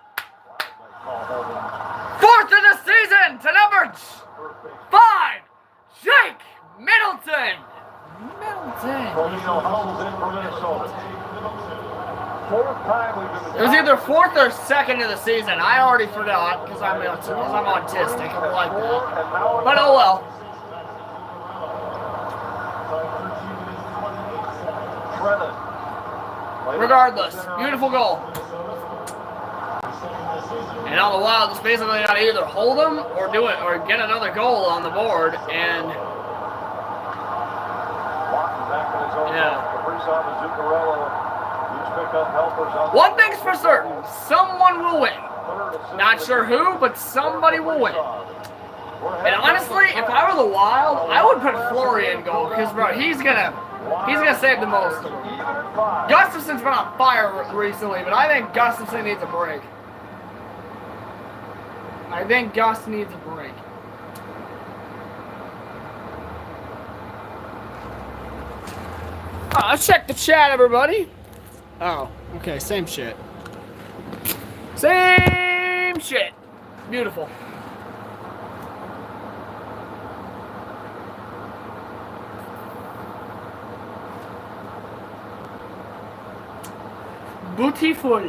4th of the season to number 5, Jake Middleton. Foligno hustles in for Minnesota. 4th time we've been. It was either 4th or 2nd of the season. I already forgot because I'm autistic. I'm like that. But oh well. Regardless, beautiful goal. And now the Wild just basically got to either hold them or do it or get another goal on the board. And one thing's for certain, someone will win. Not sure who, but somebody will win. And honestly, if I were the Wild, I would put Fleury in goal because, bro, he's gonna save the most of them. Gustafson's been on fire recently, but I think Gustafson needs a break. I think Gus needs a break. Let's check the chat, everybody. Oh, okay, same shit. Same shit. Beautiful. Beautiful.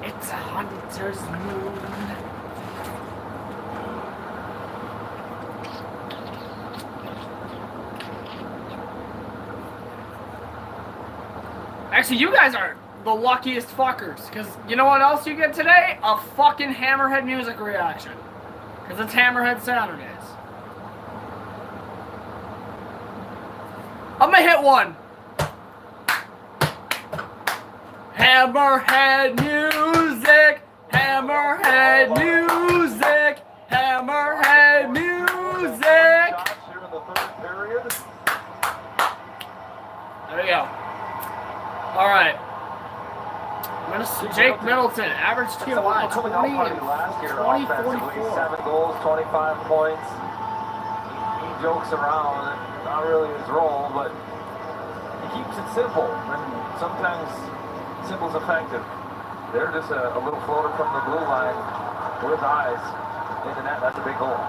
It's a hunter's moon. Actually, you guys are the luckiest fuckers, because you know what else you get today? A fucking Hammerhead music reaction. Because it's Hammerhead Saturdays. I'm gonna hit one. Hammerhead music, Hammerhead music, Hammerhead music. There we go. All right. Jake Middleton, average TOI 20 and 20, 44. 7 goals, 25 points. He jokes around, not really his role, but he keeps it simple. And sometimes simple's effective. They're just a little floater from the blue line with eyes in the net. That's a big goal.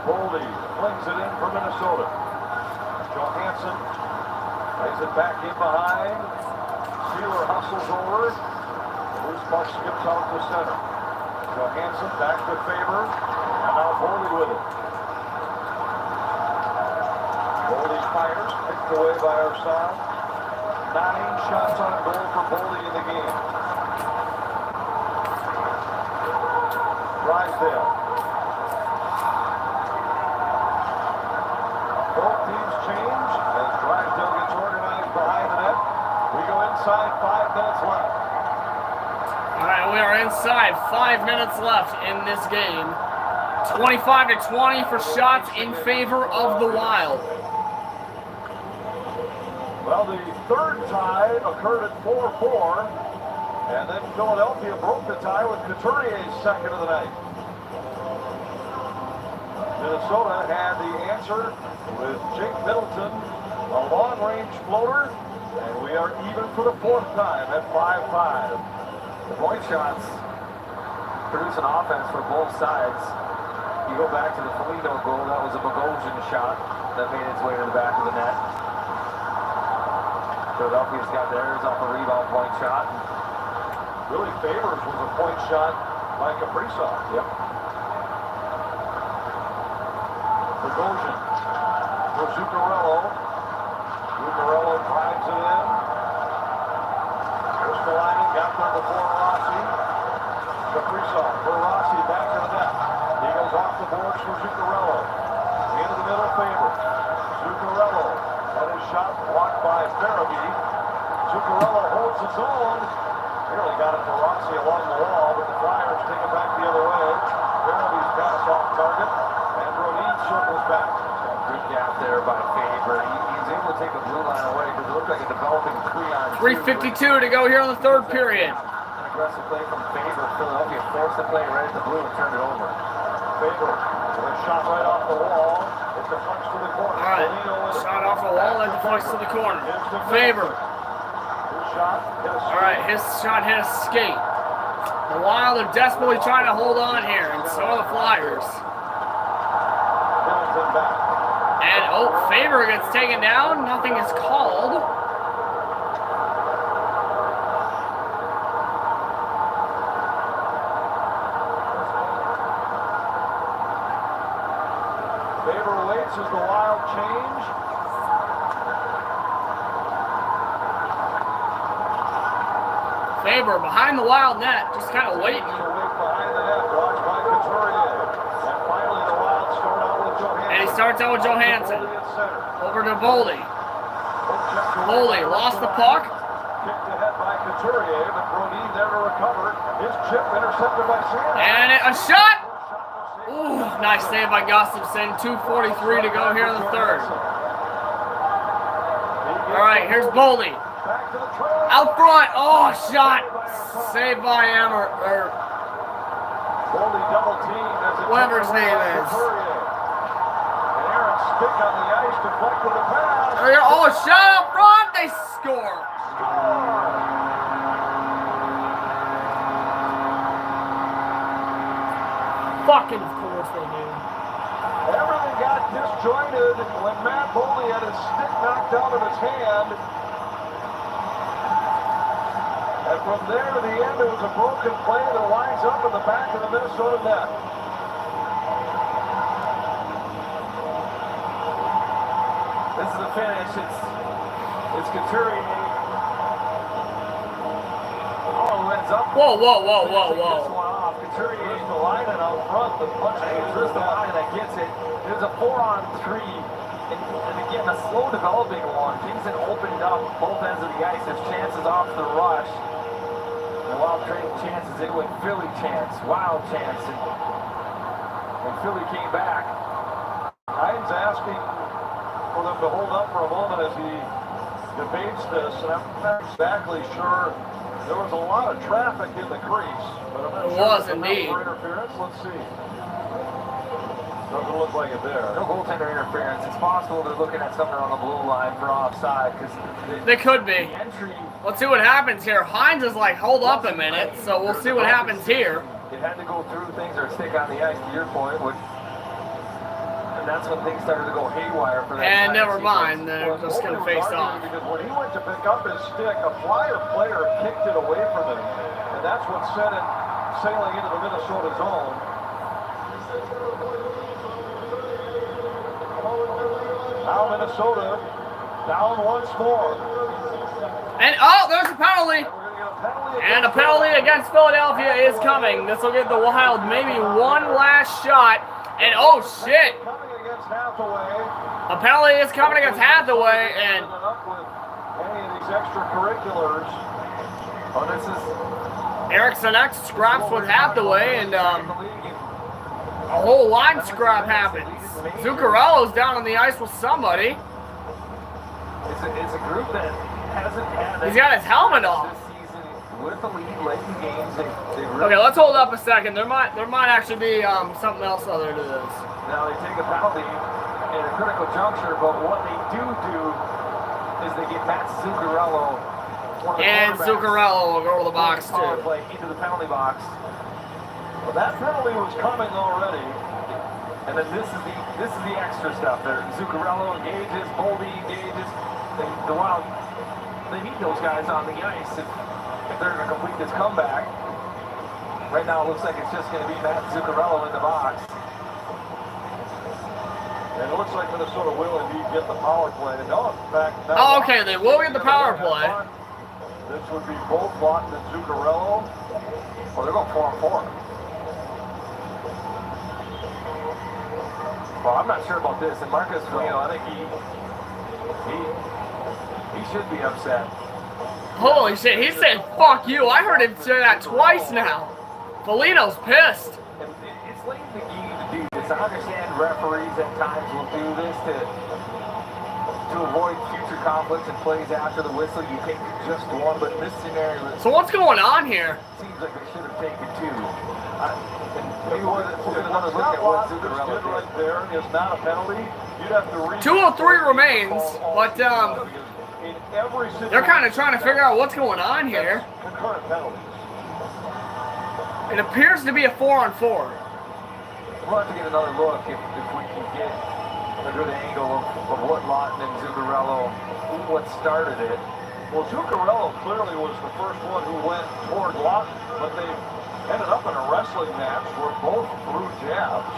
Boldy flings it in for Minnesota. Johansson lays it back in behind. Sealer hustles over. The loose puck skips out to center. Johansson back to Faber. And now Boldy with it. Boldy fires. knocked away by our side. 9 shots on goal for Boldy in the game. Drysdale. Both teams change as Drysdale gets organized behind the net. We go inside, 5 minutes left. All right, we are inside. 5 minutes left in this game. 25-20 for shots in favor of the Wild. Well, the third tie occurred at 4-4, and then Philadelphia broke the tie with Couturier's second of the night. Minnesota had the answer with Jake Middleton, a long-range floater, and we are even for the fourth time at 5-5. The point shots produce an offense for both sides. You go back to the Foligno goal, that was a Bogosian shot that made its way to the back of the net. Philadelphia's got theirs off a rebound point shot. Really Favors was a point shot by Kaprizov. Yep. Bogosian for Zuccarello. Zuccarello drives it in. Ristolainen got there before Rossi. Kaprizov for Rossi back to the net. He goes off the boards for Zuccarello. Into the middle, Favors. Zuccarello had his shot blocked by Farabee. Zuccarello holds his own. Nearly got it to Rossi along the wall, but the Flyers take it back the other way. Farabee's pass off target, and Brodin circles back. Good gap there by Faber. He's able to take the blue line away because it looked like a developing 3:52 to go here in the third period. An aggressive play from Faber. Philadelphia forced the play right at the blue and turned it over. Faber with a shot right off the wall. It deflects to the corner. All right, shot off the wall and deflects to the corner. Faber. All right, his shot hit a skate. The Wild are desperately trying to hold on here, and so are the Flyers. And, oh, Faber gets taken down. Nothing is called. Faber waits as the Wild change. Faber behind the Wild net, just kind of waiting. Behind the net, watched by Couturier. And finally the Wild start out with Johansson. And he starts out with Johansson. Over to Boldy. Boldy lost the puck. Kicked ahead by Couturier, but Brodin there to recover. His chip intercepted by Sanders. And a shot! Ooh, nice save by Gustafsson. 2:43 to go here in the third. All right, here's Boldy. Out front. Oh, shot. Saved by Emmer. Boldy double teamed as it whatever his name is. And Aaron Stick on the ice deflected the pass. Oh, shot out front. They score. Fucking of course they do. Everything got disjointed when Matt Boldy had his stick knocked out of his hand. And from there to the end, it was a broken play that winds up in the back of the Minnesota net. This is the finish. It's Couturier. Oh, ends up. Whoa, whoa, whoa, whoa, whoa. Couturier is the line and out front. The punch is the line that gets it. There's a 4-on-3. And again, a slow developing one. Kingston opened up both ends of the ice. There's chances off the rush. The Wild trading chances in with Philly chance. Wild chance. And Philly came back. Hines asking for them to hold up for a moment as he debates this. And I'm not exactly sure. There was a lot of traffic in the crease. But I'm not It sure was if it's indeed. enough for interference. Let's see. Doesn't look like it there. No goaltender interference. It's possible they're looking at something on the blue line for offside because They could be. the entry. Let's see what happens here. Hines is like, hold up a minute, so we'll see what happens here. It had to go through things or stick on the ice, to your point, which, and that's when things started to go haywire for that. And time never sequence. mind, they're just going to face off. Because when he went to pick up his stick, a Flyer player kicked it away from him. And that's what sent it sailing into the Minnesota zone. Now Minnesota Down once more. And oh, there's a penalty. And a penalty against Philadelphia is coming. This will give the Wild maybe one last shot. And oh shit! Coming against Hathaway. A penalty is coming against Hathaway, and Up with any of these extracurriculars. Oh, this is Erickson X scraps with Hathaway, and a whole line scrap happens. Zuccarello's down on the ice with somebody. it's a group that hasn't had He's got his helmet off. this season with the lead late in games. They really, Okay, let's hold up a second. There might actually be something else other to this. now they take a penalty in a critical juncture, but what they do is they get Matt Zuccarello. one of the And quarterbacks, Zuccarello will go to the box power too. play into the penalty box. But that penalty was coming already. And then this is the extra stuff there. Zuccarello engages, Boldy engages. The Wild, they need those guys on the ice if they're going to complete this comeback. Right now it looks like it's just going to be Matt Zuccarello in the box. And it looks like Minnesota will indeed get the power play. No, in fact, Oh, okay, they will get the power play. This would be both Lawton and Zuccarello. Well, they're going 4-on-4. Well, I'm not sure about this. And Marcus Foligno, I think he should be upset. Holy shit, he said fuck you. I heard him say that twice now. Foligno's pissed. And it's late in the game to do this. I understand referees at times will do this to avoid future conflicts and plays after the whistle. You take just one, but in this scenario, it So what's going on here? seems like they should have taken two. And maybe we'll get another look Scott at what Lawson just Zuccarello did did. right there is not a penalty. You'd have to read 2:03 remains, but in every situation. they're kind of trying to figure out what's going on here. Concurrent penalties. It appears to be a 4-on-4. We'll have to get another look if we can get a good angle of what Lawton and Zuccarello, what started it. Well, Zuccarello clearly was the first one who went toward Lawton, but they ended up in a wrestling match where both threw jabs.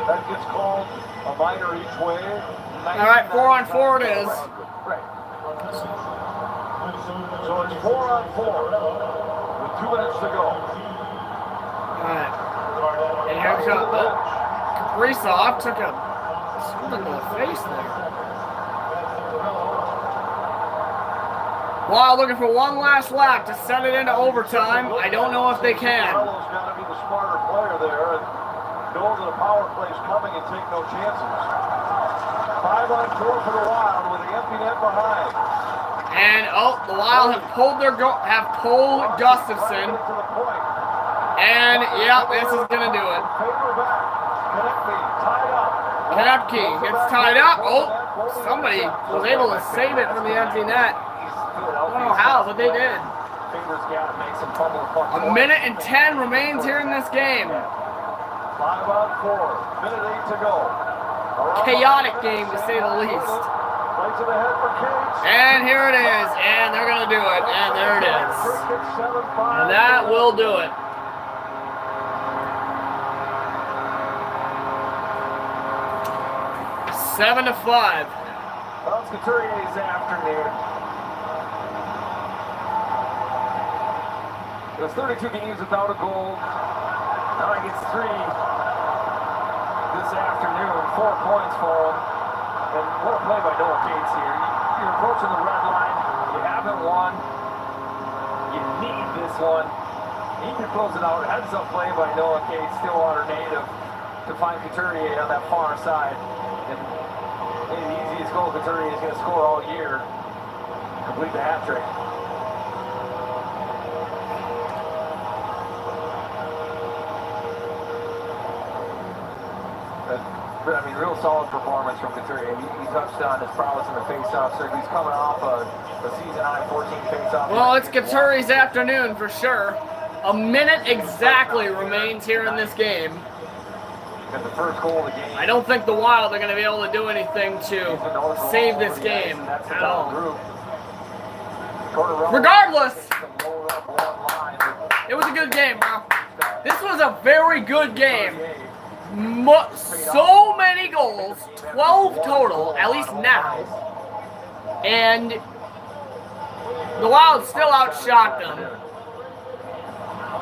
That gets called a minor each way. All right, 4-on-4 it is. Right. So it's 4-on-4 with 2 minutes to go. All right. And here comes Kaprizov took a something to the face there. Wild looking for one last lap to send it into overtime. I don't know if they can. Zuccarello's got to be the smarter player there and know that a power play's coming and take no chances. 5-on-4 for the Wild with the empty net behind. And oh, the Wild have pulled Gustafson. To the point. And yeah, this is gonna do it. Paper back. Konechny tied up. Konechny gets tied up. Oh, somebody was able to save it from the empty net. I don't know how, but they did. Fingers got it, makes him fumble the puck. A minute and 10 remains here in this game. 5-on-4. Minute 8 to go. Chaotic game to say the least. Plays it ahead for Cates. And here it is. And they're gonna do it. And there it is. Cricket 7-5. And that will do it. Seven to 5. Well, it's Couturier's afternoon. It was 32 games without a goal. Now he gets 3 this afternoon. 4 points for him. And what a play by Noah Cates here. You're approaching the red line. You haven't won. You need this one. He can close it out. Heads up play by Noah Cates, Stillwater native, to find Couturier on that far side. And maybe the easiest goal Couturier is going to score all year. Complete the hat trick. I mean, real solid performance from Couturier. He touched on his prowess in the face-off circuit. He's coming off a season-high 14 face-off. Well, it's Couturier's afternoon for sure. A minute exactly remains here in this game. Got the first goal of the game. I don't think the Wild are going to be able to do anything to save this game at all. Regardless, it was a good game, bro. This was a very good game. so many goals, 12 total, at least now. And the Wild still outshot them.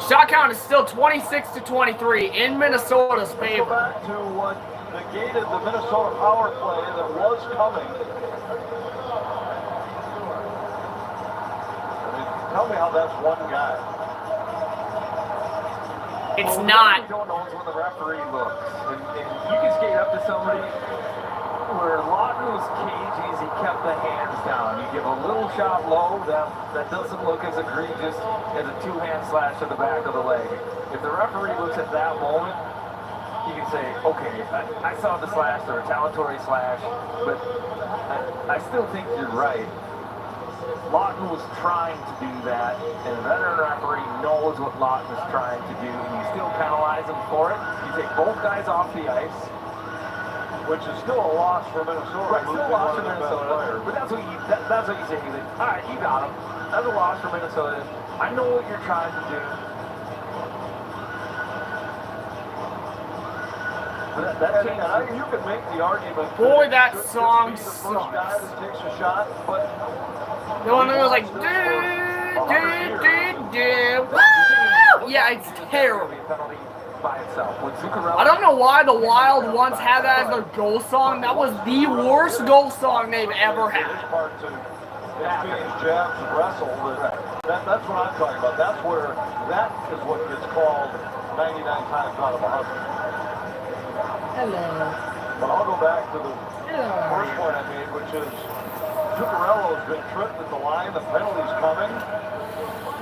Shot count is still 26-23 in Minnesota's Go favor. back to what negated the Minnesota power play that was coming. I mean, tell me how that's one guy. It's Well, not. What you don't know is when the referee looks. And you can skate up to somebody where Lawton was cagey as he kept the hands down. You give a little shot low, that doesn't look as egregious as a two-hand slash to the back of the leg. If the referee looks at that moment, you can say, okay, I saw the slash or a retaliatory slash, but I still think you're right. Lawton was trying to do that, and the veteran referee knows what Lawton is trying to do, and you still penalize him for it. You take both guys off the ice. Which is still a loss for Minnesota. Right, still a loss for Losing one of their best Minnesota. players. But that's what you say. He's like, all right, you got him. That's a loss for Minnesota. I know what you're trying to do. But that And you can make the argument. Boy, that it should song be the first sucks. guy that takes a shot, but The one that was like, woo! Yeah, it's terrible. penalty by itself. When Zuccarello, I don't know why the Wild once had that as their goal song. That was the worst goal song they've ever his had. part to exchange jabs and wrestle. That's what I'm talking about. That's where that is what gets called 99 times out of 100. Hello. But I'll go back to the first point I made, which is Zuccarello's been tripped at the line. The penalty's coming.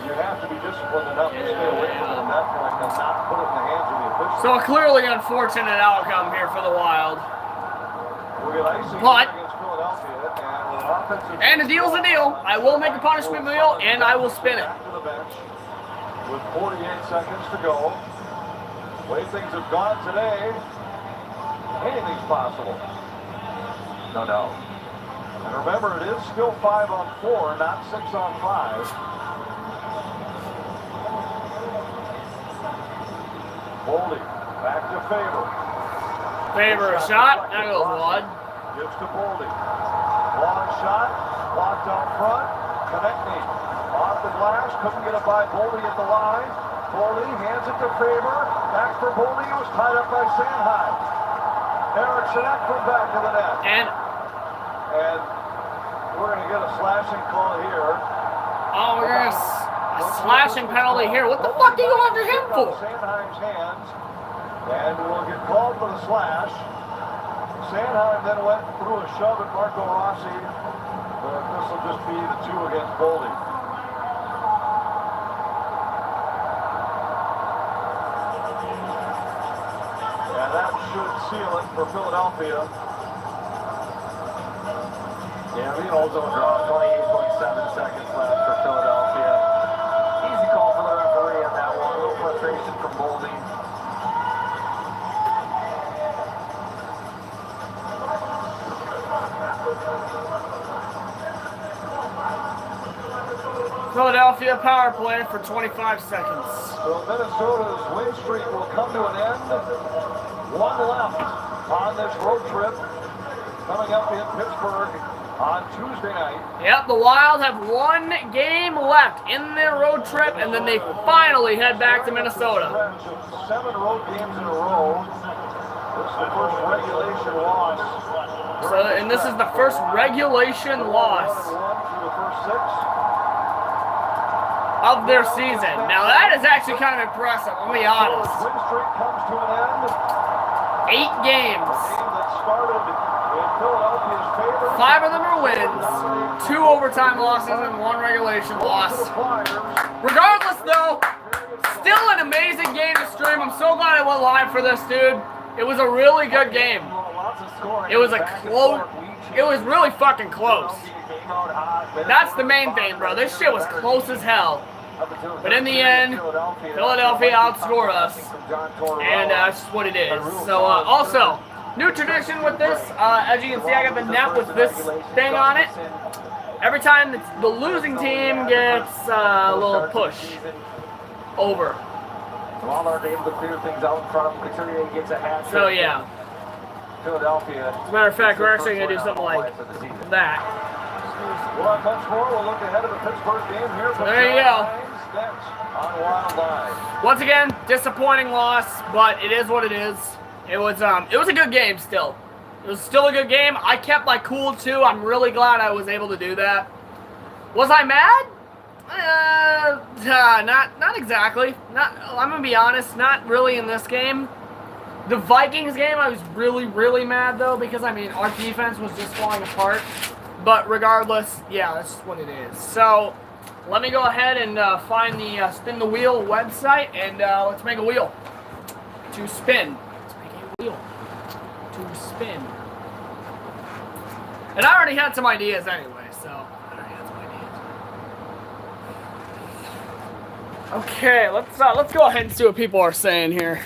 You have to be disciplined enough to stay away from it at that point and not put it in the hands of the officials. So a clearly unfortunate outcome here for the Wild. We get icing But- against Philadelphia, and with an offensive... And a deal's a deal. I will make a punishment wheel, and I will spin it. Back to the bench with 48 seconds to go. The way things have gone today, anything's possible. no doubt. And remember, it is still 5-on-4, not 6-on-5. Boldy, back to Faber. Favor a shot. That goes wide. Gives to Boldy. Long shot, blocked out front. Konechny off the glass, couldn't get it by Boldy at the line. Boldy hands it to Faber. Back for Boldy, he was tied up by Sanheim. Eriksson from back to the net. And, We're going to get a slashing call here. oh, we're going to a slashing penalty here. What the fuck are you going after him for? Sanheim's hands. And we'll get called for the slash. Sanheim then went through a shove at Marco Rossi. But this will just be the 2 against Boldy. And that should seal it for Philadelphia. Yeah, we can also draw 28.7 seconds left for Philadelphia. Easy call for the referee on that one. A little frustration from Boldy. Philadelphia power play for 25 seconds. So Minnesota's win streak will come to an end. 1 left on this road trip coming up in Pittsburgh on Tuesday night. Yep, the Wild have 1 game left in their road trip, and then they finally head back to Minnesota. 7 road games in a row. This is the first regulation loss. So, and this is the first regulation loss Through the first 6. of their season. Now that is actually kind of impressive, I'll be honest. Win streak comes to an end. 8 games. Game that started in Philadelphia's favor. 5 of them are wins, 2 overtime losses, and 1 regulation loss. Regardless, though, still an amazing game to stream. I'm so glad I went live for this, dude. It was a really good game. It was a close. It was really fucking close. That's the main thing, bro. This shit was close as hell. But in the end, Philadelphia outscored us. And that's just what it is. So, also, new tradition with this. As you can see, I got the net with this thing on it. Every time the losing team gets a little push over. The Wildard able to clear things out in front of him. Couturier gets a hat trick. So yeah. Philadelphia. As a matter of fact, we're actually gonna do something like that. We'll have much more. We'll look ahead of the Pittsburgh game here. So there you go. Next on Wild Eye. Once again, disappointing loss, but it is what it is. It was a good game still. It was still a good game. I kept my cool too. I'm really glad I was able to do that. Was I mad? Not exactly. I'm gonna be honest, not really in this game. The Vikings game, I was really mad though, because I mean our defense was just falling apart. But regardless, yeah, that's what it is. So let me go ahead and find the Spin the Wheel website, and let's make a wheel to spin. Let's make a wheel to spin. And I already had some ideas anyway, so I already had some ideas. Okay, let's go ahead and see what people are saying here.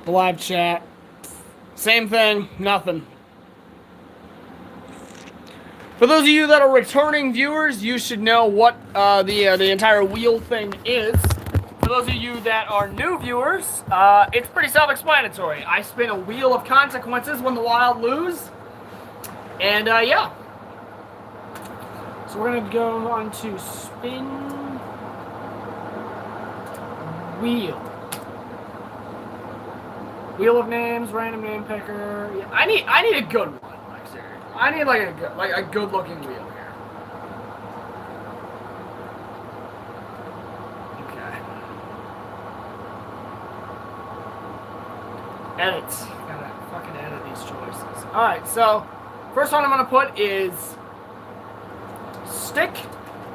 The live chat. Same thing, nothing. For those of you that are returning viewers, you should know what the entire wheel thing is. For those of you that are new viewers, it's pretty self-explanatory. I spin a wheel of consequences when the Wild lose. And, yeah. So we're going to go on to spin wheel. Wheel of names, random name picker. Yeah, I need a good one. Like seriously, I need like a good looking wheel here. Okay. Edits. Gotta fucking edit these choices. All right. So first one I'm gonna put is stick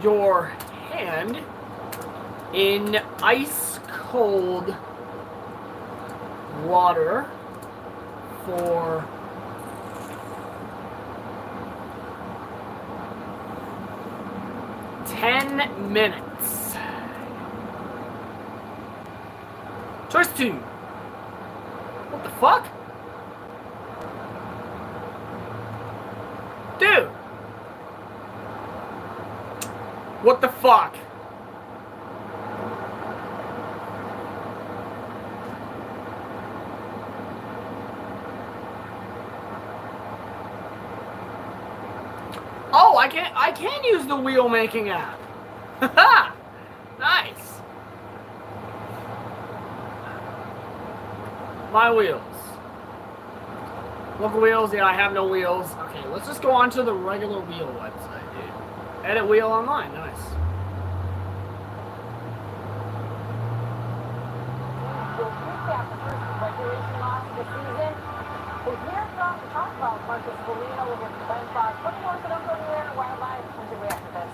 your hand in ice cold water for 10 minutes. Choice 2. What the fuck? Dude. What the fuck? Oh, I can use the wheel making app. Haha! Nice. My wheels. Local wheels, yeah, I have no wheels. Okay, let's just go on to the regular wheel website, dude. Edit wheel online, nice. We'll recap the first regulation loss of the season. We'll hear from talk about Marcus Foligno over Ben Fox. What do you want to put up over there in Wild Eye? When's your react to this?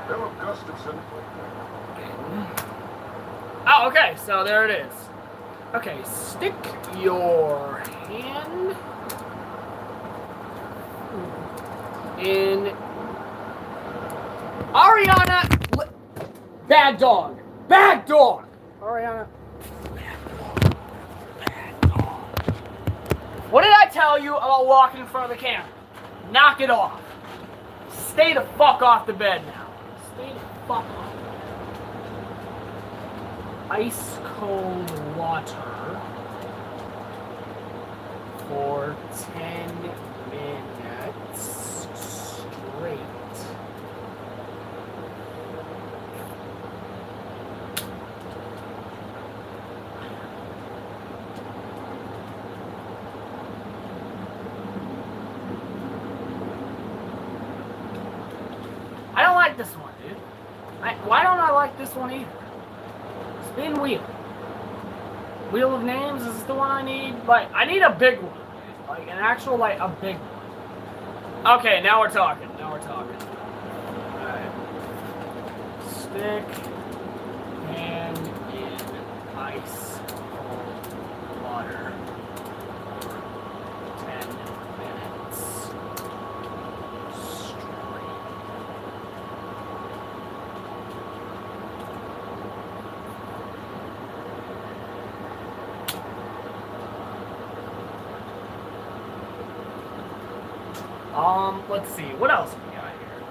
Philip Gustafson. Oh, okay, so there it is. Okay, stick your hand in Ariana. Bad dog. Bad dog. Ariana. Bad dog. What did I tell you about walking in front of the camera? Knock it off. Stay the fuck off the bed now. Stay the fuck off. Ice cold water for 10 minutes straight. I don't like this one, dude. Why don't I like this one either? Spin wheel. Wheel of names is the one I need. Like, I need a big one. Like, an actual, like, a big one. Okay, now we're talking. Now we're talking. Alright. Stick hand in ice cold water. 10 minutes. Straight. Let's see. What else we got here?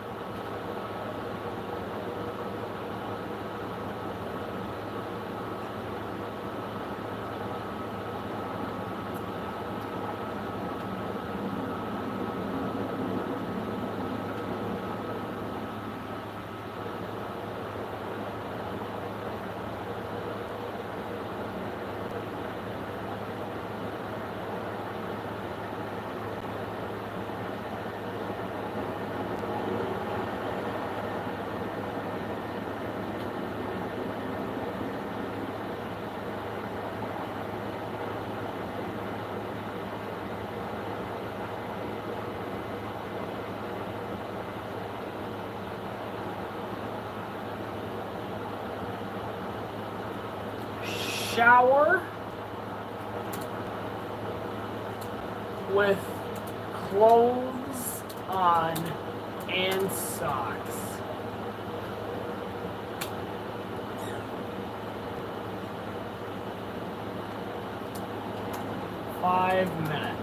shower with clothes on and socks. Five minutes.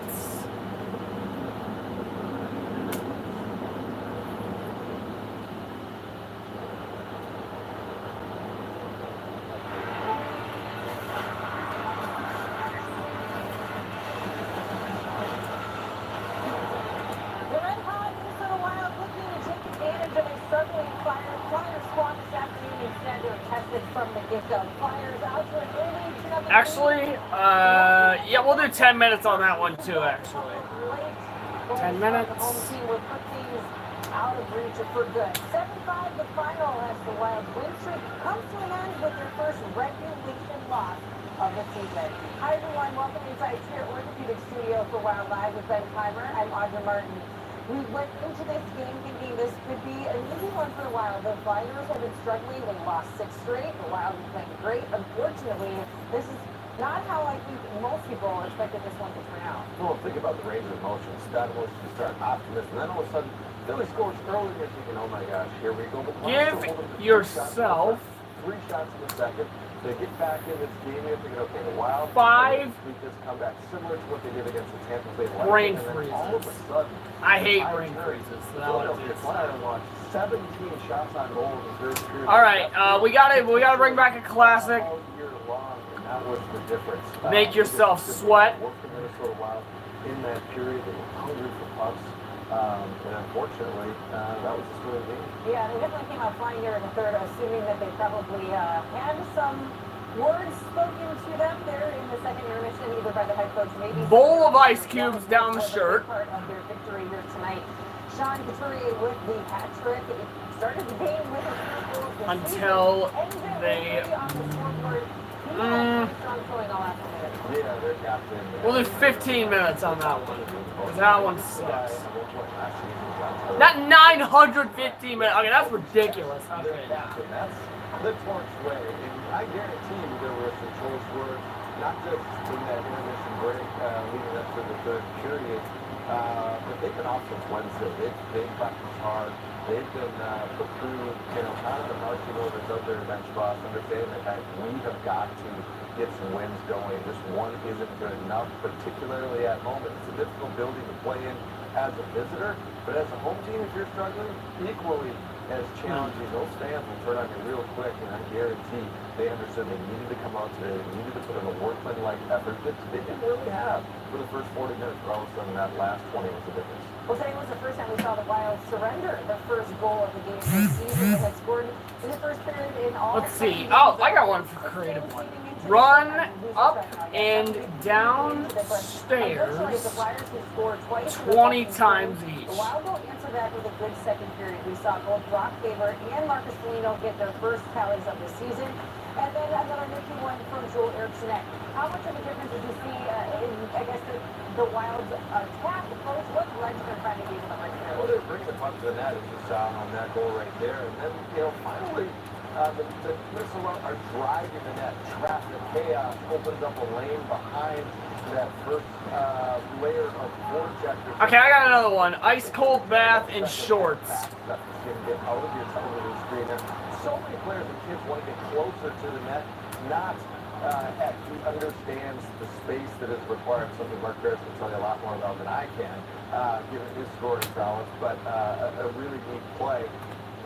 Actually, yeah, we'll do 10 minutes on that one too, actually. 10 minutes. The home team will put things out of reach for good. 7-5 the final as the Wild win streak comes to an end with their first regulation loss of the season. Hi everyone, welcome inside here at Orthopedic Studio for Wild Live with Ben Keimer. I'm Audra Martin. We went into this game thinking this could be an easy one for the Wild. The Flyers have been struggling. They lost 6 straight. The Wild have been playing great. Unfortunately, this is not how I think most people expected this one to turn out. Well, think about the range of emotions. That emotion to start optimism. And then all of a sudden, Philly scores early. You're thinking, oh my gosh, here we go. Give yourself 3 shots in the second. They get back in this game. You're thinking, okay, the Wild 5 this comeback similar to what they did against the Tampa Bay Lightning. brain And then freezes. all of a sudden, I hate brain freezes. So that one Philadelphia is- Flyers launched 17 shots on goal in the third period. All right, we gotta bring back a classic. All year long, and that was the difference. Make yourself sweat. Worked the Minnesota Wild in that period. They were hungry for pucks. And unfortunately, that was the story of the game. Yeah, they definitely came out flying here in the third, assuming that they probably had some words spoken to them there in the second intermission, either by the head coach, maybe. Bowl of ice cubes down the shirt. Part of their victory here tonight. Sean Couturier with the hat trick. It started the game with his first goal of the Until season. Ends it they- with 3 on the scoreboard. He had a strong showing all afternoon. Yeah, their captain. We'll do 15 minutes on that one. 'Cause that one sucks. Not 950 minutes. Okay, that's ridiculous. Okay, That's the torch way. And I guarantee you there were some choice words, not just in that intermission break leading up to the third period, but they've been off since Wednesday. They've practiced hard. They've been put through, kind of the marching orders of their bench boss, understanding that we have got to get some wins going. This one isn't good enough, particularly at home. It's a difficult building to play in as a visitor, but as a home team, if you're struggling, equally as challenging. Those fans will turn on you real quick, and I guarantee they understood they needed to come out today. They needed to put in a workman-like effort that they didn't really have for the first 40 minutes, but all of a sudden that last 20 was the difference. Well, today was the first time we saw the Wild surrender the first goal of the game this season. They had scored in the first period in all. Let's see. Oh, I got one for creative one. Run up and down stairs 20 times each. The Wild will answer that with a good second period. We saw both Brock Faber and Marcus Foligno get their first tallies of the season. And then another nifty one from Joel Eriksson. How much of a difference did you see in, I guess, the Wild's attack approach? What led to their finding these in the right Well, they're bringing the puck to the net, as you saw on that goal right there. And then, finally, the Minnesota are driving the net. Traffic chaos opens up a lane behind that first layer of forecheckers. Okay, I got another one. Ice cold bath in shorts. That's going to get out of your television screen. And so many players and kids want to get closer to the net, not he understands the space that is required, something Mark Barris can tell you a lot more about than I can, given his scoring prowess, but a really neat play.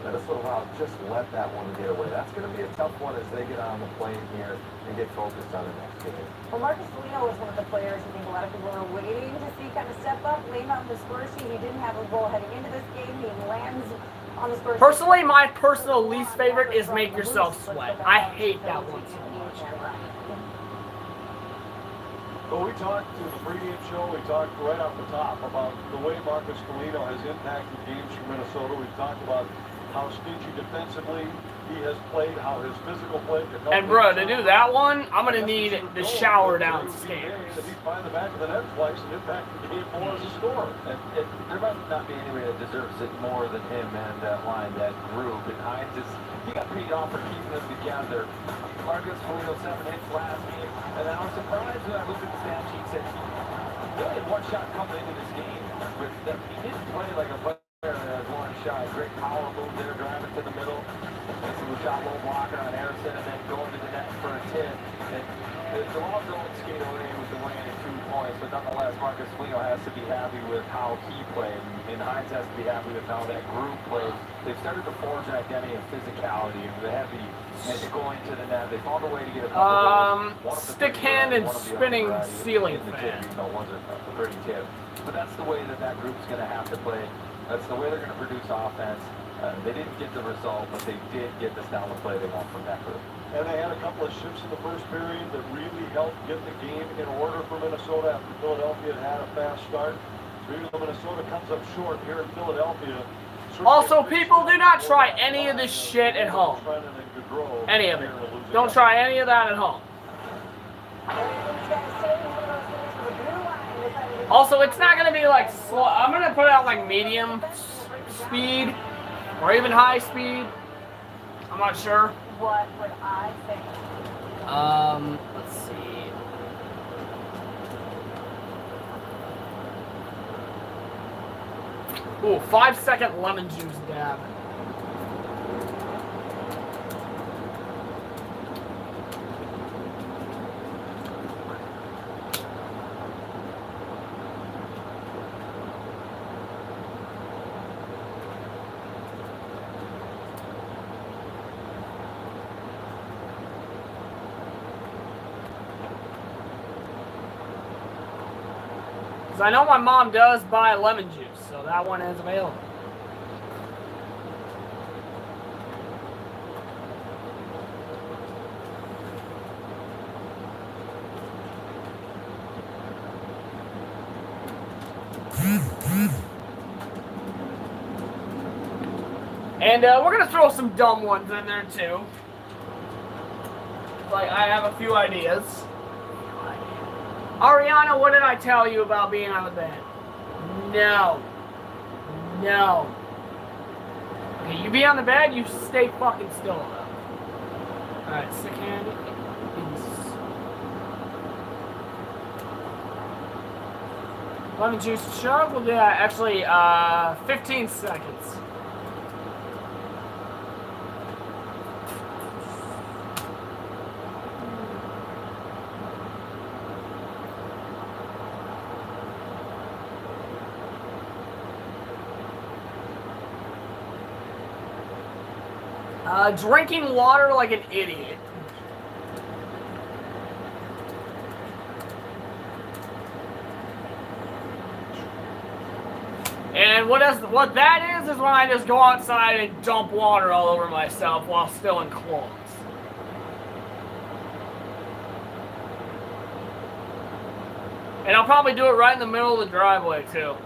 Minnesota Wild just let that one get away. That's going to be a tough one as they get on the plane here and get focused on the next game. Well, Marcus Foligno was one of the players I think a lot of people were waiting to see kind of step up, lay on the score sheet. He didn't have a goal heading into this game. He lands on the score sheet. Personally, my personal least favorite is Make Yourself Sweat. I hate that one so much. Well, we talked to the pregame show, we talked right off the top about the way Marcus Foligno has impacted games for Minnesota. We've talked about how stingy defensively he has played, how his physical play can help. And bro, to do that one, I'm gonna need the shower downstairs. If he find the back of the net twice and impact the game more as a scorer. And there might not be anybody that deserves it more than him and that line, that group. And Hines is he got paid off for keeping them together. Marcus Foligno 7 hits last game, and I was surprised when I looked at the stat sheet said he really had one shot coming into this game, but he didn't play like a player that has one shot. Great power move there, driving to the middle. This was a shot low blocker on Harrison, and then going to the net for a tip. And the Wolves don't skate away with the win at 2 points, but nonetheless, Marcus Foligno has to be happy with how he played, and Hines has to be happy with how that group played. They've started to forge an identity of physicality, and they have the going to the net. They found a way to get a couple goals. Stick hand and spinning ceiling fan. One's a pretty tip. But that's the way that group's going to have to play. That's the way they're going to produce offense. They didn't get the result, but they did get the style of play they want from that group. And they had a couple of shifts in the first period that really helped get the game in order for Minnesota after Philadelphia had a fast start. So even though Minnesota comes up short here in Philadelphia. Also, people, do not try any of this shit at home. Any of it. Don't try any of that at home. Also, it's not going to be like slow. I'm going to put out like medium speed or even high speed. I'm not sure. What would I think? Let's see. Ooh, 5-second lemon juice dab. I know my mom does buy lemon juice, so that one is available. And we're going to throw some dumb ones in there too. Like, I have a few ideas. Ariana, what did I tell you about being on the bed? No. No. Okay, you be on the bed, you stay fucking still though. Alright, sick hand. Lemon juice chug, we'll do that actually 15 seconds. Drinking water like an idiot. And what that is when I just go outside and dump water all over myself while still in clothes. And I'll probably do it right in the middle of the driveway too.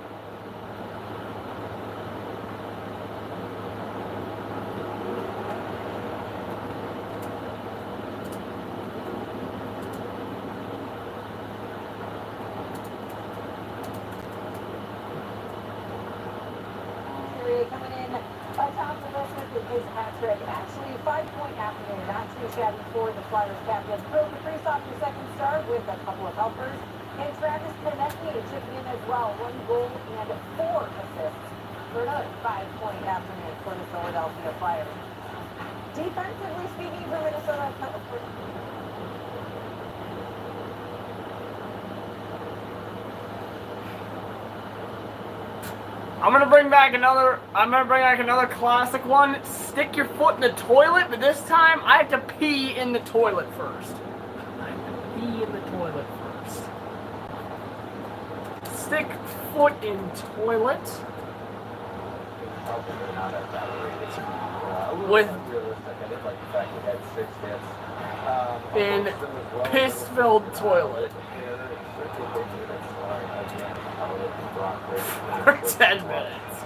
Coming in atop the list with his hat trick. Actually, 5-point afternoon. Not too shabby for the Flyers captain. Phil Kaprizov, your second start with a couple of helpers. And Travis Konecny chipping in as well. 1 goal and 4 assists for another 5-point afternoon for the Philadelphia Flyers. Defensively speaking for Minnesota, I'm gonna bring back another classic one. Stick your foot in the toilet, but this time I have to pee in the toilet first. I have to pee in the toilet first. Stick foot in toilet. With in piss-filled toilet. For 10 minutes.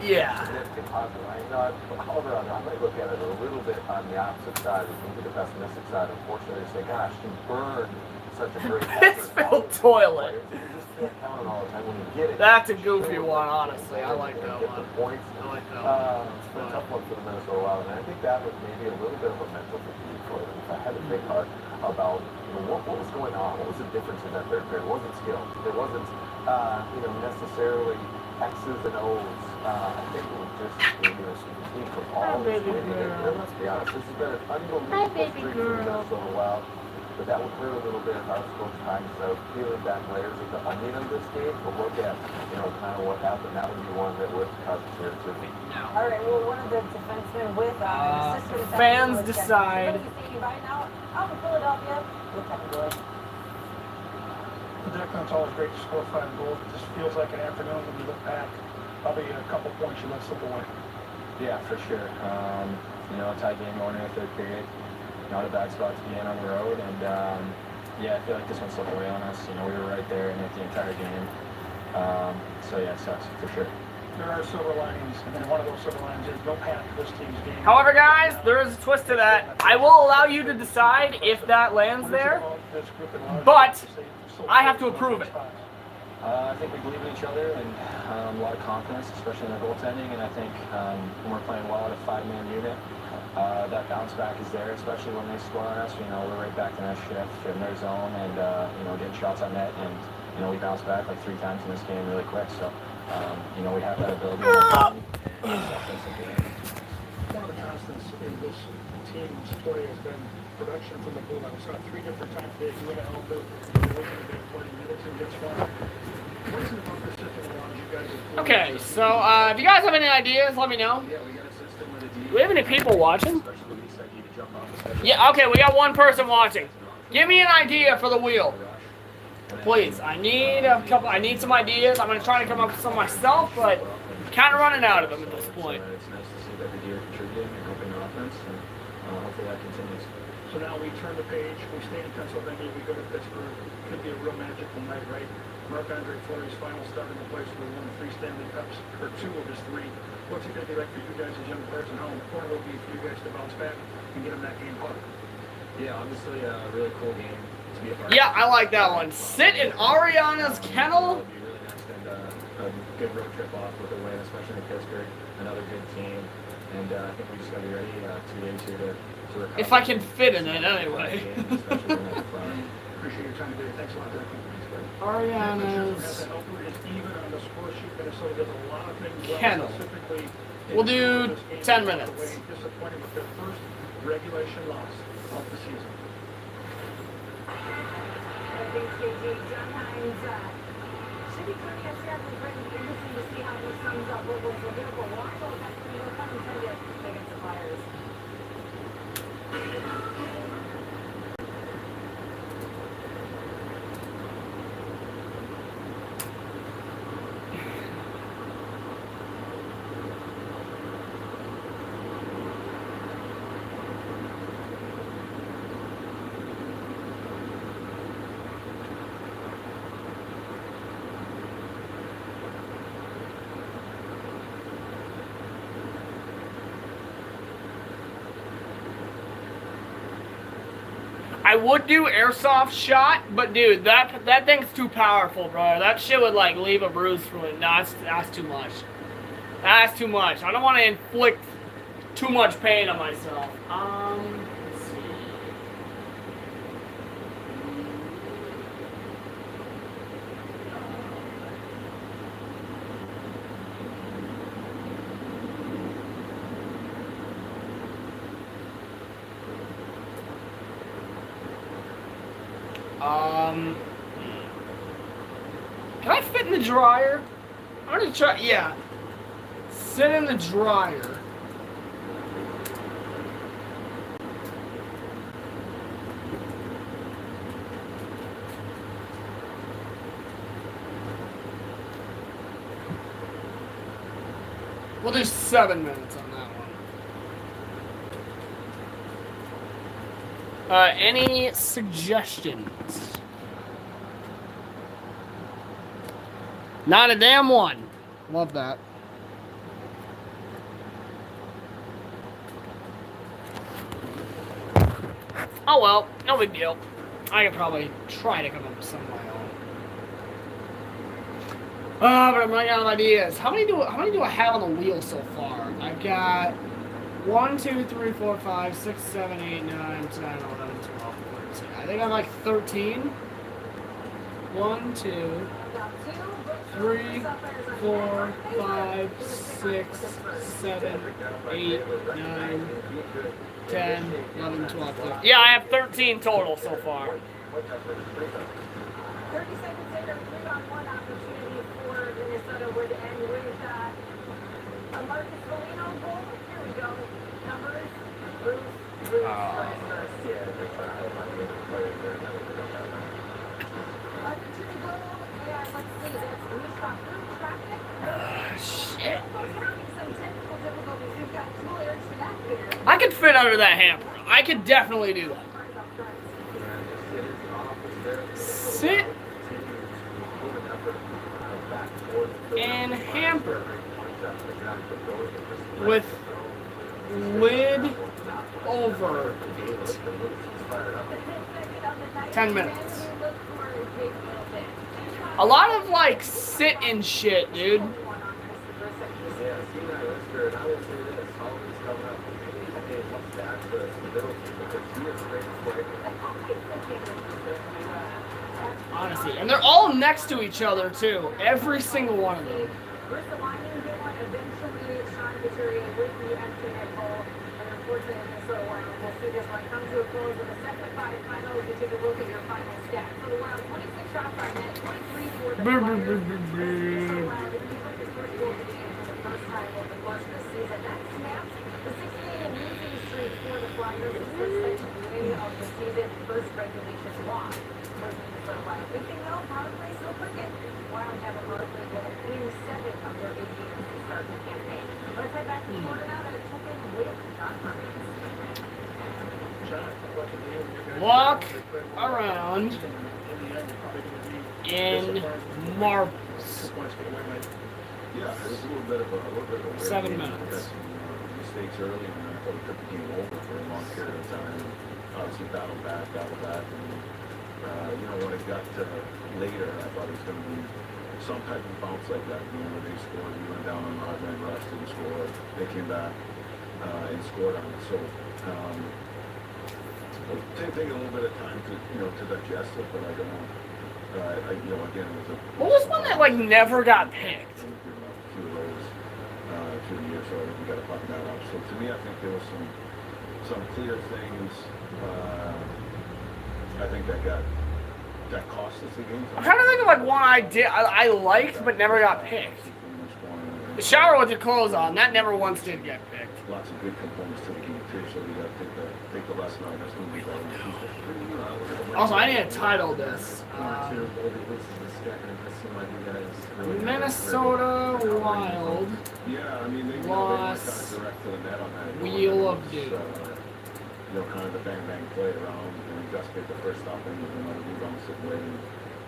Yeah. However, I might look at it a little bit on the opposite side, maybe the pessimistic side. Unfortunately, say, gosh, he burned such a great Piss-filled toilet. You just feel counted all the time when you get it. That's a goofy one, honestly. I like that Get one. the points. I like that one. It's been a tough one for the Minnesota Wild, and I think that was maybe a little bit of a mental fatigue for them. If I had to think hard about what was going on, what was the difference in that third period? It wasn't skill. It wasn't necessarily X's and O's. I think it was just maybe some fatigue from all this winning. And let's be honest, this has been an unbelievable streak for the Minnesota Wild. But that would hurt a little bit if I was supposed to kind of peeling back layers of the onion of this game. But look at, kind of what happened. That would be one that would cause a tear to me. All right, well, one of the defensemen with an assistant Fans decide. Right now, out in Philadelphia with Kevin Gilley. Declan's always great to score 5 goals. It just feels like an afternoon when you look back. Probably a couple points you let slip away. Yeah, for sure. Tie game going in the third period. Not a bad spot to be in on the road, and I feel like this one slipped away on us. We were right there in it the entire game. It sucks for sure. There are silver linings, and then one of those silver linings is don't panic this team's game. However, guys, there is a twist to that. I will allow you to decide if that lands there, but I have to approve it. I think we believe in each other and a lot of confidence, especially in our goaltending. And I think when we're playing well at a 5-man unit, that bounce back is there, especially when they score on us. We're right back in that shift in their zone and getting shots on net. And we bounce back like 3 times in this game really quick. So we have that ability. One of the constants in this team's play has been production from the blue line. We saw 3 different times today. You went to help it. Middleton gets one. What is it about this system that allows you guys to... Okay, so if you guys have any ideas, let me know. Do we have any people watching? Yeah, okay, we got one person watching. Give me an idea for the wheel. Please, I need some ideas. I'm going to try to come up with some myself, but I'm kind of running out of them at this point. It's nice to see that you're contributing and helping the offense, and hopefully that continues. So now we turn the page, we stay in Pennsylvania, we go to Pittsburgh. Could be a real magical night, right? Marc-Andre Fleury's final start in the place where we won 3 Stanley Cups, or 2 of his 3. What's it going to be like for you guys as young players at home? What will it be for you guys to bounce back and get them that game hard? Yeah, obviously a really cool game to be a part of. Yeah, I like that one. Sit in Ariana's kennel. It would be really nice to end a good road trip off with a win, especially in Pittsburgh. Another good team. And I think we just got to be ready 2 days here to recover. If I can fit in it anyway. Appreciate your time today. Thanks a lot, Derek. Ariana's kennel. We'll do 10 minutes. Disappointed with their first regulation loss of the season. Should be pretty upset with Brendan Anderson to see how he sums up what was a bit of a walkover after no pun intended against the Flyers. I would do airsoft shot, but dude, that thing's too powerful, bro. That shit would like leave a bruise from it. No, that's too much. That's too much. I don't want to inflict too much pain on myself. Let's see. Can I fit in the dryer? I'm gonna try, yeah. Sit in the dryer. We'll do 7 minutes on that one. Any suggestions? Not a damn one. Love that. Oh well, no big deal. I could probably try to come up with some of my own. But I'm running out of ideas. How many do I have on the wheel so far? I've got 1, 2, 3, 4, 5, 6, 7, 8, 9, 10, 11, 12, 13. I think I'm like 13. 1, 2, 3, 4, 5, 6, 7, 8, 9, 10, 11, 12, 13. Yeah, I have 13 total so far. 30 seconds later, 3-on-1 opportunity for Minnesota would end with a Marcus Foligno goal. Here we go. Numbers. Bruce Oh, shit. I could fit under that hamper. I could definitely do that. Sit and hamper with lid over it. 10 minutes. A lot of like sit and shit, dude. Honestly, and they're all next to each other too. Every single one of them. Walk around in marbles. Yeah, it was a little bit of a 7 minutes. Mistakes early, and then I thought we took the game over for a long period of time. And obviously, battle back, and when it got later, I thought it was going to be some type of bounce like that. Where they scored, we went down on the hard man rush, didn't score. They came back and scored on it. So take a little bit of time to digest it, but I don't know. Again, it was a. What was one that like never got picked? A few of those through the year, so I think we got to button that up. So to me, I think there was some clear things. I think that cost us the game. I'm trying to think of like one I liked but never got picked. The shower with your clothes on, that never once did get picked. Lots of good components to the game too, so we got to take the lesson out. That's going to be better. Also, I need to title this. Minnesota Wild. Yeah, I mean, they lost kind of direct to the net on that. Wheel of Doom. Kind of the bang play around, and Gus picked the first stop and another rebound sitting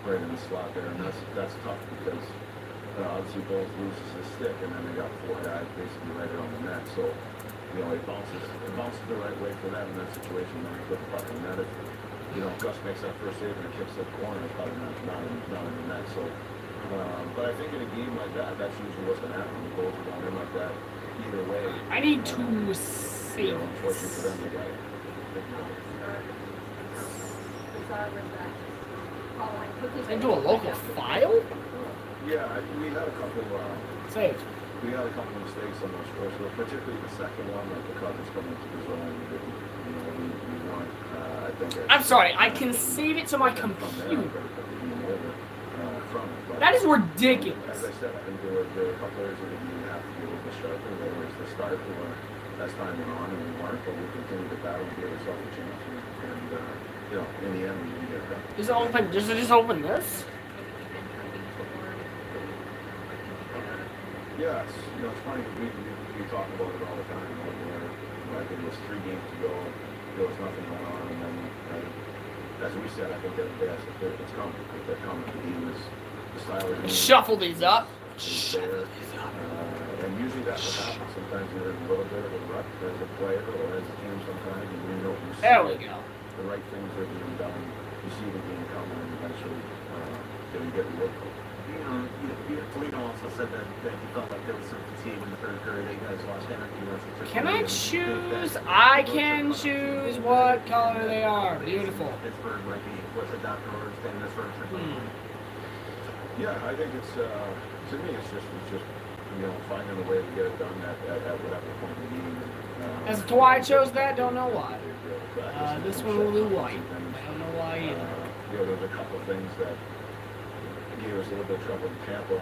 right in the slot there, and that's tough because obviously Bowles loses his stick, and then they got 4 guys basically right around the net. So it bounces the right way for them in that situation. Then they put the puck in the net. If Gus makes that first save and it kicks the corner, it's probably not in the net. So, but I think in a game like that, that's usually what's going to happen. The goals are going in like that either way. I need to save. Unfortunately for them, they got it. They do a local file? Yeah, we had a couple. Saves. We had a couple of mistakes on those first ones, particularly the second one, like the Cubs coming into the zone. We weren't. I think. I'm sorry, I can save it to my computer. That is ridiculous. As I said, I think there were a couple areas that you have to be a little bit sharper, whether it's the start or as time went on, and we weren't, but we continued to battle and give ourselves a chance, and in the end, we didn't get it done. Does it just open this? Yeah, it's funny, we talk about it all the time, I think it was 3 games to go, there was nothing going on, and then, as we said, I think it's coming, they're coming, the game is, the style of the game. Shuffle these up. And usually that's what happens. Sometimes you're in a little bit of a rut as a player or as a team sometimes, and you know you see There we go. the right things are being done you see the game coming and eventually getting good look. Toledo also said that he felt like there was some fatigue in the third period. You guys lost energy once it took. Can I choose? I can choose what color they are. Beautiful. Pittsburgh might be what's it, Dr. Orr standing this for? Yeah, I think it's to me it's just finding a way to get it done at whatever point in the game. As to why I chose that, don't know why. This one will be white. I don't know why either. There's a couple things that gave us a little bit of trouble in Tampa,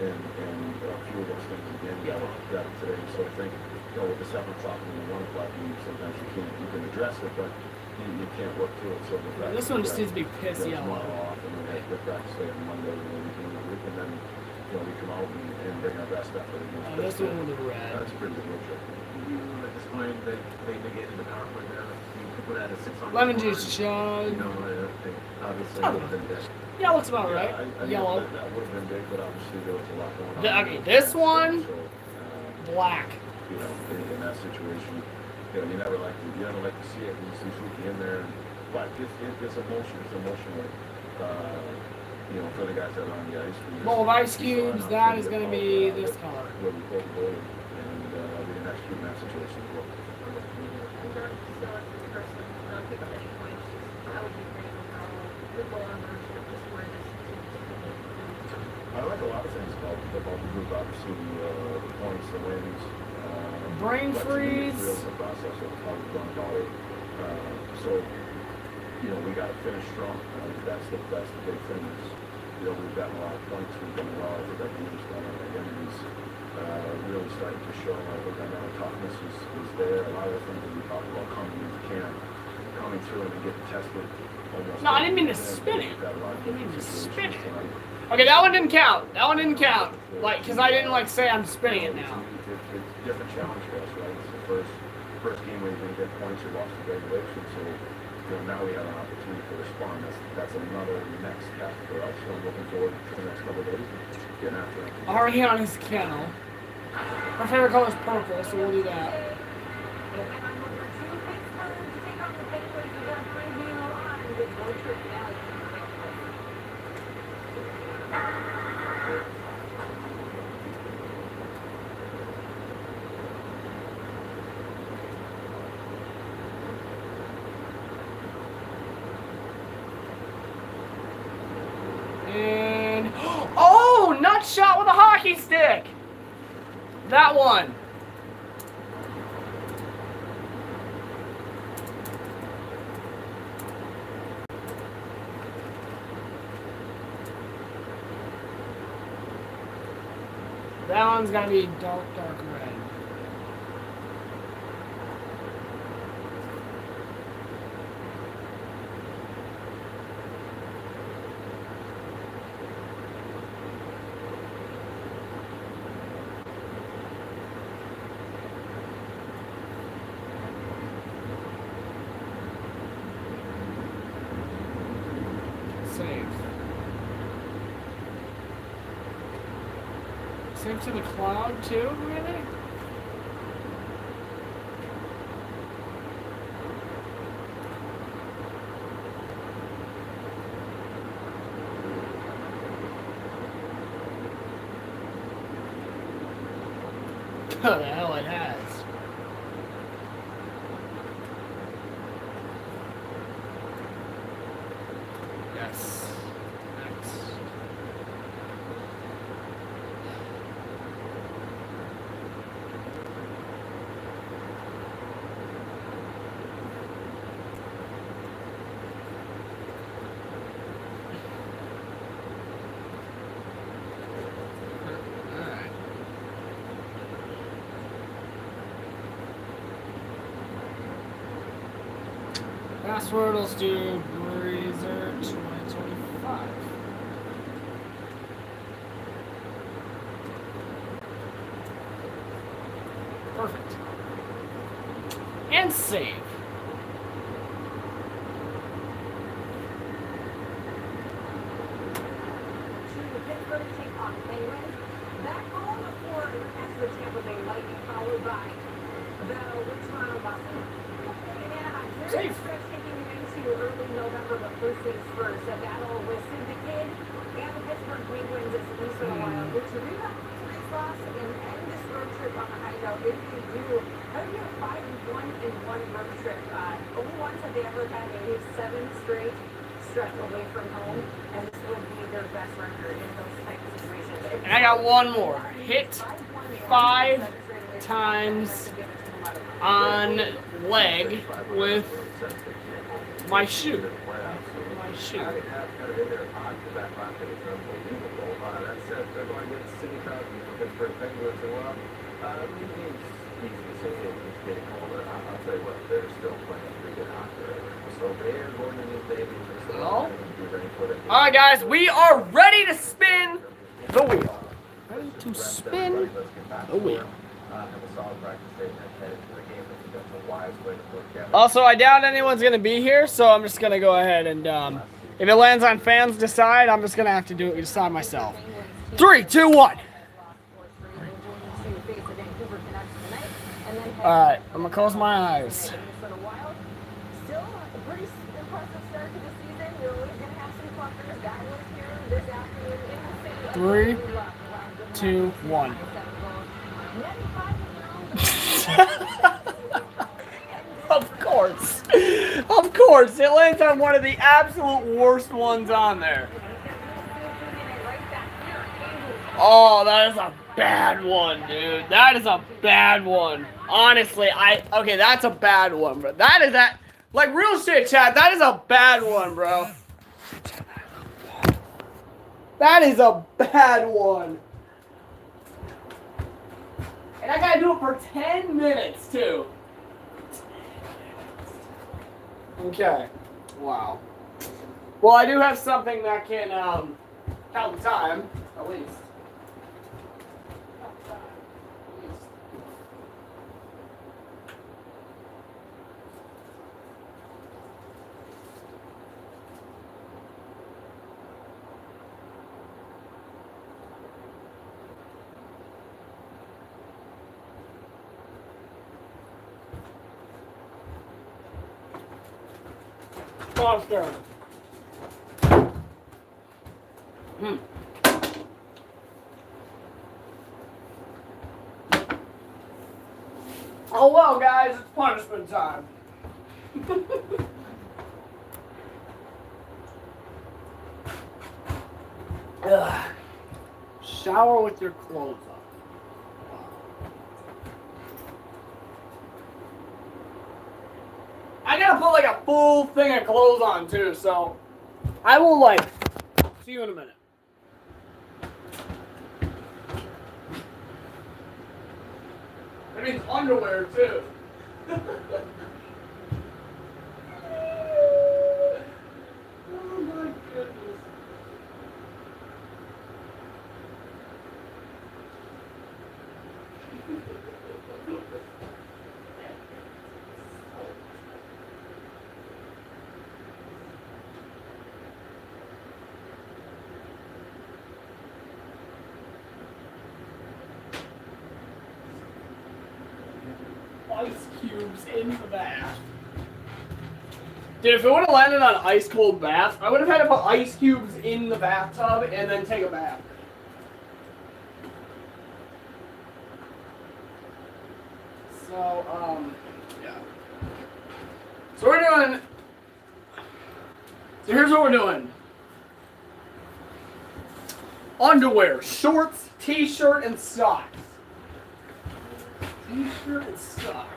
and a few of those things again got today. So I think with the 7 o'clock and the 1 o'clock game, sometimes you can address it, but you can't work through it. So this one just needs to be piss yellow. Off, and then get practice day on Monday, and then we come out and bring our best effort against. This one with the red. That's a pretty good road trip. You at this point they negated the power play there. You could put that at 6 on. Lemon juice chug. Obviously would have been big. Yeah, looks about right. Yellow. That would have been big, but obviously there was a lot going on. Okay, this one, black. In that situation, you never like to see it. You see Suzuki in there, but it's emotion. It's emotional. For the guys that are on the ice. Bowl of ice cubes. That is going to be this color. Where we pulled the goal, and we didn't execute in that situation as well. I like a lot of things about the group. Obviously, the points, the wins. Brain freeze. The process of how we've gone about it. So, we got to finish strong. That's the big thing. We've gotten a lot of points. We've done a lot. I think our team's done our identities really starting to show. I think our toughness is there. A lot of the things that we talked about coming into camp, coming through and getting tested. No, I didn't mean to spin it. I didn't mean to spin it. Okay, that one didn't count. That one didn't count. Because I didn't say I'm spinning it now. It's a different challenge for us, right? It's the first game where you didn't get points or lost the regulation. So now we have an opportunity to respond. That's another next step for us. So I'm looking forward to the next couple of days and getting after it. Already on his kennel. My favorite color is purple, so we'll do that. And oh, nut shot with a hockey stick. That one. That one's gonna be dark red. Save. Save to the cloud too, really? Oh, the hell it has. Yes. Next. Alright. Password, let's do Breezer 2025. Perfect. And save. The Pittsburgh take on Penguins. Back home before the Tampa Bay Lightning, followed by the Toronto Boston. Safe. Stretch taking into early November, but versus first. A battle with Cindy Kidd and the Pittsburgh Penguins as the Minnesota Wild look to rebound today's loss and end this road trip on a high note. If they do, that would be a 5-1-1 road trip. Only once have they ever had a 7 straight stretch away from home, and this would be their best record in those type of situations. And I got one more. Hit 5 times on leg with my shoe. My shoe. Well, all right, guys, we are ready to spin the wheel. Ready to spin the wheel. Also, I doubt anyone's going to be here, so I'm just going to go ahead and, if it lands on fans decide, I'm just going to have to decide myself. 3, 2, 1. Alright, I'm going to close my eyes. 3, 2, 1. Of course. Of course. It lands on one of the absolute worst ones on there. Oh, that is a bad one, dude. That is a bad one. Honestly, okay, that's a bad one, bro. That is that, like, real shit, chat. That is a bad one, bro. That is a bad one. And I gotta do it for 10 minutes, too. Okay. Wow. Well, I do have something that can count the time, at least. Monster. Oh well, guys, it's punishment time. Ugh. Shower with your clothes on. I gotta put like a full thing of clothes on too, so I will see you in a minute. That means underwear too. Oh my goodness. Ice cubes in the bath. Dude, if it would have landed on ice cold bath, I would have had to put ice cubes in the bathtub and then take a bath. So, yeah. So we're doing, so here's what we're doing. Underwear, shorts, t-shirt, and socks. T-shirt and socks.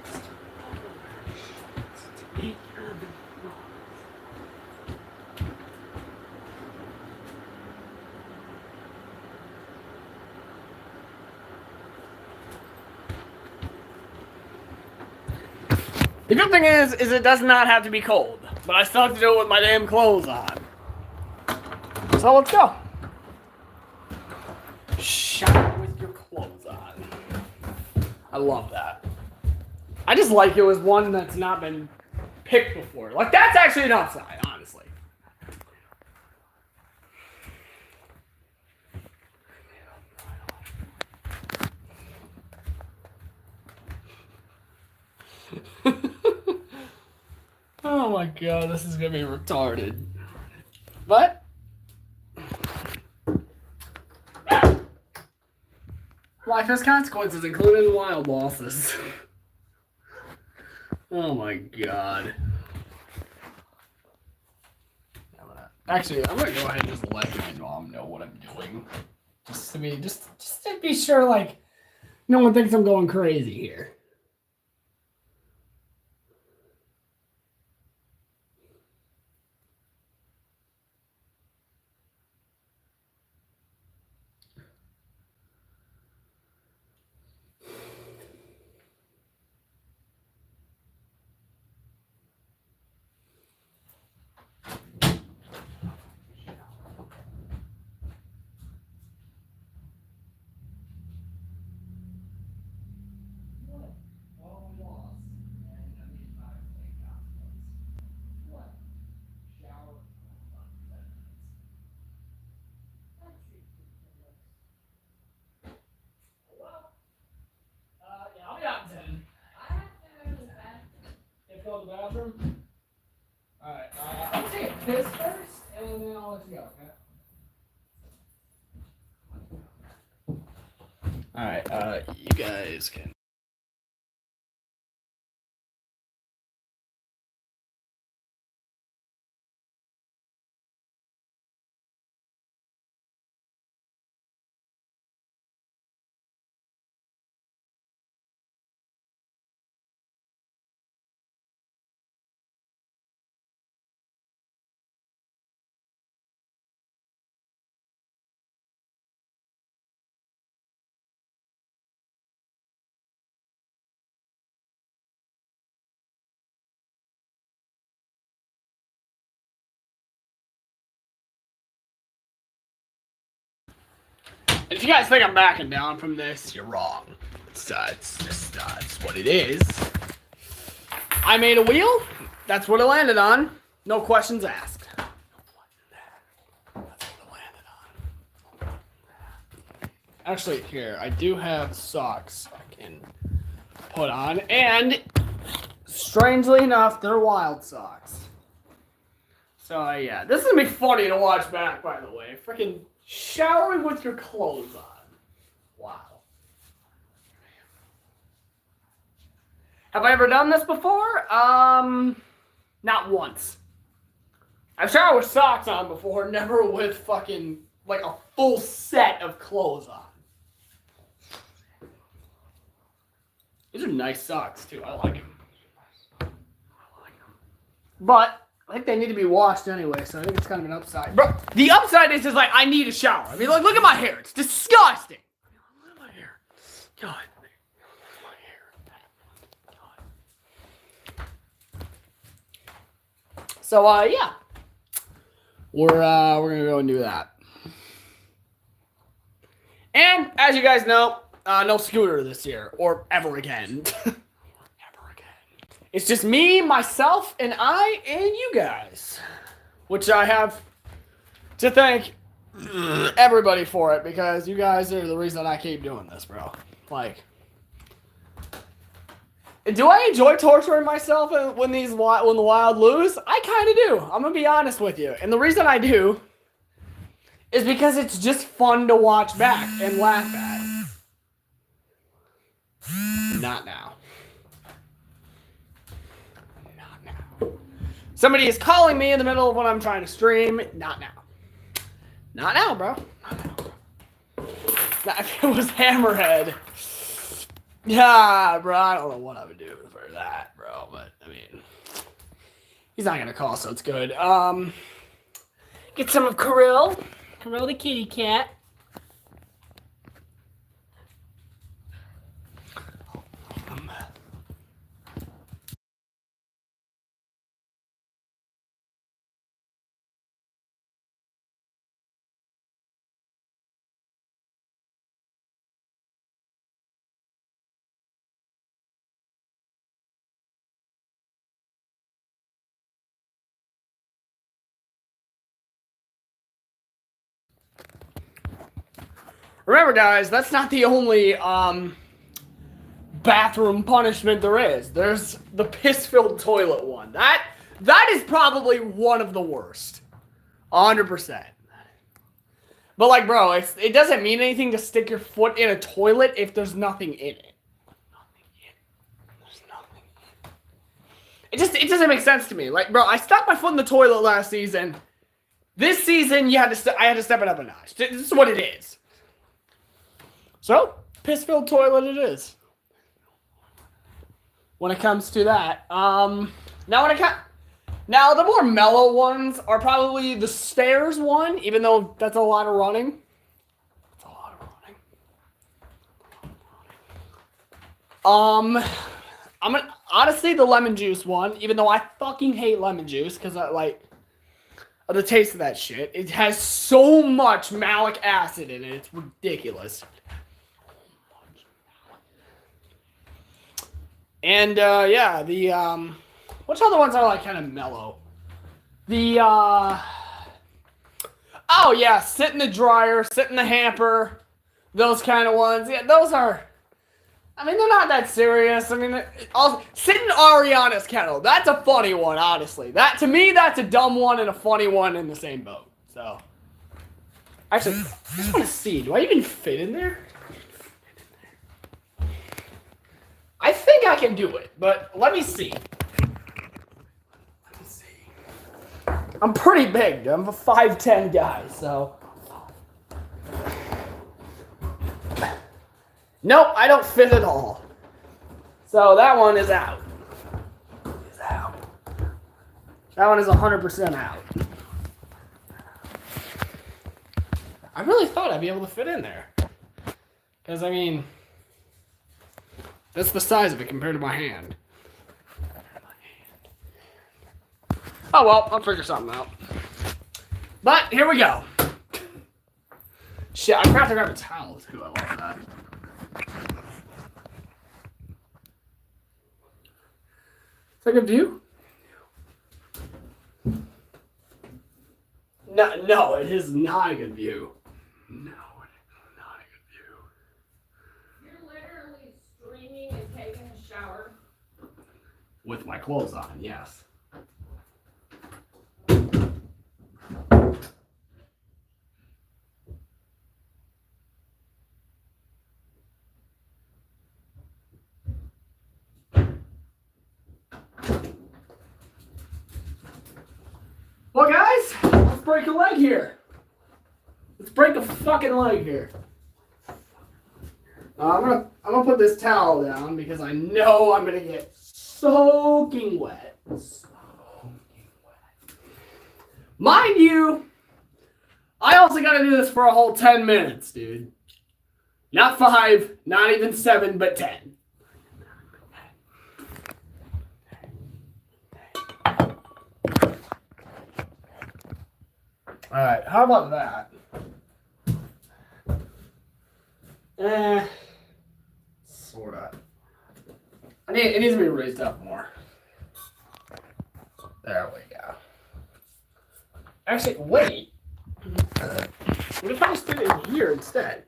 The good thing is it does not have to be cold, but I still have to do it with my damn clothes on. So let's go. Shower with your clothes on. I love that. I just like it was one that's not been picked before. Like, that's actually an upside, honestly. Oh my god, this is gonna be retarded. But life has consequences, including wild losses. Oh my god. Actually, I'm gonna go ahead and just let my mom know what I'm doing. Just to be sure, like, no one thinks I'm going crazy here. I'll be out in 10. Let's go to the bathroom. Alright, I'll take a piss first, and then I'll let you go, okay? Alright, you guys can. If you guys think I'm backing down from this, you're wrong. It's just it's what it is. I made a wheel. That's what it landed on. No questions asked. Actually, here, I do have socks I can put on. And, strangely enough, they're wild socks. So, yeah. This is going to be funny to watch back, by the way. Freaking showering with your clothes on. Wow. Have I ever done this before? Not once. I've showered with socks on before, never with fucking, like, a full set of clothes on. These are nice socks, too. I like them. But I think they need to be washed anyway, so I think it's kind of an upside. Bro, the upside is just like, I need a shower. I mean, look at my hair. It's disgusting. Look at my hair. God. So, yeah. We're going to go and do that. And, as you guys know, no scooter this year. Or ever again. It's just me, myself, and I, and you guys. Which I have to thank everybody for it, because you guys are the reason I keep doing this, bro. Like, do I enjoy torturing myself when the Wild lose? I kind of do. I'm going to be honest with you. And the reason I do is because it's just fun to watch back and laugh at. Not now. Somebody is calling me in the middle of when I'm trying to stream. Not now. Not now, bro. Not now. Now, if it was Hammerhead. Yeah, bro. I don't know what I would do for that, bro. But, I mean, he's not going to call, so it's good. Get some of Kirill. Kirill the kitty cat. Remember, guys, that's not the only bathroom punishment there is. There's the piss-filled toilet one. That is probably one of the worst. 100%. But like, bro, it doesn't mean anything to stick your foot in a toilet if there's nothing in it. There's nothing in it. It doesn't make sense to me. Like, bro, I stuck my foot in the toilet last season. This season, I had to step it up a notch. This is what it is. So, piss-filled toilet it is. When it comes to that, now the more mellow ones are probably the stairs one, even though that's a lot of running. That's a lot of running. Honestly, the lemon juice one, even though I fucking hate lemon juice because I like the taste of that shit. It has so much malic acid in it. It's ridiculous. And yeah, the which other ones are like kind of mellow? The oh yeah, sit in the dryer, sit in the hamper, those kind of ones. Yeah, those are. I mean, they're not that serious. I mean, sit in Ariana's kettle. That's a funny one, honestly. That to me, that's a dumb one and a funny one in the same boat. So, actually, I just want to see. Do I even fit in there? I think I can do it, but let me see. I'm pretty big, dude. I'm a 5'10" guy, so. Nope, I don't fit at all. So that one is out. That one is 100% out. I really thought I'd be able to fit in there. Because, I mean, that's the size of it compared to my hand. Oh well, I'll figure something out. But here we go. Shit, I forgot to grab a towel too. I love that. Is that a good view? No, it is not a good view. No, it is not a good view. You're literally streaming and taking a shower. With my clothes on, yes. Well, guys, let's break a leg here. Let's break a fucking leg here. I'm gonna put this towel down because I know I'm gonna get soaking wet. Mind you, I also gotta do this for a whole 10 minutes, dude. Not 5, not even 7, but 10. Alright, how about that? Sorta. It needs to be raised up more. There we go. Actually, wait. What if I just did it here instead?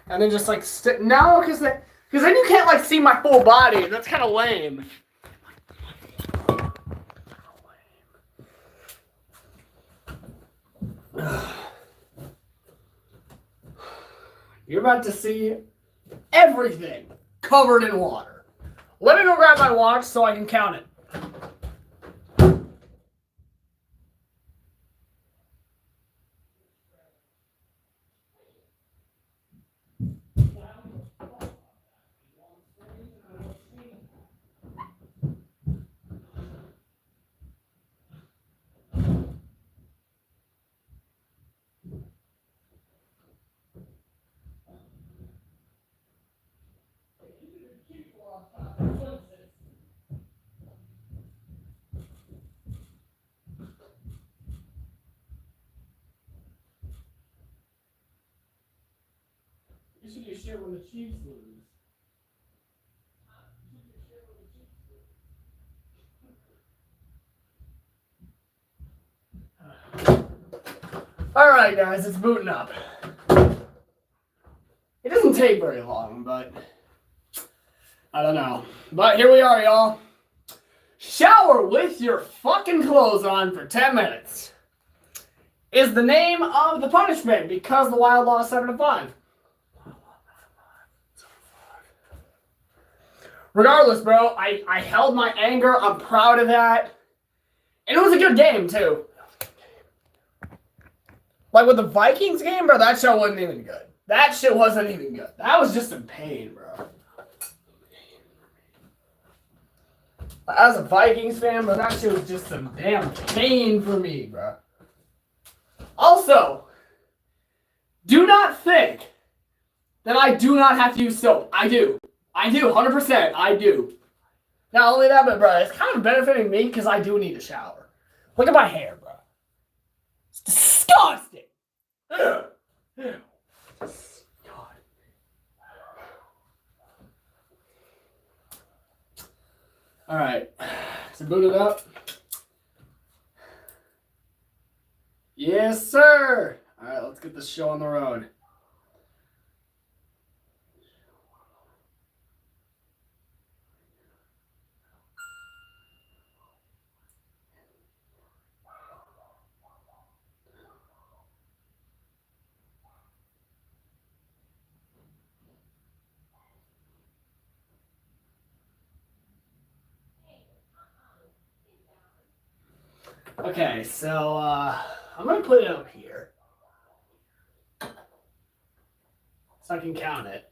And then just like no, because then you can't like see my full body. That's kind of lame. You're about to see everything covered in water. Let me go grab my watch so I can count it. You should do shit when the Chiefs lose. Alright guys, it's booting up. It doesn't take very long, but I don't know. But here we are, y'all. Shower with your fucking clothes on for 10 minutes is the name of the punishment because the Wild lost 7-5. Regardless, bro, I held my anger. I'm proud of that. And it was a good game, too. Like with the Vikings game, bro, that shit wasn't even good. That shit wasn't even good. That was just some pain, bro. As a Vikings fan, bro, that shit was just some damn pain for me, bro. Also, do not think that I do not have to use soap. I do. I do, 100%. I do. Not only that, but, bro, it's kind of benefiting me because I do need a shower. Look at my hair, bro. It's disgusting. Ugh. Ew. God. All right. So boot it up. Yes, sir. All right, let's get this show on the road. Okay, so I'm going to put it up here so I can count it.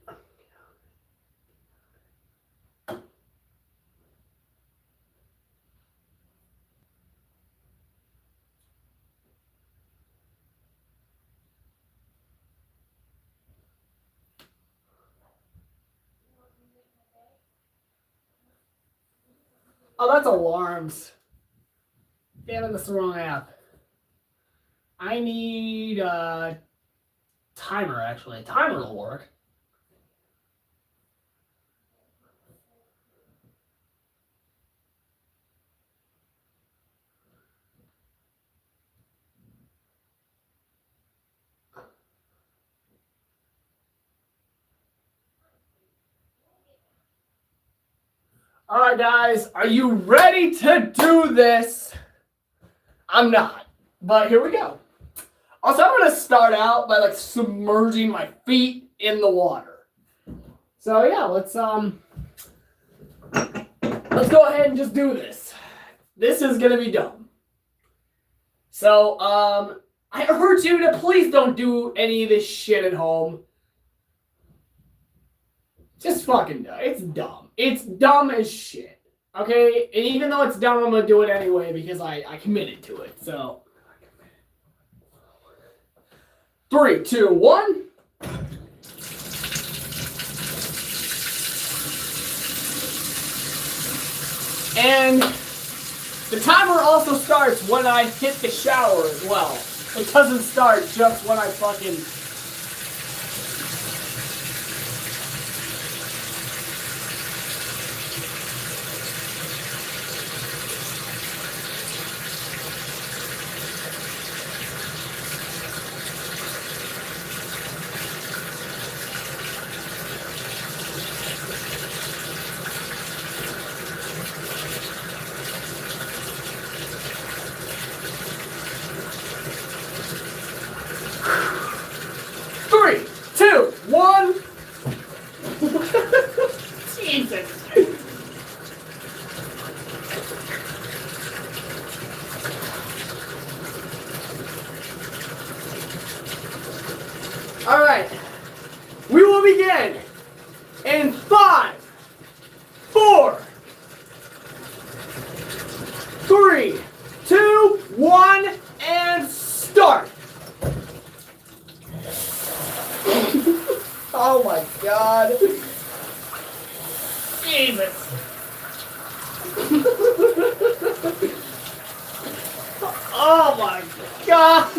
Oh, that's alarms. Damn it, that's the wrong app. I need a timer, actually. Timer will work. All right, guys, are you ready to do this? I'm not, but here we go. Also, I'm going to start out by like submerging my feet in the water. So yeah, let's go ahead and just do this. This is going to be dumb. So, I urge you to please don't do any of this shit at home. Just fucking dumb. It's dumb. It's dumb as shit. Okay? And even though it's dumb, I'm going to do it anyway because I committed to it. So, 3, 2, 1. And the timer also starts when I hit the shower as well. It doesn't start just when I fucking... Alright, we will begin in 5, 4, 3, 2, 1, and start. Oh my God. Jesus. Oh my God.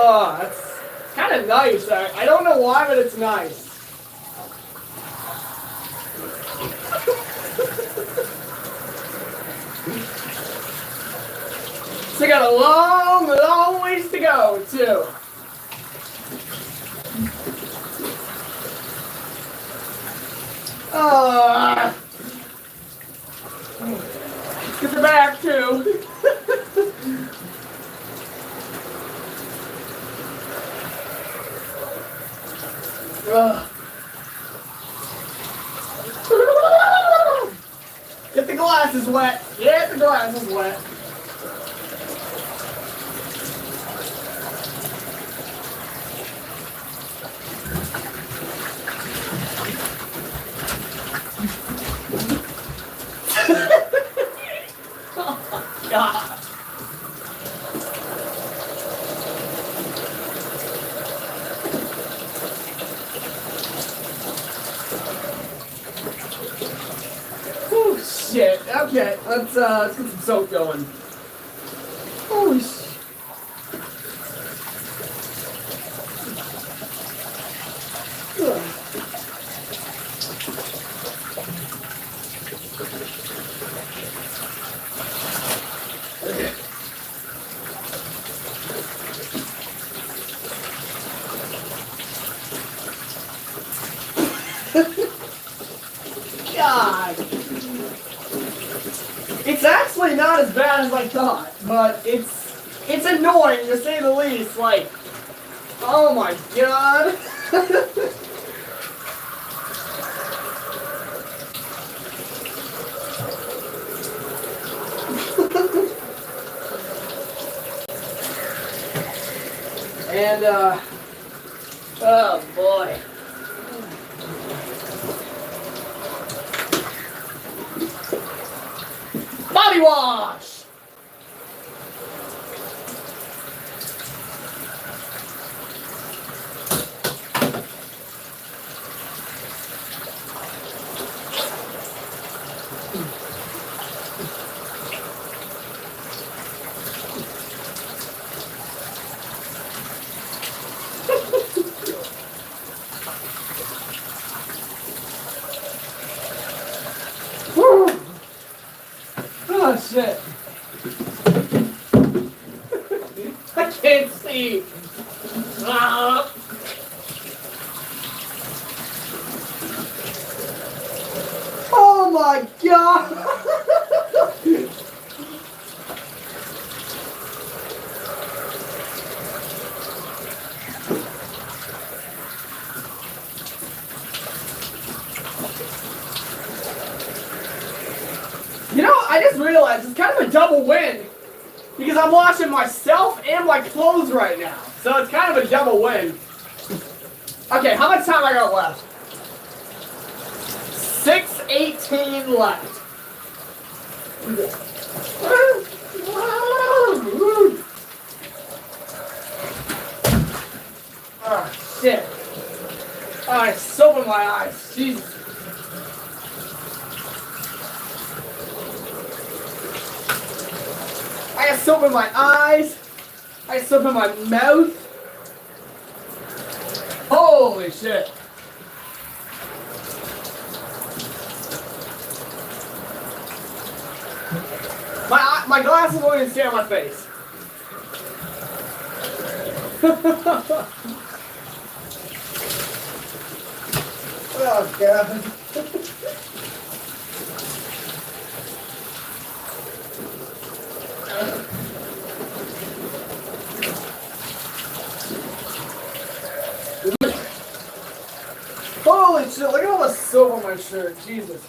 Oh, that's kind of nice. I don't know why, but it's nice. So I got a long, long ways to go, too. Get the back too. Get the glasses wet. Get the glasses wet. Oh, God. Oh, shit. Okay, let's get some soap going. Holy shit. God. It's actually not as bad as I thought, but it's annoying to say the least. Like, oh my God. And oh boy. Body wash! Woo! Oh shit. I can't see. Ah. Oh my God. You know, I just realized it's kind of a double win because I'm washing myself and my clothes right now. So it's kind of a double win. Okay, how much time I got left? 6:18 left. Oh, shit. Oh, it's soap in my eyes. Jesus. I got soap in my eyes. I got soap in my mouth. Holy shit. My glasses won't even stay on my face. Oh, God. Holy shit, look at all the soap on my shirt. Jesus.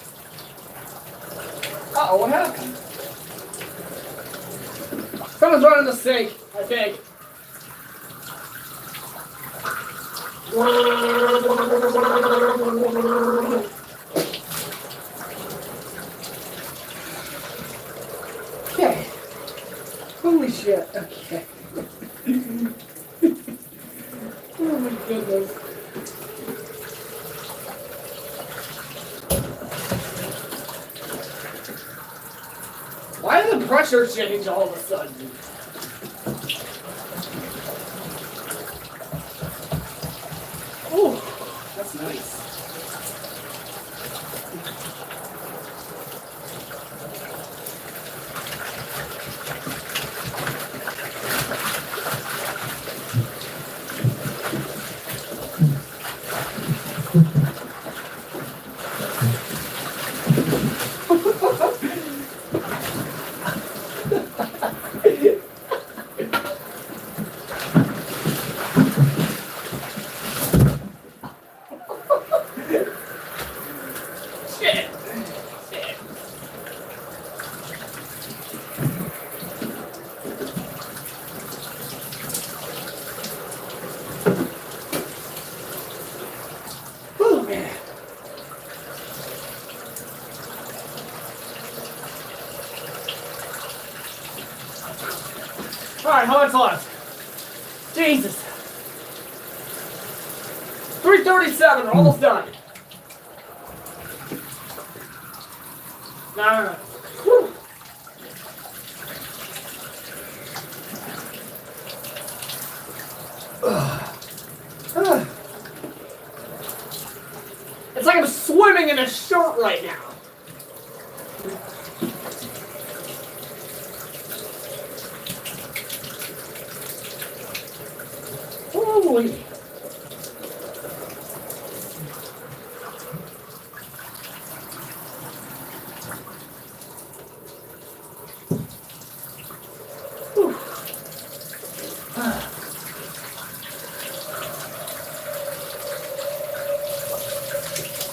Uh-oh, what happened? Someone's running the sink, I think. Okay. Holy shit, okay. Oh my goodness. Why did the pressure change all of a sudden? Ooh, that's nice. Shit. Oh, man. All right, how much left? Jesus. 3:37, we're almost done. No. Whew. It's like I'm swimming in a shirt right now. Holy.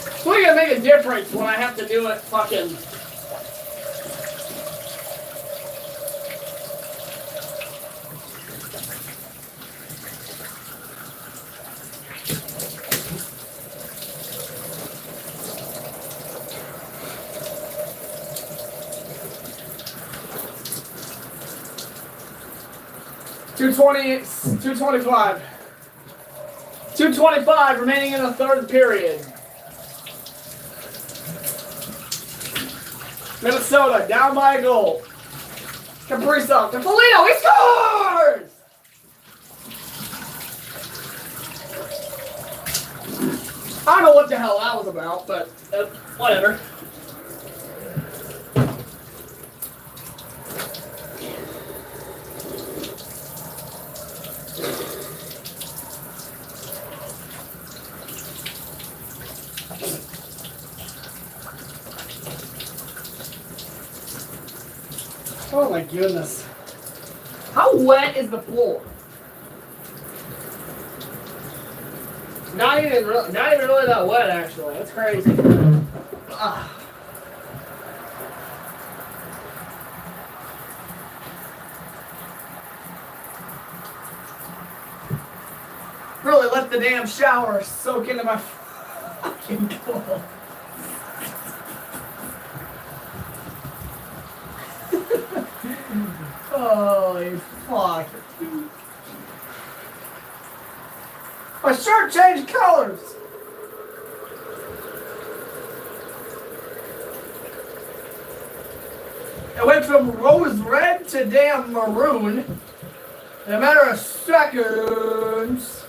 It's only gonna make a difference when I have to do it fucking. $225. 2:25 remaining in the third period. Minnesota down by a goal. Kaprizov to Foligno, he scores! I don't know what the hell that was about, but whatever. Oh my goodness. How wet is the floor? Not even really that wet actually. That's crazy. Ugh. Really let the damn shower soak into my fucking clothes. Holy fuck. My shirt changed colors. It went from rose red to damn maroon in a matter of seconds.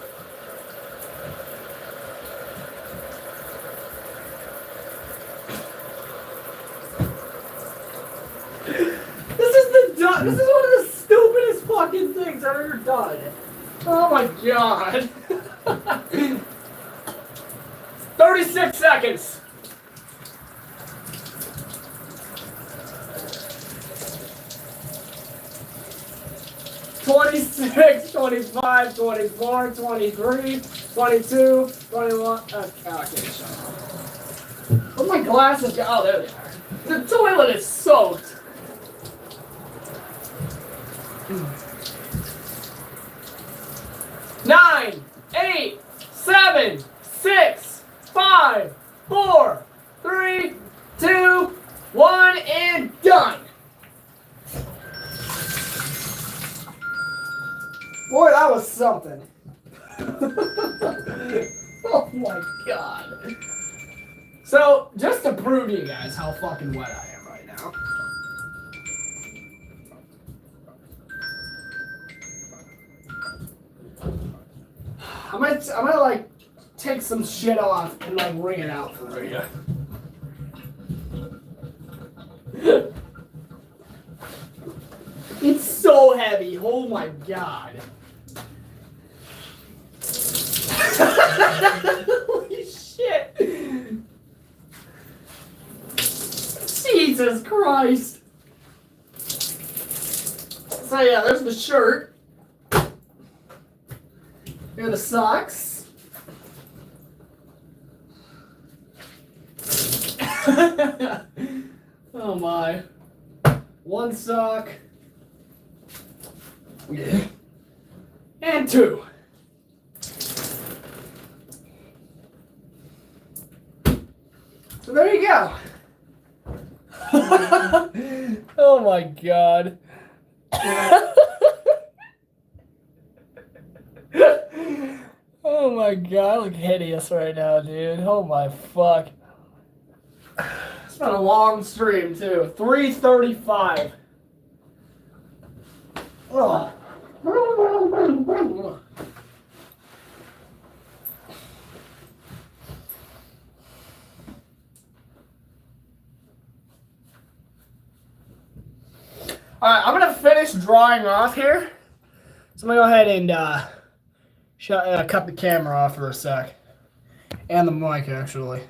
This is one of the stupidest fucking things I've ever done. Oh my god. 36 seconds. $26, $25, $24, $23, $22, $21. Okay, shut up. Where's my glasses? Oh, there they are. The toilet is soaked. 9, 8, 7, 6, 5, 4, 3, 2, 1, and done. Boy, that was something. Oh my god. So, just to prove to you guys how fucking wet I am right now. I'm gonna like take some shit off and like wring it out for you. It's so heavy. Oh my god. Holy shit. Jesus Christ. So yeah, there's the shirt. Here are the socks. Oh my. One sock. Yeah. And two. So there you go. Oh my god. Oh my god, I look hideous right now, dude. Oh my fuck. It's been a long stream too. 3:35. Oh. Alright, I'm gonna finish drying off here. So I'm gonna go ahead and cut the camera off for a sec. And the mic, actually.